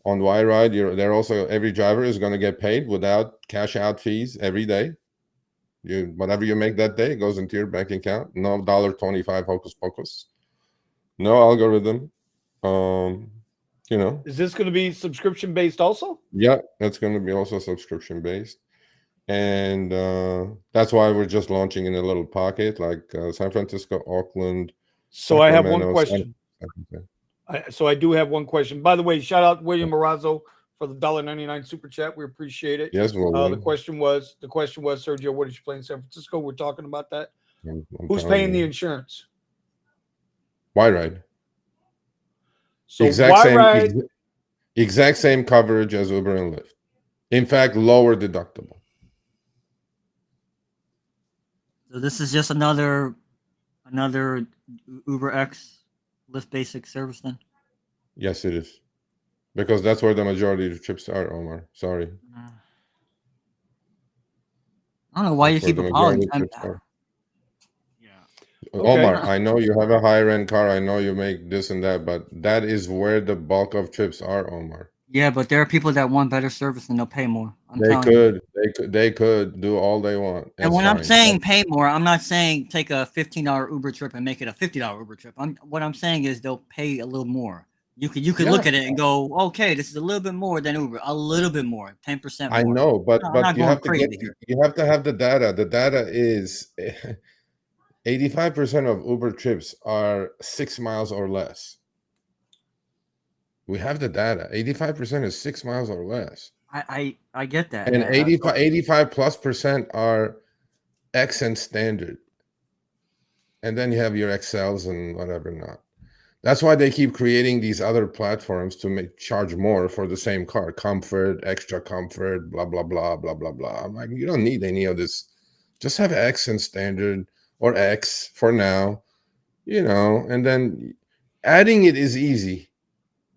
On Y-Ride, they're also, every driver is going to get paid without cash out fees every day. Whatever you make that day goes into your bank account. No $1.25 hocus pocus. No algorithm. Is this going to be subscription based also? Yeah, that's going to be also subscription based. And that's why we're just launching in a little pocket, like San Francisco, Auckland. So I have one Sacramento, question. So I do have one question. By the way, shout out William Marazzo for the $1.99 super chat. We appreciate it. Yes, William. The question was, Sergio, what did you play in San Francisco? We're talking about that. I'm Who's paying the insurance? Y-Ride. So exact same coverage as Uber and Lyft. In fact, lower deductible. So this is just another Uber X Lyft Basic service then? Yes, it is. Because that's where the majority of the trips are, Omar. Sorry. I don't know why That's you keep apologizing. Omar, I know you have a higher end car. I know you make this and that, but that is where the bulk of trips are, Omar. Yeah, but there are people that want better service and they'll pay more. They could do all they want. And when I'm saying pay more, I'm not saying take a $15 Uber trip and make it a $50 Uber trip. What I'm saying is they'll pay a little more. You could look at it and go, okay, this is a little bit more than Uber, a little bit more, 10% more. I know, but you have to have the data. The data is 85% of Uber trips are 6 miles or less. We have the data. 85% is 6 miles or less. I get that. And 85+% are X and standard. And then you have your XLs and whatever not. That's why they keep creating these other platforms to charge more for the same car. Comfort, extra comfort, blah, blah, blah, blah, blah, blah. I'm like, you don't need any of this. Just have X and standard or X for now, and then adding it is easy.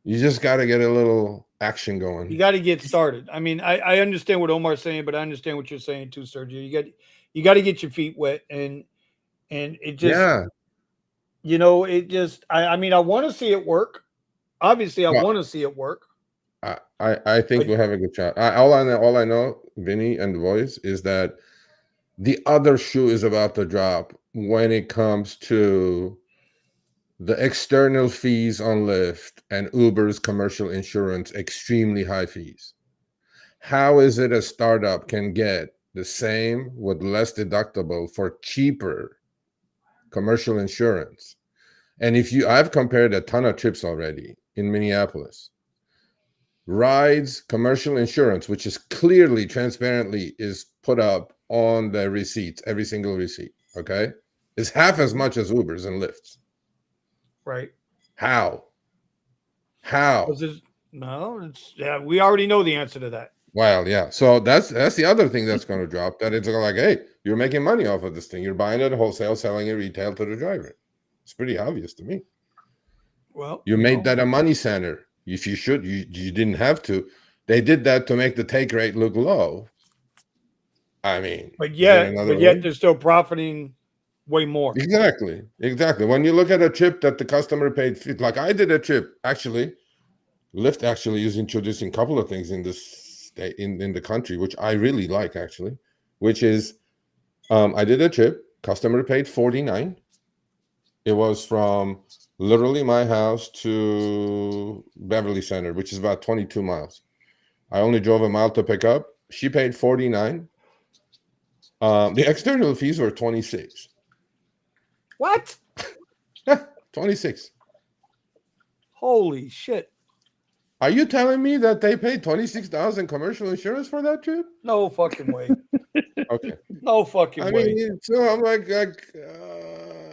You just got to get a little action going. You got to get started. I mean, I understand what Omar's saying, but I understand what you're saying too, Sergio. You got to get your feet wet, and it just, it just. I mean, I want to see it work. Obviously, I want to see it work. I think we'll have a good shot. All I know, Vinny and the boys, is that the other shoe is about to drop when it comes to the external fees on Lyft and Uber's commercial insurance, extremely high fees. How is it a startup can get the same with less deductible for cheaper commercial insurance? And I've compared a ton of trips already in Minneapolis. Rides commercial insurance, which is clearly, transparently is put up on the receipts, every single receipt, okay, is half as much as Uber's and Lyft's. Right. How? We already know the answer to that. Well, yeah. So that's the other thing that's going to drop. That it's like, hey, you're making money off of this thing. You're buying it wholesale, selling it retail to the driver. It's pretty obvious to me. Well, you made that a money center. If you should, you didn't have to. They did that to make the take rate look low. I mean, but yet they're still profiting way more. Exactly. When you look at a trip that the customer paid, like I did a trip, actually, Lyft actually is introducing a couple of things in this state, in the country, which I really like, actually, which is I did a trip, customer paid $49. It was from literally my house to Beverly Center, which is about 22 miles. I only drove a mile to pick up. She paid $49. The external fees were $26. What? 26. Holy shit. Are you telling me that they paid $26 in commercial insurance for that trip? No fucking way. Okay. No fucking way. mean, so I'm like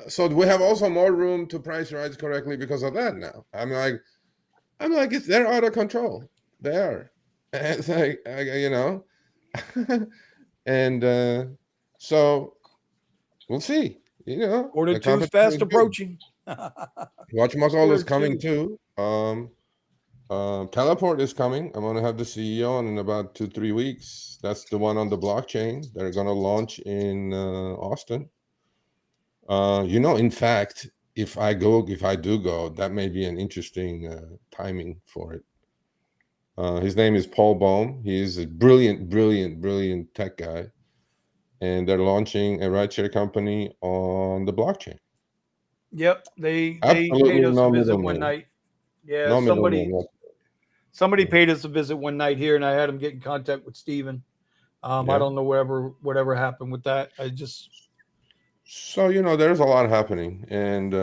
so we have also more room to price rides correctly because of that now. I'm like, they're out of control. They are. And it's like, and so we'll see. Order 2 is fast approaching. Whatchamacall is coming too. Teleport is coming. I'm gonna have the CEO on in about 2-3 weeks. That's the one on the blockchain. They're gonna launch in Austin. In fact, if I do go, that may be an interesting timing for it. His name is Paul Bohm. He's a brilliant tech guy, and they're launching a rideshare company on the blockchain. Yep, they Absolutely paid us no a visit one middleman. night. Yeah, No middleman. somebody paid us a visit one night here, and I had him get in contact with Steven. I Yeah. don't know whatever happened with that. So there's a lot happening, and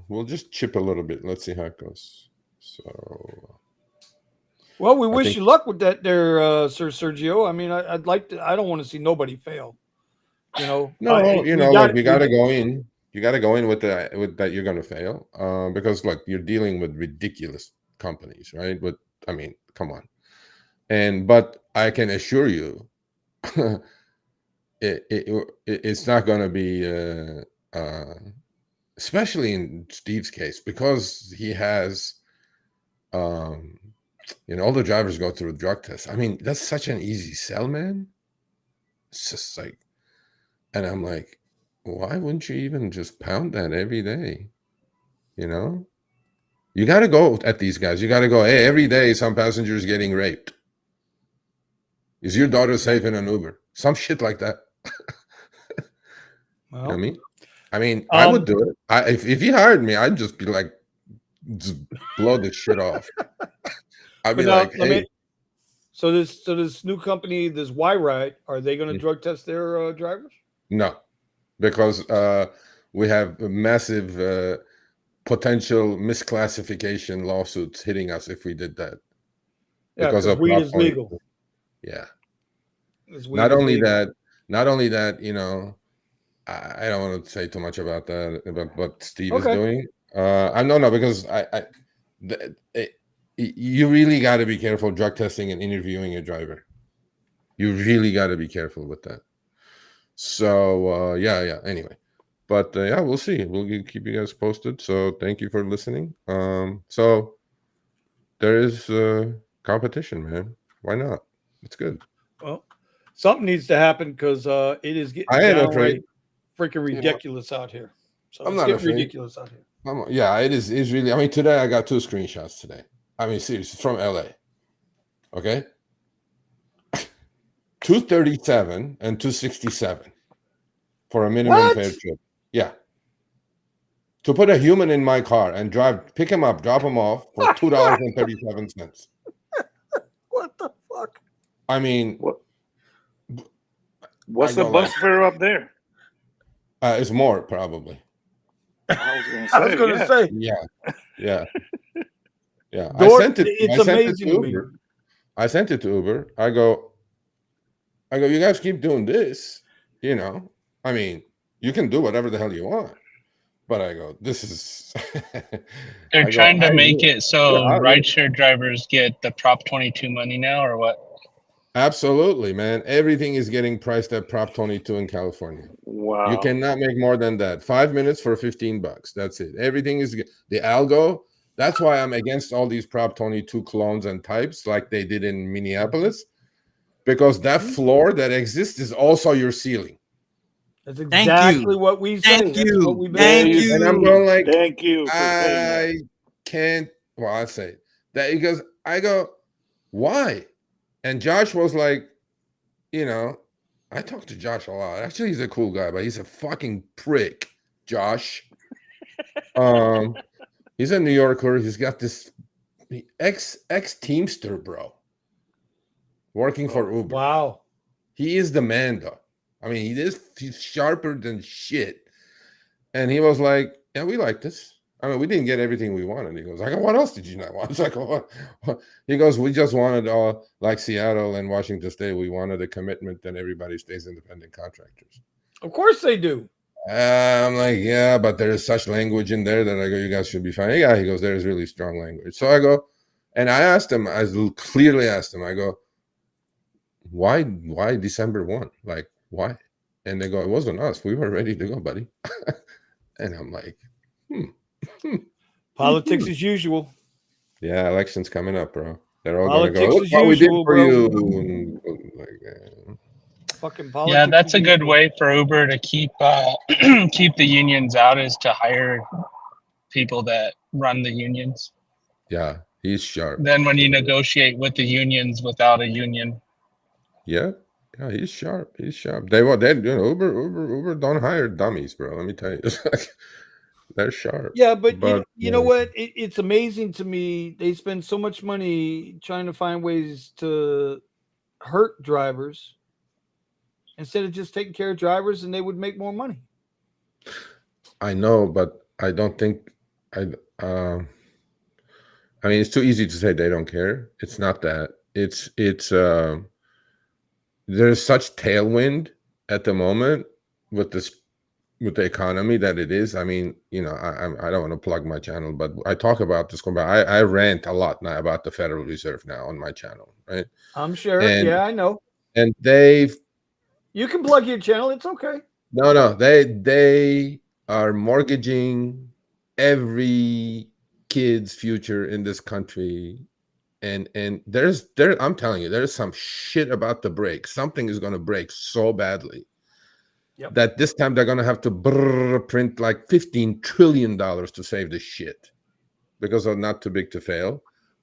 we'll just chip a little bit. Let's see how it goes. So, Well, we I wish think- you luck with that, there, Sir Sergio. I mean, I'd like to. I don't want to see nobody fail. No, we look, you got to we- go in. You got to go in with that you're going to fail, because look, you're dealing with ridiculous companies, right? But I mean, come on. But I can assure you, it's not going to be, especially in Steve's case, because he has, all the drivers go through drug tests. I mean, that's such an easy sell, man. It's just like, and I'm like, why wouldn't you even just pound that every day? You got to go at these guys. You got to go, hey, every day some passenger is getting raped. Is your daughter safe in an Uber? Some shit like that. well, I mean, I would do it. If he hired me, I'd just be like, just blow this shit off. I'd be like, hey. So this new company, this Y-Ride, are they going to drug test their drivers? No, because we have massive potential misclassification lawsuits hitting us if we did that. Yeah, because of weed is legal. Yeah. Not only that, I don't want to say too much about that, about what Steve is doing. I don't know, because you really got to be careful drug testing and interviewing a driver. You really got to be careful with that. So yeah. Anyway, but yeah, we'll see. We'll keep you guys posted. So thank you for listening. So there is competition, man. Why not? It's good. Well, something needs to happen, because it is getting downright freaking ridiculous out here. So I'm it's not getting afraid. ridiculous out here. Yeah, it is. It's really. I mean, today I got 2 screenshots today. I mean, seriously, from LA. Okay. 237 and 267 for a minimum fare trip. Yeah. To put a human in my car and pick him up, drop him off for $2.37. What the fuck? I mean, what's the bus fare up there? It's more probably. I was going to say. Yeah. It's amazing to me. I sent it to Uber. I go, you guys keep doing this, I mean, you can do whatever the hell you want. But I go, this is. They're trying to make it so rideshare drivers get the Prop 22 money now, or what? Absolutely, man. Everything is getting priced at Prop 22 in California. Wow. You cannot make more than that. 5 minutes for $15. That's it. Everything is the algo. That's why I'm against all these Prop 22 clones and types like they did in Minneapolis, because that floor that exists is also your ceiling. That's exactly what we say. Thank you. What we've been Thank you. And I'm going like, thank you. I can't. Well, I say that because I go, why? And Josh was like, I talk to Josh a lot. Actually, he's a cool guy, but he's a fucking prick, Josh. He's a New Yorker. He's got this ex Teamster bro working for Uber. Wow. He is the man, though. I mean, he's sharper than shit. And he was like, yeah, we like this. I mean, we didn't get everything we wanted. He goes, what else did you not want? It's like, what? He goes, we just wanted, like Seattle and Washington State, we wanted a commitment that everybody stays independent contractors. Of course they do. I'm like, yeah, but there is such language in there that I go, you guys should be fine. Yeah, he goes, there is really strong language. So I go, and I asked him, I clearly asked him, I go, why December 1? Like, why? And they go, it wasn't us. We were ready to go, buddy. And I'm like, Politics as usual. Yeah, election's coming up, bro. They're all Politics going to go, look as what usual, we did for bro. you. And, like, Fucking Yeah, politics. that's a as good usual. way for Uber to keep keep the unions out, is to hire people that run the unions. Yeah, he's sharp. Then when you negotiate with the unions without a union, Yeah, yeah, he's sharp. He's sharp. Uber don't hire dummies, bro. Let me tell you, it's like, they're sharp. Yeah, but But you know what? It's amazing to me. They spend so much money trying to find ways to hurt drivers instead of just taking care of drivers, and they would make more money. I know, but I don't think I. I mean, it's too easy to say they don't care. It's not that. It's there's such tailwind at the moment with this with the economy that it is. I mean, I don't want to plug my channel, but I talk about this. I rant a lot now about the Federal Reserve now on my channel, right? I'm sure. And Yeah, I know. and they've You can plug your channel. It's okay. no, they are mortgaging every kid's future in this country. And I'm telling you, there's some shit about to break. Something is going to break so badly that this time they're going to have to print like $15 trillion to save the shit because they're not too big to fail.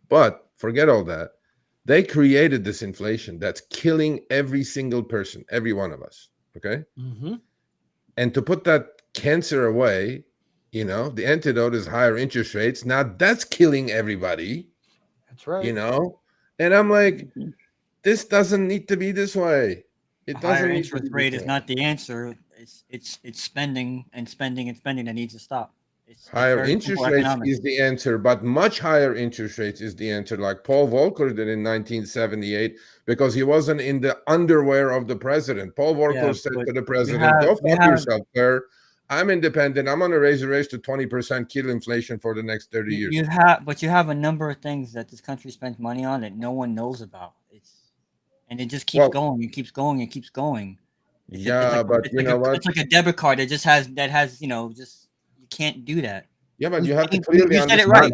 But forget all that. They created this inflation that's killing every single person, every one of us. Okay. Mm-hmm. And to put that cancer away, the antidote is higher interest rates. Now that's killing everybody. That's right. And I'm like, this doesn't need to be this way. It doesn't Higher need interest to be rate this is way. not the answer. It's spending and spending and spending that needs to stop. It's Higher very interest simple rates economics. is the answer, but much higher interest rates is the answer, like Paul Volcker did in 1978, because he wasn't in the underwear of the president. Paul Volcker said to the president, "Go fuck yourself, sir. I'm independent. I'm going to raise the rates to 20%, kill inflation for the next 30 years." You have a number of things that this country spends money on that no one knows about. And it just keeps going and keeps going and keeps going. It's like a debit card that has just you can't do that. Yeah, but you have to clearly you said it understand.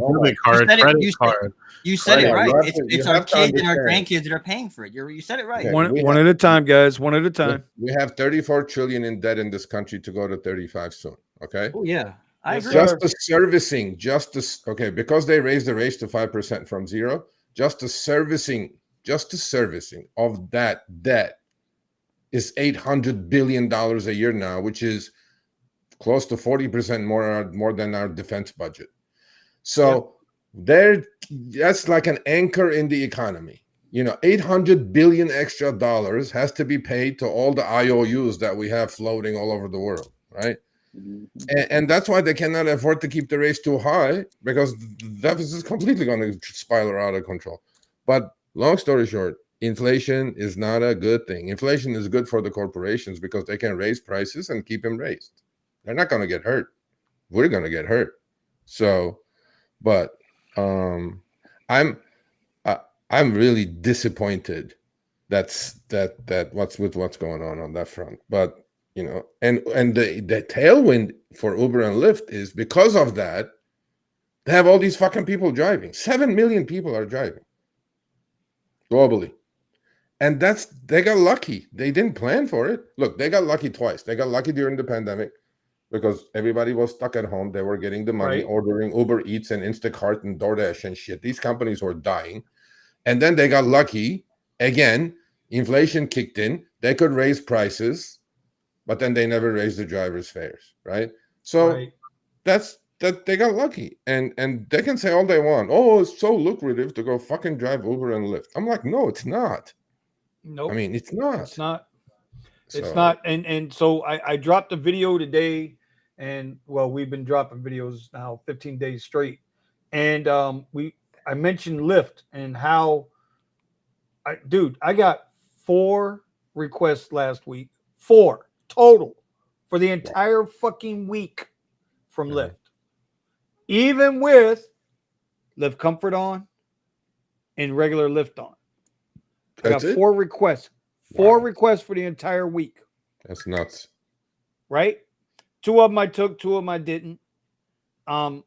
right. You said it right. It's our kids and our understand. grandkids that are paying for it. You said it right. Okay, One at a time, guys. One at a time. We have 34 trillion in debt in this country to go to 35 soon. Okay. Oh yeah, I agree. Just the servicing, because they raised the rates to 5% from zero. Just the servicing of that debt is $800 billion a year now, which is close to 40% more than our defense budget. So that's like an anchor in the economy. 800 billion extra dollars has to be paid to all the IOUs that we have floating all over the world, right? And that's why they cannot afford to keep the rates too high, because the deficit is completely going to spiral out of control. But long story short, inflation is not a good thing. Inflation is good for the corporations because they can raise prices and keep them raised. They're not going to get hurt. We're going to get hurt. So, but I'm really disappointed that what's going on that front. But and the tailwind for Uber and Lyft is because of that, they have all these fucking people driving. 7 million people are driving globally. And they got lucky. They didn't plan for it. Look, they got lucky twice. They got lucky during the pandemic because everybody was stuck at home. They were getting the money, ordering Uber Eats and Instacart and DoorDash and shit. These companies were dying. And then they got lucky. Again, inflation kicked in. They could raise prices, but then they never raised the drivers' fares, right? So that's they got lucky. And they can say all they want. Oh, it's so lucrative to go fucking drive Uber and Lyft. I'm like, no, it's not. Nope. I mean, it's not. It's not. It's not. And so I dropped a video today, and we've been dropping videos now 15 days straight. And I mentioned Lyft and how I got 4 requests last week. 4 total for the entire fucking week from Lyft. Even with Lyft Comfort on and regular Lyft on. I got 4 requests. 4 requests for the entire week. That's nuts. Right? 2 of them I took, 2 of them I didn't. But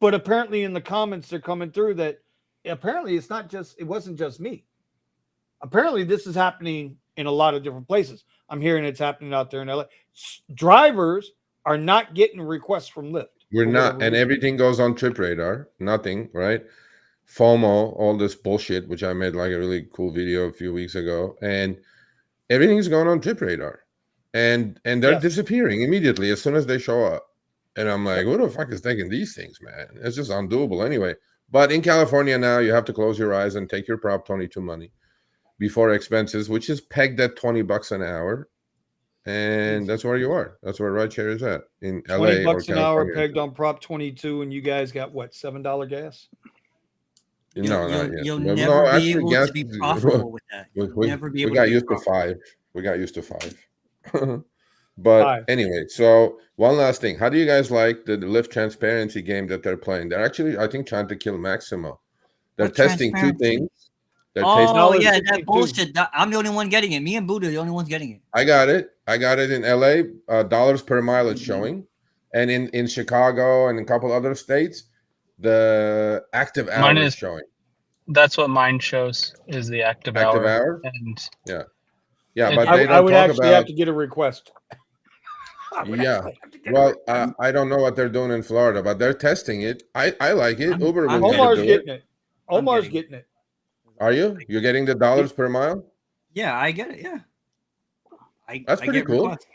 apparently in the comments they're coming through that apparently it wasn't just me. Apparently this is happening in a lot of different places. I'm hearing it's happening out there in LA. Drivers are not getting requests from Lyft. We're for not, whatever and reason. everything goes on Trip Radar. Nothing, right? FOMO, all this bullshit, which I made like a really cool video a few weeks ago, and everything's going on Trip Radar, and they're Yes. disappearing immediately as soon as they show up. And I'm like, who the fuck is taking these things, man? It's just undoable anyway. But in California now, you have to close your eyes and take your Prop 22 money before expenses, which is pegged at $20 an hour. And that's where you are. That's where rideshare is at in LA or $20 an hour California. pegged on Prop 22, and you guys got what, $7 gas? No, not yet. You'll No, never be actually, able gas to be is- profitable with that. You'll we never be we able got to be used to profitable. 5. We got used to 5. But 5. anyway, so one last thing. How do you guys like the Lyft transparency game that they're playing? They're actually, I think, trying to kill Maximo. They're What testing 2 transparency? things. They're Oh tasting. yeah, that $1.62. bullshit. I'm the only one getting it. Me and Buddha are the only ones getting it. I got it. I got it in LA. Dollars per mile it's showing, and in Chicago and a couple other states, the active hour Mine is is showing. That's what mine shows is the active Active hour. hour? And Yeah. Yeah, It- but I, they I don't would talk actually have about. to get a request. Yeah. Well, I don't know what they're doing in Florida, but they're testing it. I like it. Uber I'm will never Omar's do it. getting it. I'm Omar's getting getting it. Are you? You're getting the dollars per mile? Yeah, I get it. Yeah, I That's pretty get cool. requests.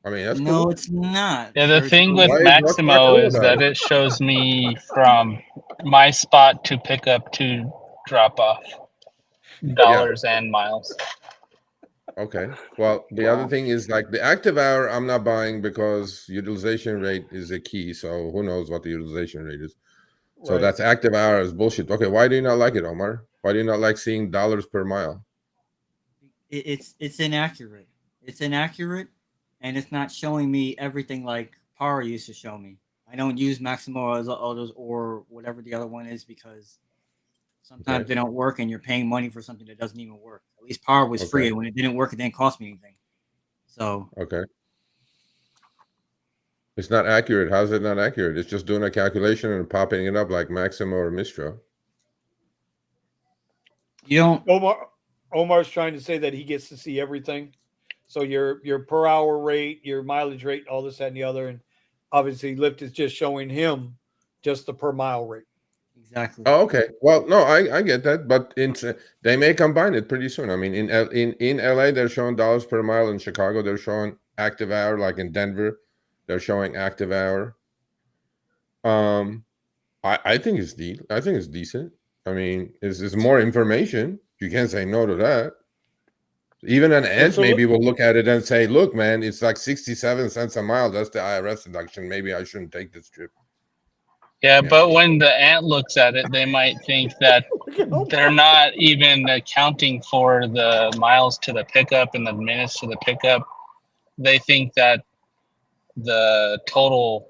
I mean, that's No, cool. it's not. yeah, the Sir, thing it's with Why is- what's not Maximo cool is about that it? it shows me from my spot to pick up to drop off dollars and miles. Okay. Well, the other thing is like the active hour, I'm not buying because utilization rate is a key. So who knows what the utilization rate is? So Right. that's active hour is bullshit. Okay, why do you not like it, Omar? Why do you not like seeing dollars per mile? it's inaccurate. It's inaccurate, and it's not showing me everything like Power used to show me. I don't use Maximo as others or whatever the other one is because sometimes Okay. they don't work, and you're paying money for something that doesn't even work. At least Power was free, Okay. and when it didn't work, it didn't cost me anything. So Okay. It's not accurate. How's it not accurate? It's just doing a calculation and popping it up like Maximo or Mistro. you don't. Omar's trying to say that he gets to see everything. So your per hour rate, your mileage rate, all this, that, and the other. And obviously Lyft is just showing him just the per mile rate. Exactly. Oh, okay. Well, no, I get that, but they may combine it pretty soon. I mean, in LA, they're showing dollars per mile. In Chicago, they're showing active hour. Like in Denver, they're showing active hour. I think it's I think it's decent. I mean, it's more information. You can't say no to that. Even an ant so maybe will look at it and say, "Look, man, it's like 67 cents a mile. That's the IRS deduction. Maybe I shouldn't take this trip." Yeah, Yeah. but when the ant looks at it, they might think that they're not even accounting for the miles to the pickup and the minutes to the pickup. They think that the total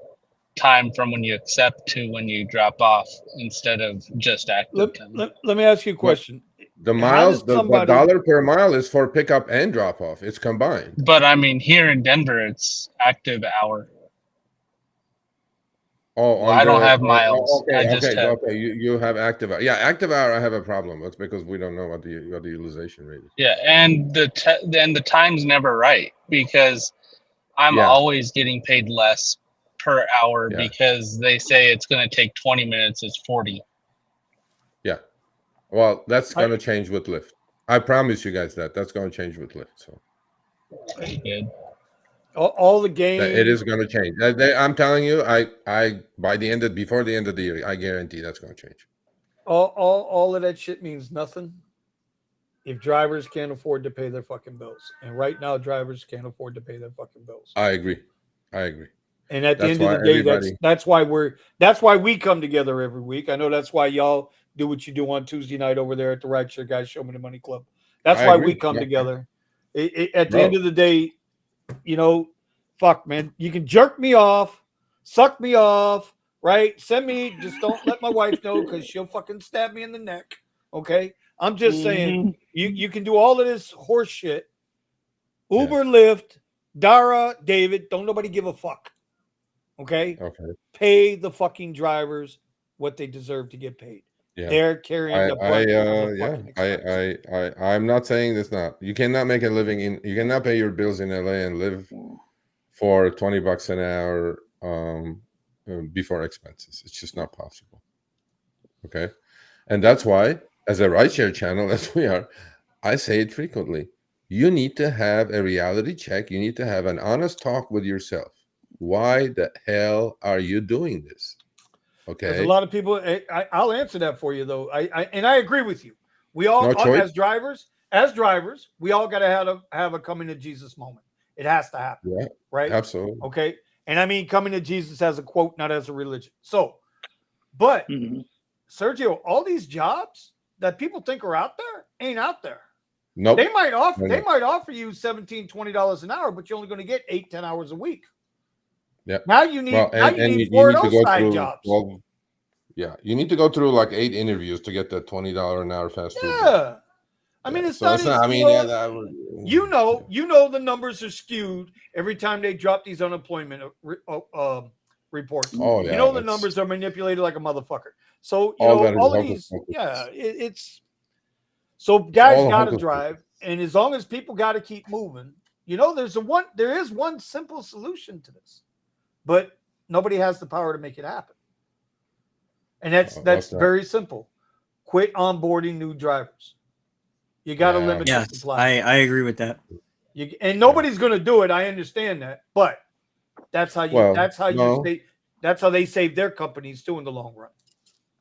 time from when you accept to when you drop off instead of just active time. Let me ask you a question. The How miles, does the somebody- dollar per mile is for pickup and drop off. It's combined. But I mean, here in Denver, it's active hour. Oh, Well, I don't have miles. Okay, I just okay, have. okay. You have active hour. Yeah, active hour. I have a problem. That's because we don't know what the utilization rate is. Yeah, and the time's never right because I'm Yeah. always getting paid less per hour Yeah. because they say it's going to take 20 minutes. It's 40. Yeah. Well, that's going to change with Lyft. I promise you guys that. That's going to change with Lyft. So Good. all the games. it is going to change. I'm telling you, before the end of the year, I guarantee that's going to change. All of that shit means nothing if drivers can't afford to pay their fucking bills. And right now, drivers can't afford to pay their fucking bills. I agree. And at the That's end of why the day, everybody- that's why we come together every week. I know that's why y'all do what you do on Tuesday night over there at the Rideshare Guys Show Me the Money Club. That's I why agree. we come Yeah. together. At the Bro. end of the day, fuck, man, you can jerk me off, suck me off, right? Send me, just don't let my wife know because she'll fucking stab me in the neck. Okay, I'm just saying, you can do all of this horse shit. Uber, Lyft, Dara, David, don't nobody give a fuck. Okay? Okay. Pay the fucking drivers what they deserve to get paid. Yeah. They're carrying the brunt of the Yeah, fucking expense. I'm not saying this not. You cannot make a living you cannot pay your bills in LA and live for $20 an hour before expenses. It's just not possible. Okay. And that's why, as a rideshare channel, as we are, I say it frequently. You need to have a reality check. You need to have an honest talk with yourself. Why the hell are you doing this? There's a Okay. lot of people. I'll answer that for you though. I agree with you. We all, No choice. as drivers, we all got to have a coming to Jesus moment. It has to happen. Yeah. Right. Absolutely. Okay. And I mean coming to Jesus as a quote, not as a religion. So, but Sergio, all these jobs that people think are out there ain't out there. Nope. They might offer you $17, $20 an hour, but you're only going to get 8-10 hours a week. Yeah. Now you need you four need of to those go side through jobs. Yeah, you need to go through like 8 interviews to get the $20 an hour fast food. Yeah. I mean, it's not. I mean, you know, the numbers are skewed every time they drop these unemployment reports. Oh yeah, you know the numbers are manipulated like a motherfucker. So you all know all of these. Yeah, it's so guys got to drive, and as long as people got to keep moving, you know, there is one simple solution to this, but nobody has the power to make it happen, and that's very simple. Quit onboarding new drivers. You got to limit the supply. I agree with that. And nobody's going to do it. I understand that, but that's how they save their companies too in the long run.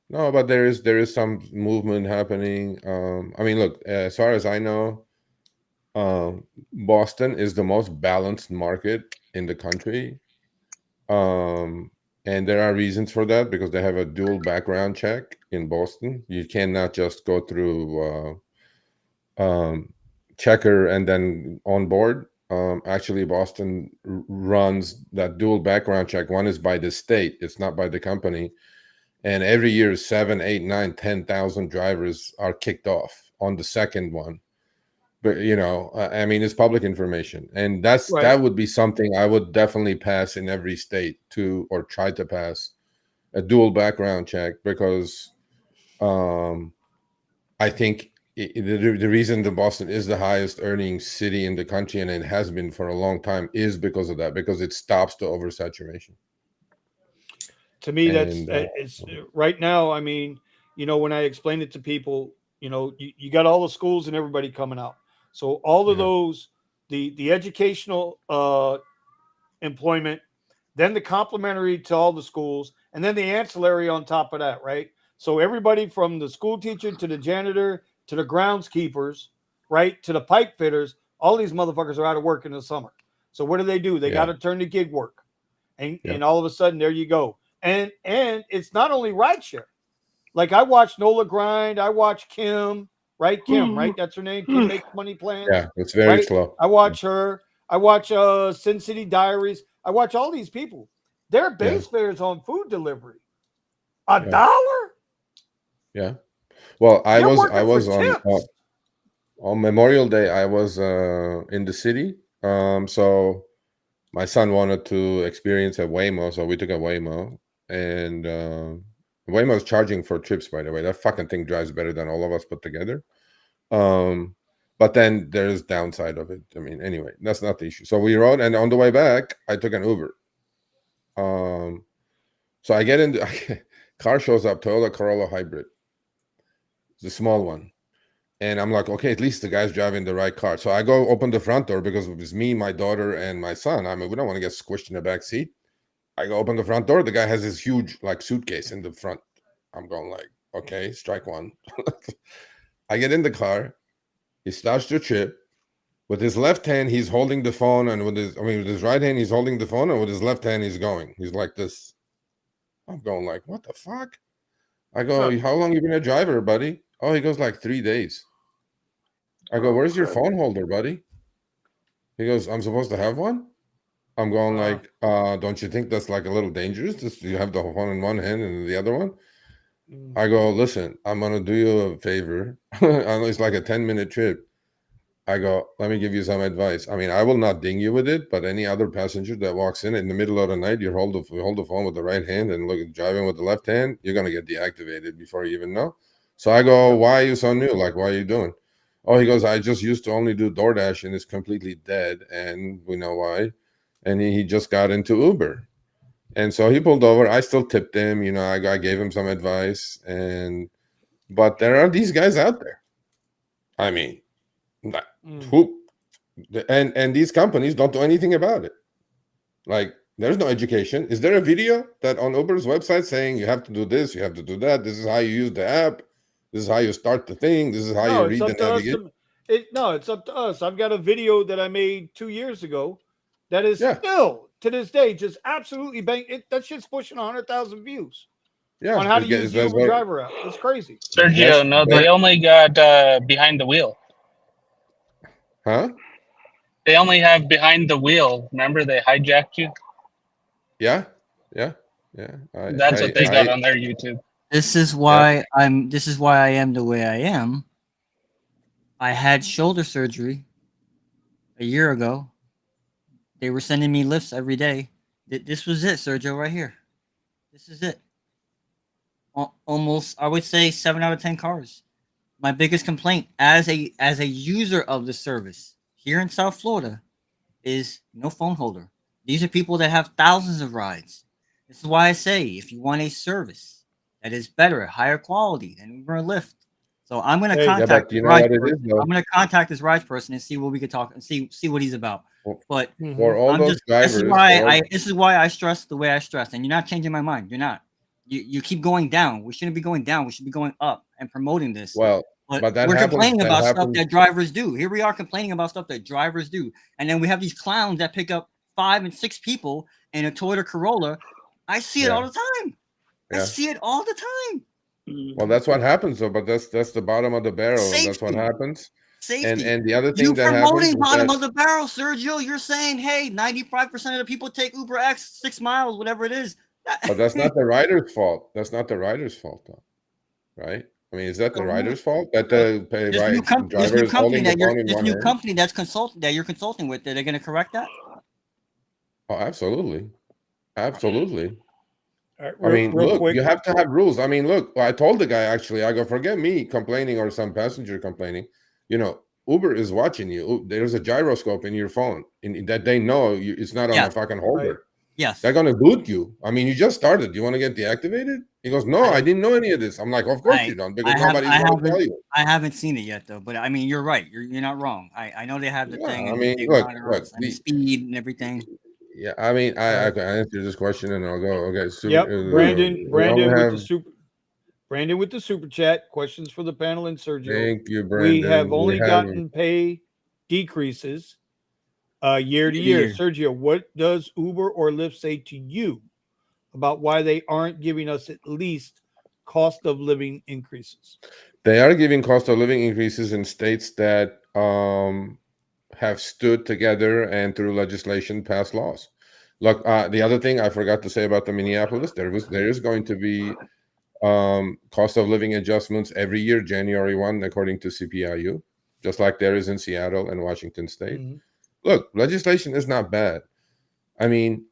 No, but there is some movement happening. I mean, look, as far as I know, Boston is the most balanced market in the country, and there are reasons for that because they have a dual background check in Boston. You cannot just go through checker and then on board. Actually, Boston runs that dual background check. One is by the state; it's not by the company. And every year, 7, 8, 9, 10,000 drivers are kicked off on the second one. But you know, I mean, it's public information, and that would be something I would definitely pass in every state or try to pass a dual background check because I think the reason that Boston is the highest earning city in the country, and it has been for a long time, is because of that, because it stops the oversaturation. To me, it's right now. I mean, you know, when I explain it to people, you know, you got all the schools and everybody coming out. So all of those, the educational employment, then the complementary to all the schools, and then the ancillary on top of that, right? So everybody from the school teacher to the janitor to the groundskeepers, right, to the pipe fitters, all these motherfuckers are out of work in the summer. So what do? They got to turn to gig work, and all of a sudden there you go. And it's not only rideshare. Like I watch Nola grind, I watch Kim, right? Kim, right? That's her name. Kim Makes Money Plans. Yeah, it's very slow. I watch her. I watch Sin City Diaries. I watch all these people. Their base fares on food delivery $1. Yeah. Well, I was on Memorial Day. I was in the city. So my son wanted to experience a Waymo, so we took a Waymo, and Waymo is charging for trips. By the way, that fucking thing drives better than all of us put together. But then there's downside of it. I mean, anyway, that's not the issue. So we rode, and on the way back, I took an Uber. So I get into car shows up, Toyota Corolla Hybrid, the small one. And I'm like, okay, at least the guy's driving the right car. So I go open the front door because it's me, my daughter, and my son. I mean, we don't want to get squished in the back seat. I go open the front door. The guy has this huge like suitcase in the front. I'm going like, okay, strike one. I get in the car. He starts the trip. With his left hand, he's holding the phone, and with his right hand, he's holding the phone, and with his left hand, he's going. He's like this. I'm going like, what the fuck? I go, how long you been a driver, buddy? Oh, he goes like 3 days. I go, where's your phone holder, buddy? He goes, I'm supposed to have one? I'm going like, don't you think that's like a little dangerous? You have the phone in one hand and the other one? I go, listen, I'm going to do you a favor. I know it's like a 10-minute trip. I go, let me give you some advice. I mean, I will not ding you with it, but any other passenger that walks in the middle of the night, you hold the phone with the right hand and look driving with the left hand, you're gonna get deactivated before you even know. So I go, why are you so new? Like, what are you doing? Oh, he goes, I just used to only do DoorDash and it's completely dead, and we know why. And he just got into Uber. And so he pulled over. I still tipped him, I gave him some advice, but there are these guys out there. I mean, who and these companies don't do anything about it. Like, there's no education. Is there a video that on Uber's website saying you have to do this, you have to do that, this is how you use the app, this is how you start the thing, this is how No, you it's read the up to us navigation? no, it's up to us. I've got a video that I made 2 years ago that is Yeah. still to this day just absolutely that shit's pushing 100,000 views Yeah, on how to use the that's Uber what driver app. It's crazy. Sergio, no, they only got behind the wheel. Huh? They only have behind the wheel. Remember, they hijacked you. Yeah. That's what they got on their YouTube. This is why This is why I am the way I am. I had shoulder surgery a year ago. They were sending me lifts every day. This was it, Sergio, right here. This is it. Almost, I would say 7 out of 10 cars. My biggest complaint as a user of the service here in South Florida is no phone holder. These are people that have thousands of rides. This is why I say, if you want a service that is better, higher quality than Uber and Lyft, so I'm going to contact you know what it is, though? I'm going to contact this ride person and see what we could talk and see what he's about. But for all those drivers, this is why I stress the way I stress, and you're not changing my mind. You're not. You keep going down. We shouldn't be going down. We should be going up and promoting this. Well, but that we're happens, complaining about stuff happens. that drivers do. Here we are complaining about stuff that drivers do, and then we have these clowns that pick up 5 and 6 people in a Toyota Corolla. I see it all the time. I see it all the time. Well, that's what happens, though. But that's the bottom of the barrel. Safety. That's what happens. Safety. And the other thing you that promoting happens bottom of the barrel, Sergio. You're saying, hey, 95% of the people take Uber X 6 miles, whatever it is. But that's not the rider's fault. That's not the rider's fault, though, right? I mean, is that the rider's fault that the driver is holding the phone in one hand? This new company that you're consulting with, are they going to correct that? Oh, absolutely. Absolutely. Right, I mean, look, quick. you have to have rules. I mean, look, I told the guy, actually, I go, forget me complaining or some passenger complaining. Uber is watching you. There's a gyroscope in your phone that they know it's not on a fucking holder. Right. Yes. They're going to boot you. I mean, you just started. You want to get deactivated? He goes, no, I didn't know any of this. I'm like, of course you don't, because nobody's going to tell you. I haven't seen it yet, though. But I mean, you're right. You're not wrong. I know they have the thing. I And mean, they look, the speed and everything. Yeah, I mean, I can answer this question and I'll go. Okay, Brandon with the super chat. Questions for the panel and Sergio. Thank you, Brandon. We have only gotten pay decreases year to year. Sergio, what does Uber or Lyft say to you about why they aren't giving us at least cost of living increases? They are giving cost of living increases in states that have stood together and through legislation passed laws. Look, the other thing I forgot to say about the Minneapolis, there is going to be cost of living adjustments every year, January 1, according to CPIU, just like there is in Seattle and Washington State. Mm-hmm. Look, legislation is not bad. I mean,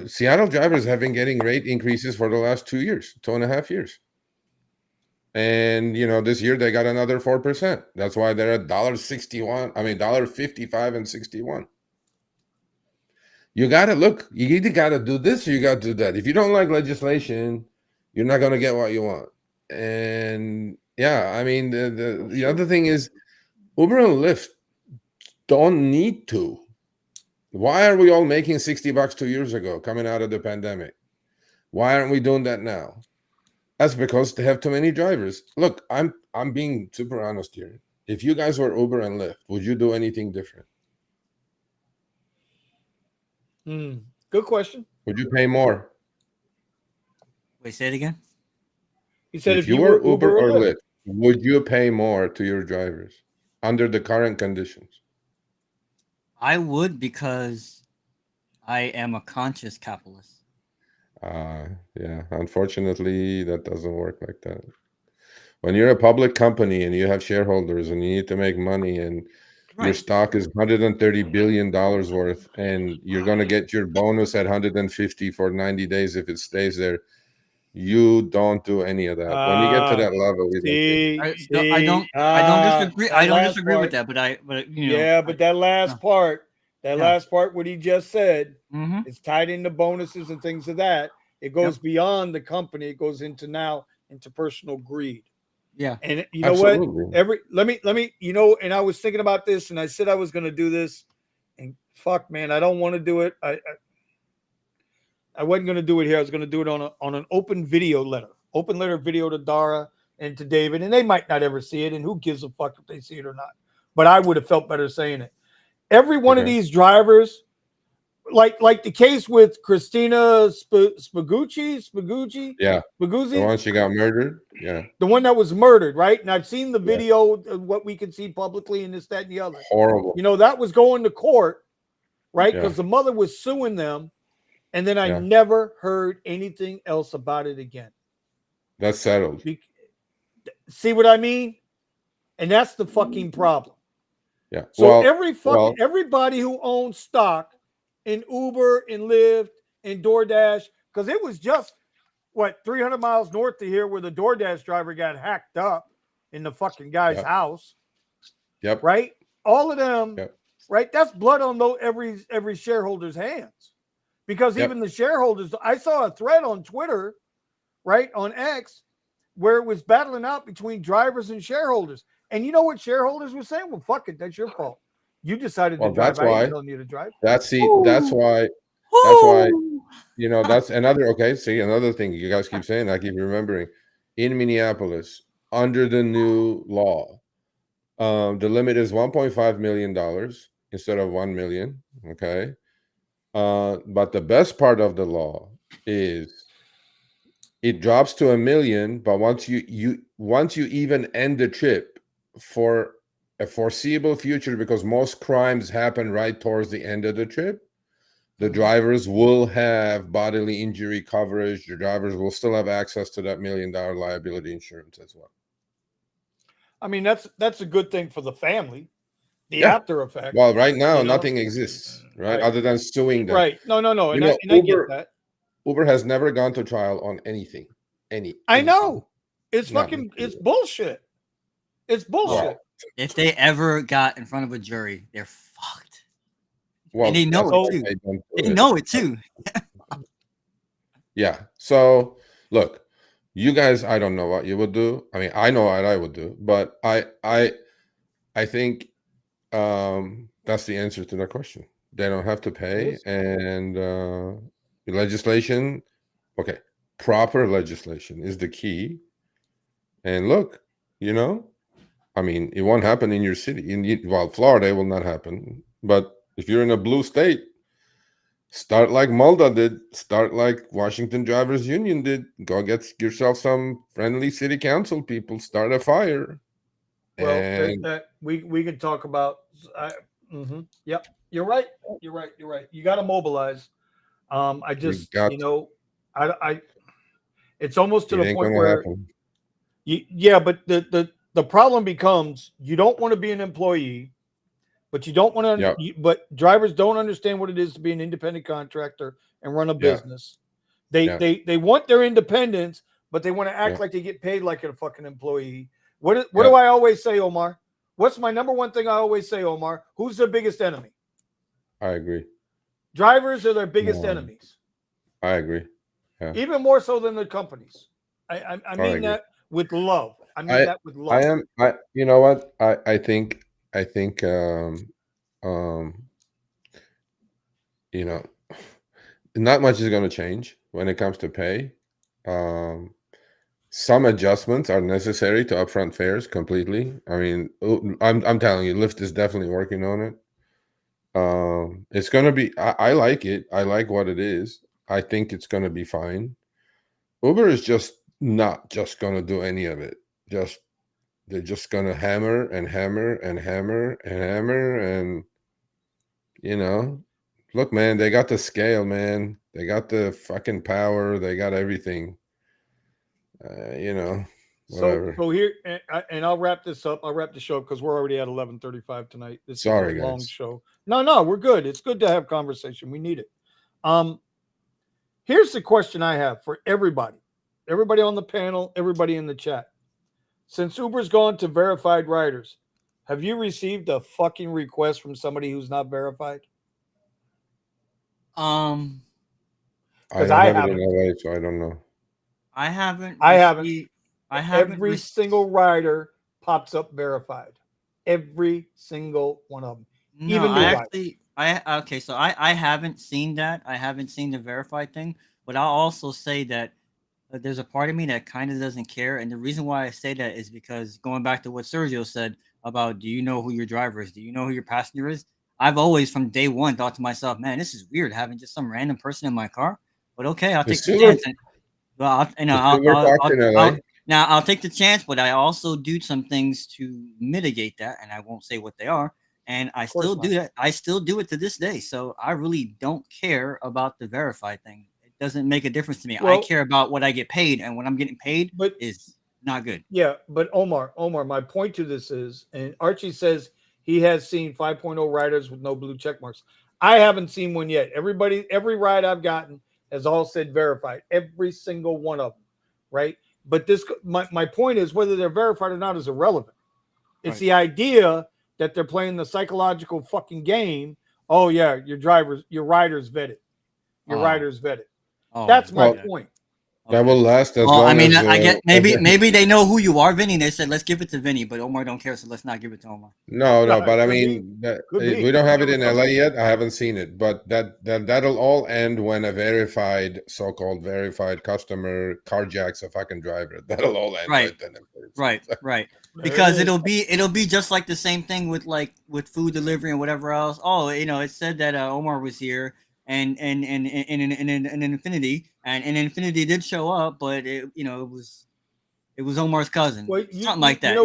Seattle drivers have been getting rate increases for the last 2.5 years. And, this year they got another 4%. That's why they're at $1.55 and 61. You got to look, you either got to do this or you got to do that. If you don't like legislation, you're not going to get what you want. And yeah, I mean, the other thing is Uber and Lyft don't need to. Why are we all making $60 2 years ago coming out of the pandemic? Why aren't we doing that now? That's because they have too many drivers. Look, I'm being super honest here. If you guys were Uber and Lyft, would you do anything different? Good question. Would you pay more? Wait, say it again. He said if you were Uber or Lyft, would you pay more to your drivers under the current conditions? I would, because I am a conscious capitalist. Yeah, unfortunately, that doesn't work like that. When you're a public company and you have shareholders and you need to make money and your Right. stock is $130 billion worth and you're going to get your bonus at 150 for 90 days if it stays there, you don't do any of that. When you get to that level, you don't do it. I don't disagree. I that don't last disagree with part. that, but you know, Yeah, but that last part, Yeah. last part, what he just said, Mhm. it's tied into bonuses and things of that. It goes beyond the company. It goes into personal greed. Yeah. And you know what? Absolutely. Let me, you know, and I was thinking about this and I said I was going to do this and fuck, man, I don't want to do it. I wasn't going to do it here. I was going to do it on an open letter video to Dara and to David, and they might not ever see it. And who gives a fuck if they see it or not? But I would have felt better saying it. Every one of these drivers, like the case with Christina Spagucci, Yeah. The one she got murdered. Yeah. the one that was murdered, right? And I've seen the video of what we can see publicly and this, that, and the other. Horrible. You know, that was going to court, right? Yeah. Because the mother was suing them. And then I never heard anything else about it again. That's settled. See what I mean? And that's the fucking problem. Yeah. So everybody who owns stock in Uber and Lyft and DoorDash, because it was just 300 miles north of here where the DoorDash driver got hacked up in the fucking guy's house. Yep. Right? All of them, right? That's blood on every shareholder's hands. Because even the shareholders, I saw a thread on Twitter, right, on X, where it was battling out between drivers and shareholders. And you know what shareholders were saying? Well, fuck it, that's your fault. You decided to drive. I ain't telling you to drive. That's why, you know, that's another thing you guys keep saying, I keep remembering. In Minneapolis, under the new law, the limit is $1.5 million instead of 1 million. Okay. But the best part of the law is it drops to 1 million, but once you even end the trip for a foreseeable future, because most crimes happen right towards the end of the trip, the drivers will have bodily injury coverage. The drivers will still have access to that $1 million liability insurance as well. I mean, that's a good thing for the family. The after effect. Well, right now, nothing exists, right? Other than suing them. Right. No. And I get that. Uber has never gone to trial on anything. I know. It's fucking, it's bullshit. It's bullshit. Well, if they ever got in front of a jury, they're fucked. Well, and they know it too. They know it too. Yeah. So look, you guys, I don't know what you would do. I mean, I know what I would do, but I think that's the answer to that question. They don't have to pay, and legislation, proper legislation is the key. And look, you know, I mean, it won't happen in your city. Florida, it will not happen. But if you're in a blue state, start like Malta did. Start like Washington Drivers Union did. Go get yourself some friendly city council people. Start a fire. Well, we can talk about. Yep, you're right. You got to mobilize. I just, you know, I it's almost to the point where, but the problem becomes you don't want to be an employee, but you don't want to. But drivers don't understand what it is to be an independent contractor and run a business. They want their independence, but they want to act like they get paid like a fucking employee. What do I always say, Omar? What's my number one thing I always say, Omar? Who's their biggest enemy? I agree. Drivers are their biggest enemies. I agree. Yeah. Even more so than the companies. I mean that with love. I mean that with love. You know what? I think you know, not much is going to change when it comes to pay. Some adjustments are necessary to upfront fares completely. I mean, I'm telling you, Lyft is definitely working on it. It's going to be, I like it. I like what it is. I think it's going to be fine. Uber is just not just going to do any of it. They're just going to hammer and hammer and hammer and hammer. And, you know, look, man, they got the scale, man. They got the fucking power. They got everything. You know, Whatever. So here, and I'll wrap this up. I'll wrap the show because we're already at 11:35 tonight. This Sorry, is a long guys. show. No, we're good. It's good to have conversation. We need it. Here's the question I have for everybody on the panel, everybody in the chat. Since Uber's gone to verified riders, have you received a fucking request from somebody who's not verified? I Because don't I have it in haven't. LA, so I don't know. I haven't. I haven't. received- I haven't. Every rec- single rider pops up verified. Every single one of them. No, Even new I riders. actually. Okay. So I haven't seen that. I haven't seen the verified thing. But I'll also say that there's a part of me that kind of doesn't care, and the reason why I say that is because going back to what Sergio said about, do you know who your driver is? Do you know who your passenger is? I've always, from day one, thought to myself, man, this is weird having just some random person in my car. But okay, I'll The take the silver, chance. Well, the silver fox in LA. Now I'll take the chance, but I also do some things to mitigate that, and I won't say what they are. And I course still not. do that. I still do it to this day. So I really don't care about the verified thing. It doesn't make a difference to me. I Well- care about what I get paid, and what I'm getting paid But is not good. yeah, but Omar, my point to this is, and Archie says he has seen 5.0 riders with no blue check marks. I haven't seen one yet. Every ride I've gotten has all said verified. Every single one of them, right? But my point is, whether they're verified or not is irrelevant. It's Right. the idea that they're playing the psychological fucking game. Oh yeah, your rider's vetted. Your Oh. rider's vetted. Oh, That's my Well, point. That will last as Well, long I mean, as. I get as maybe they know who you are, Vinny. They said let's give it to Vinny, but Omar don't care, so let's not give it to Omar. No, No, but I could be. mean, Could be. we don't have it Never in come LA in. yet. I haven't seen it, but that'll all end when a verified, so-called verified customer carjacks a fucking driver. That'll all end Right. then. Right. There Because it is. it'll be just like the same thing with food delivery and whatever else. Oh, it said that Omar was here and Infinity and Infinity did show up, but it was Omar's cousin, Well, something like that.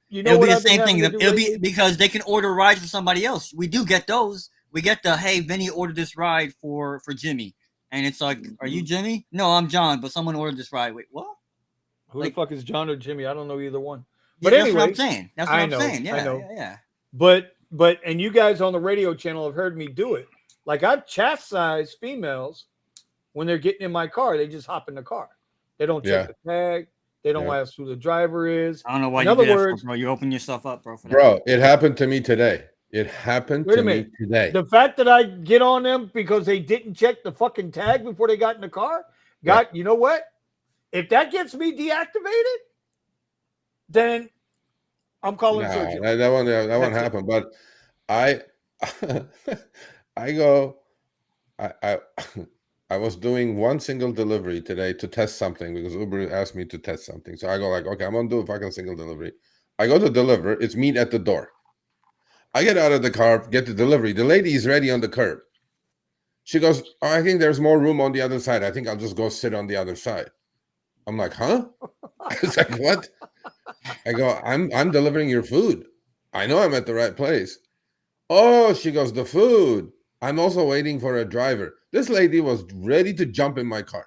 You know It'll what be the I've been same having thing. to do It'll be lately? because they can order rides for somebody else. We do get those. We get the, hey, Vinny ordered this ride for Jimmy, and it's like, are you Jimmy? No, I'm John, but someone ordered this ride. Wait, what? Who like- the fuck is John or Jimmy? I don't know either one. Yeah, But that's what anyway, I'm saying. That's what I I'm know, saying. I Yeah, know. yeah. But and you guys on the radio channel have heard me do it. Like I've chastised females when they're getting in my car. They just hop in the car. They don't check Yeah. the tag. They don't Yeah. ask who the driver is. I don't know why In you other do that, words- bro. You open yourself up, bro. For that. Bro, it happened to me today. It happened Wait to a me minute. today. The fact that I get on them because they didn't check the fucking tag before they got in the car, you know what? If that gets me deactivated, then I'm calling Nah, Sergio. that won't That's it. happen. But I I go I I was doing one single delivery today to test something because Uber asked me to test something. So I go like, okay, I'm gonna do a fucking single delivery. I go to deliver, it's meet at the door. I get out of the car, get the delivery. The lady is ready on the curb. She goes, oh, I think there's more room on the other side. I think I'll just go sit on the other side. I'm like, huh? I was like, what? I go, I'm delivering your food. I know I'm at the right place. Oh, she goes, the food. I'm also waiting for a driver. This lady was ready to jump in my car.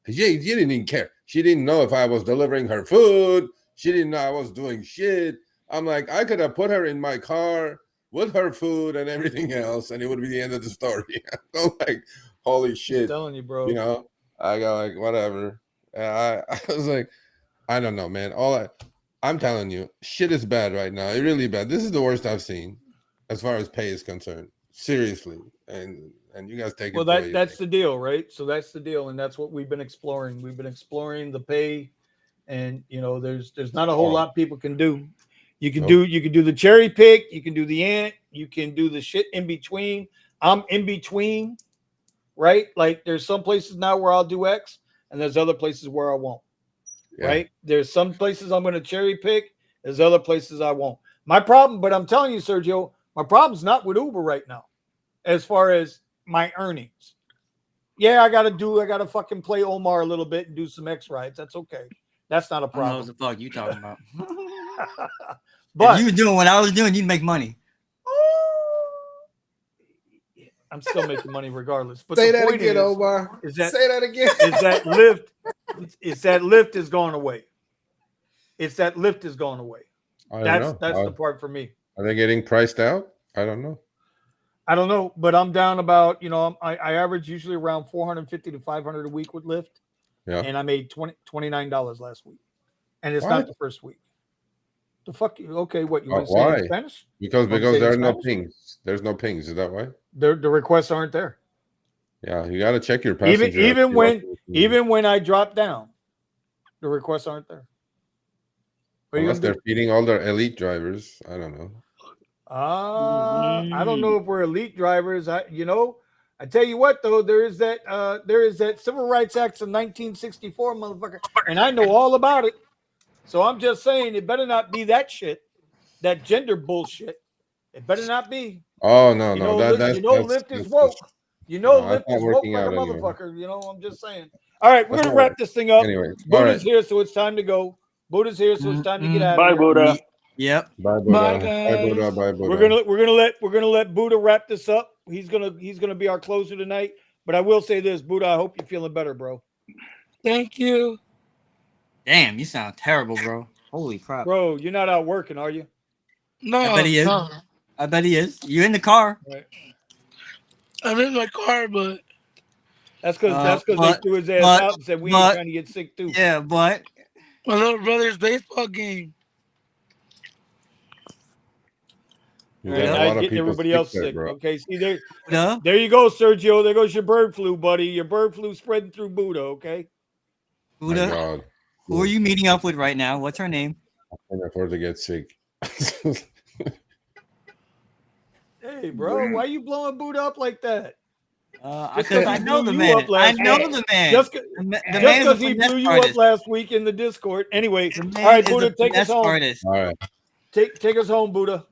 She didn't even care. She didn't know if I was delivering her food. She didn't know I was doing shit. I'm like, I could have put her in my car with her food and everything else, and it would be the end of the story. I'm like, holy I'm shit. telling you, bro. You know, I got like, whatever. I was like, I don't know, man. I'm telling you, shit is bad right now. It's really bad. This is the worst I've seen as far as pay is concerned. Seriously. And you guys take it. Well, the way you that's take the deal, right? So that's the deal, and that's what we've been exploring. We've been exploring the pay, and there's not a whole Oh. lot people can do. You can Nope. do the cherry pick, you can do the ant, you can do the shit in between. I'm in between, right? Like there's some places now where I'll do X, and there's other places where I won't. Yeah. Right? There's some places I'm going to cherry pick. There's other places I won't. My problem, but I'm telling you, Sergio, my problem's not with Uber right now, as far as my earnings. Yeah, I gotta fucking play Omar a little bit and do some X rides. That's okay. That's not a I don't know what problem. the fuck you talking about. But if you were doing what I was doing, you'd make money. I'm still making money regardless. But Say the that point again, is, Omar. is that Say that again. Lyft is going away. It's that Lyft is going away. I don't know. That's the part for me. Are they getting priced out? I don't know. I don't know, but I'm down about, I average usually around 450 to 500 a week with Lyft. Yeah. And I made $29 last week. And it's What? not the first week. The fuck? Okay, what, you want to say Why? in Spanish? Because You want to say there are in no Spanish? pings. There's no pings. Is that why? The requests aren't there. Yeah, you got to check your passenger. Even when I drop down, the requests aren't there. Unless they're feeding all their elite drivers. I don't know. I don't know if we're elite drivers. I tell you what though, there is that Civil Rights Act of 1964, motherfucker, and I know all about it. So I'm just saying, it better not be that shit, that gender bullshit. It better not be. Oh no, Lyft is woke. Lyft is woke like a motherfucker. Anyway. I'm just saying. All right, we're gonna wrap this thing up. Anyway, Buddha's here, so it's time to go. Buddha's here, so it's time to get out of here. Bye, Buddha. Yep. Bye, Buddha. Bye, guys. Bye, Buddha. Bye, Buddha. We're gonna let Buddha wrap this up. He's gonna be our closer tonight. But I will say this, Buddha, I hope you're feeling better, bro. Thank you. Damn, you sound terrible, bro. Holy crap. Bro, you're not out working, are you? No, I bet he is. no. I bet he is. You in the car? Right. I'm in my car, but That's because they threw his ass out and said we ain't trying to get sick too. Yeah, but my little brother's baseball game. You Right, got a now lot he's of getting people everybody else there, sick. bro. Okay, see there. no. There you go, Sergio. There goes your bird flu, buddy. Your bird flu spreading through Buddha. Okay. My Buddha, God. who are you meeting up with right now? What's her name? I can afford to get sick. Hey, bro, why you blowing Buddha up like that? Because I know the blew man. you up last I know week. the man. Just the man because is a he finesse blew you artist. up last week in the Discord. Anyway, The all man right, is Buddha, a take us finesse home. artist. All right. Take us home, Buddha.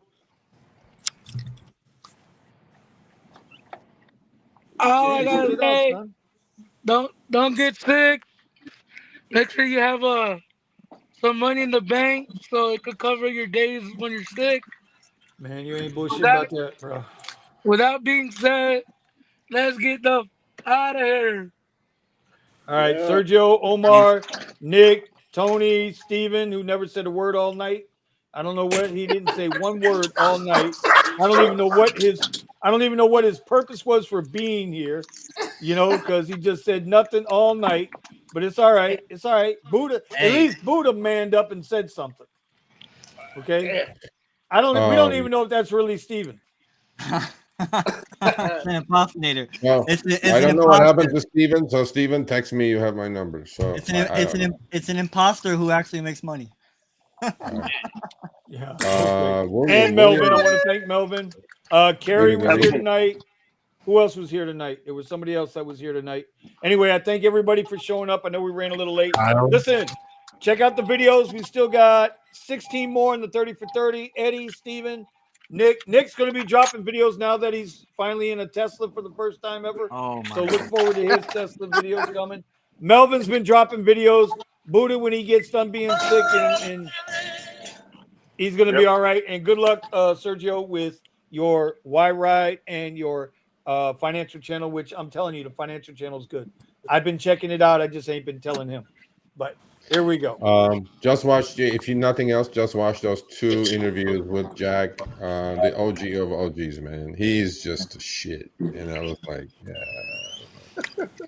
All I Get gotta it out, say, son. don't get sick. Make sure you have some money in the bank so it could cover your days when you're sick. Man, you ain't bullshit about that, bro. With that being said, let's get the out of here. All right, Yeah. Sergio, Omar, Nick, Tony, Steven, who never said a word all night. I don't know what he didn't say one word all night. I don't even know what his purpose was for being here, because he just said nothing all night. But it's all right. It's all right. Buddha, at least Buddha manned up and said something. Okay. We don't even know if that's really Steven. It's an impersonator. Well, It's I don't an know what imposter. happened to Steven. So Steven, text me. You have my number. So It's an imposter who actually makes money. Yeah. And Melvin, I want to thank Melvin. Carrie was here tonight. Who else was here tonight? There was somebody else that was here tonight. Anyway, I thank everybody for showing up. I know we ran a little late. Listen, check out the videos. We still got 16 more in the 30 for 30. Eddie, Steven, Nick. Nick's going to be dropping videos now that he's finally in a Tesla for the first time ever. Oh my So look forward to his Tesla videos coming. Melvin's been dropping videos. Buddha, when he gets done being sick, and he's going to be all right. And good luck, Sergio, with your Y Ride and your financial channel, which I'm telling you, the financial channel is good. I've been checking it out. I just ain't been telling him. But here we go. Just watch, if you nothing else, just watch those 2 interviews with Jack, the OG of OGs, man. He's just shit. It's like, yeah.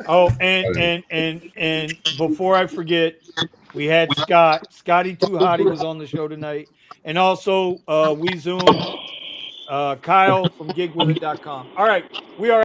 Oh, and before I forget, we had Scotty Too Hottie was on the show tonight, and also we Zoom Kyle from gigwithit.com. All right, we are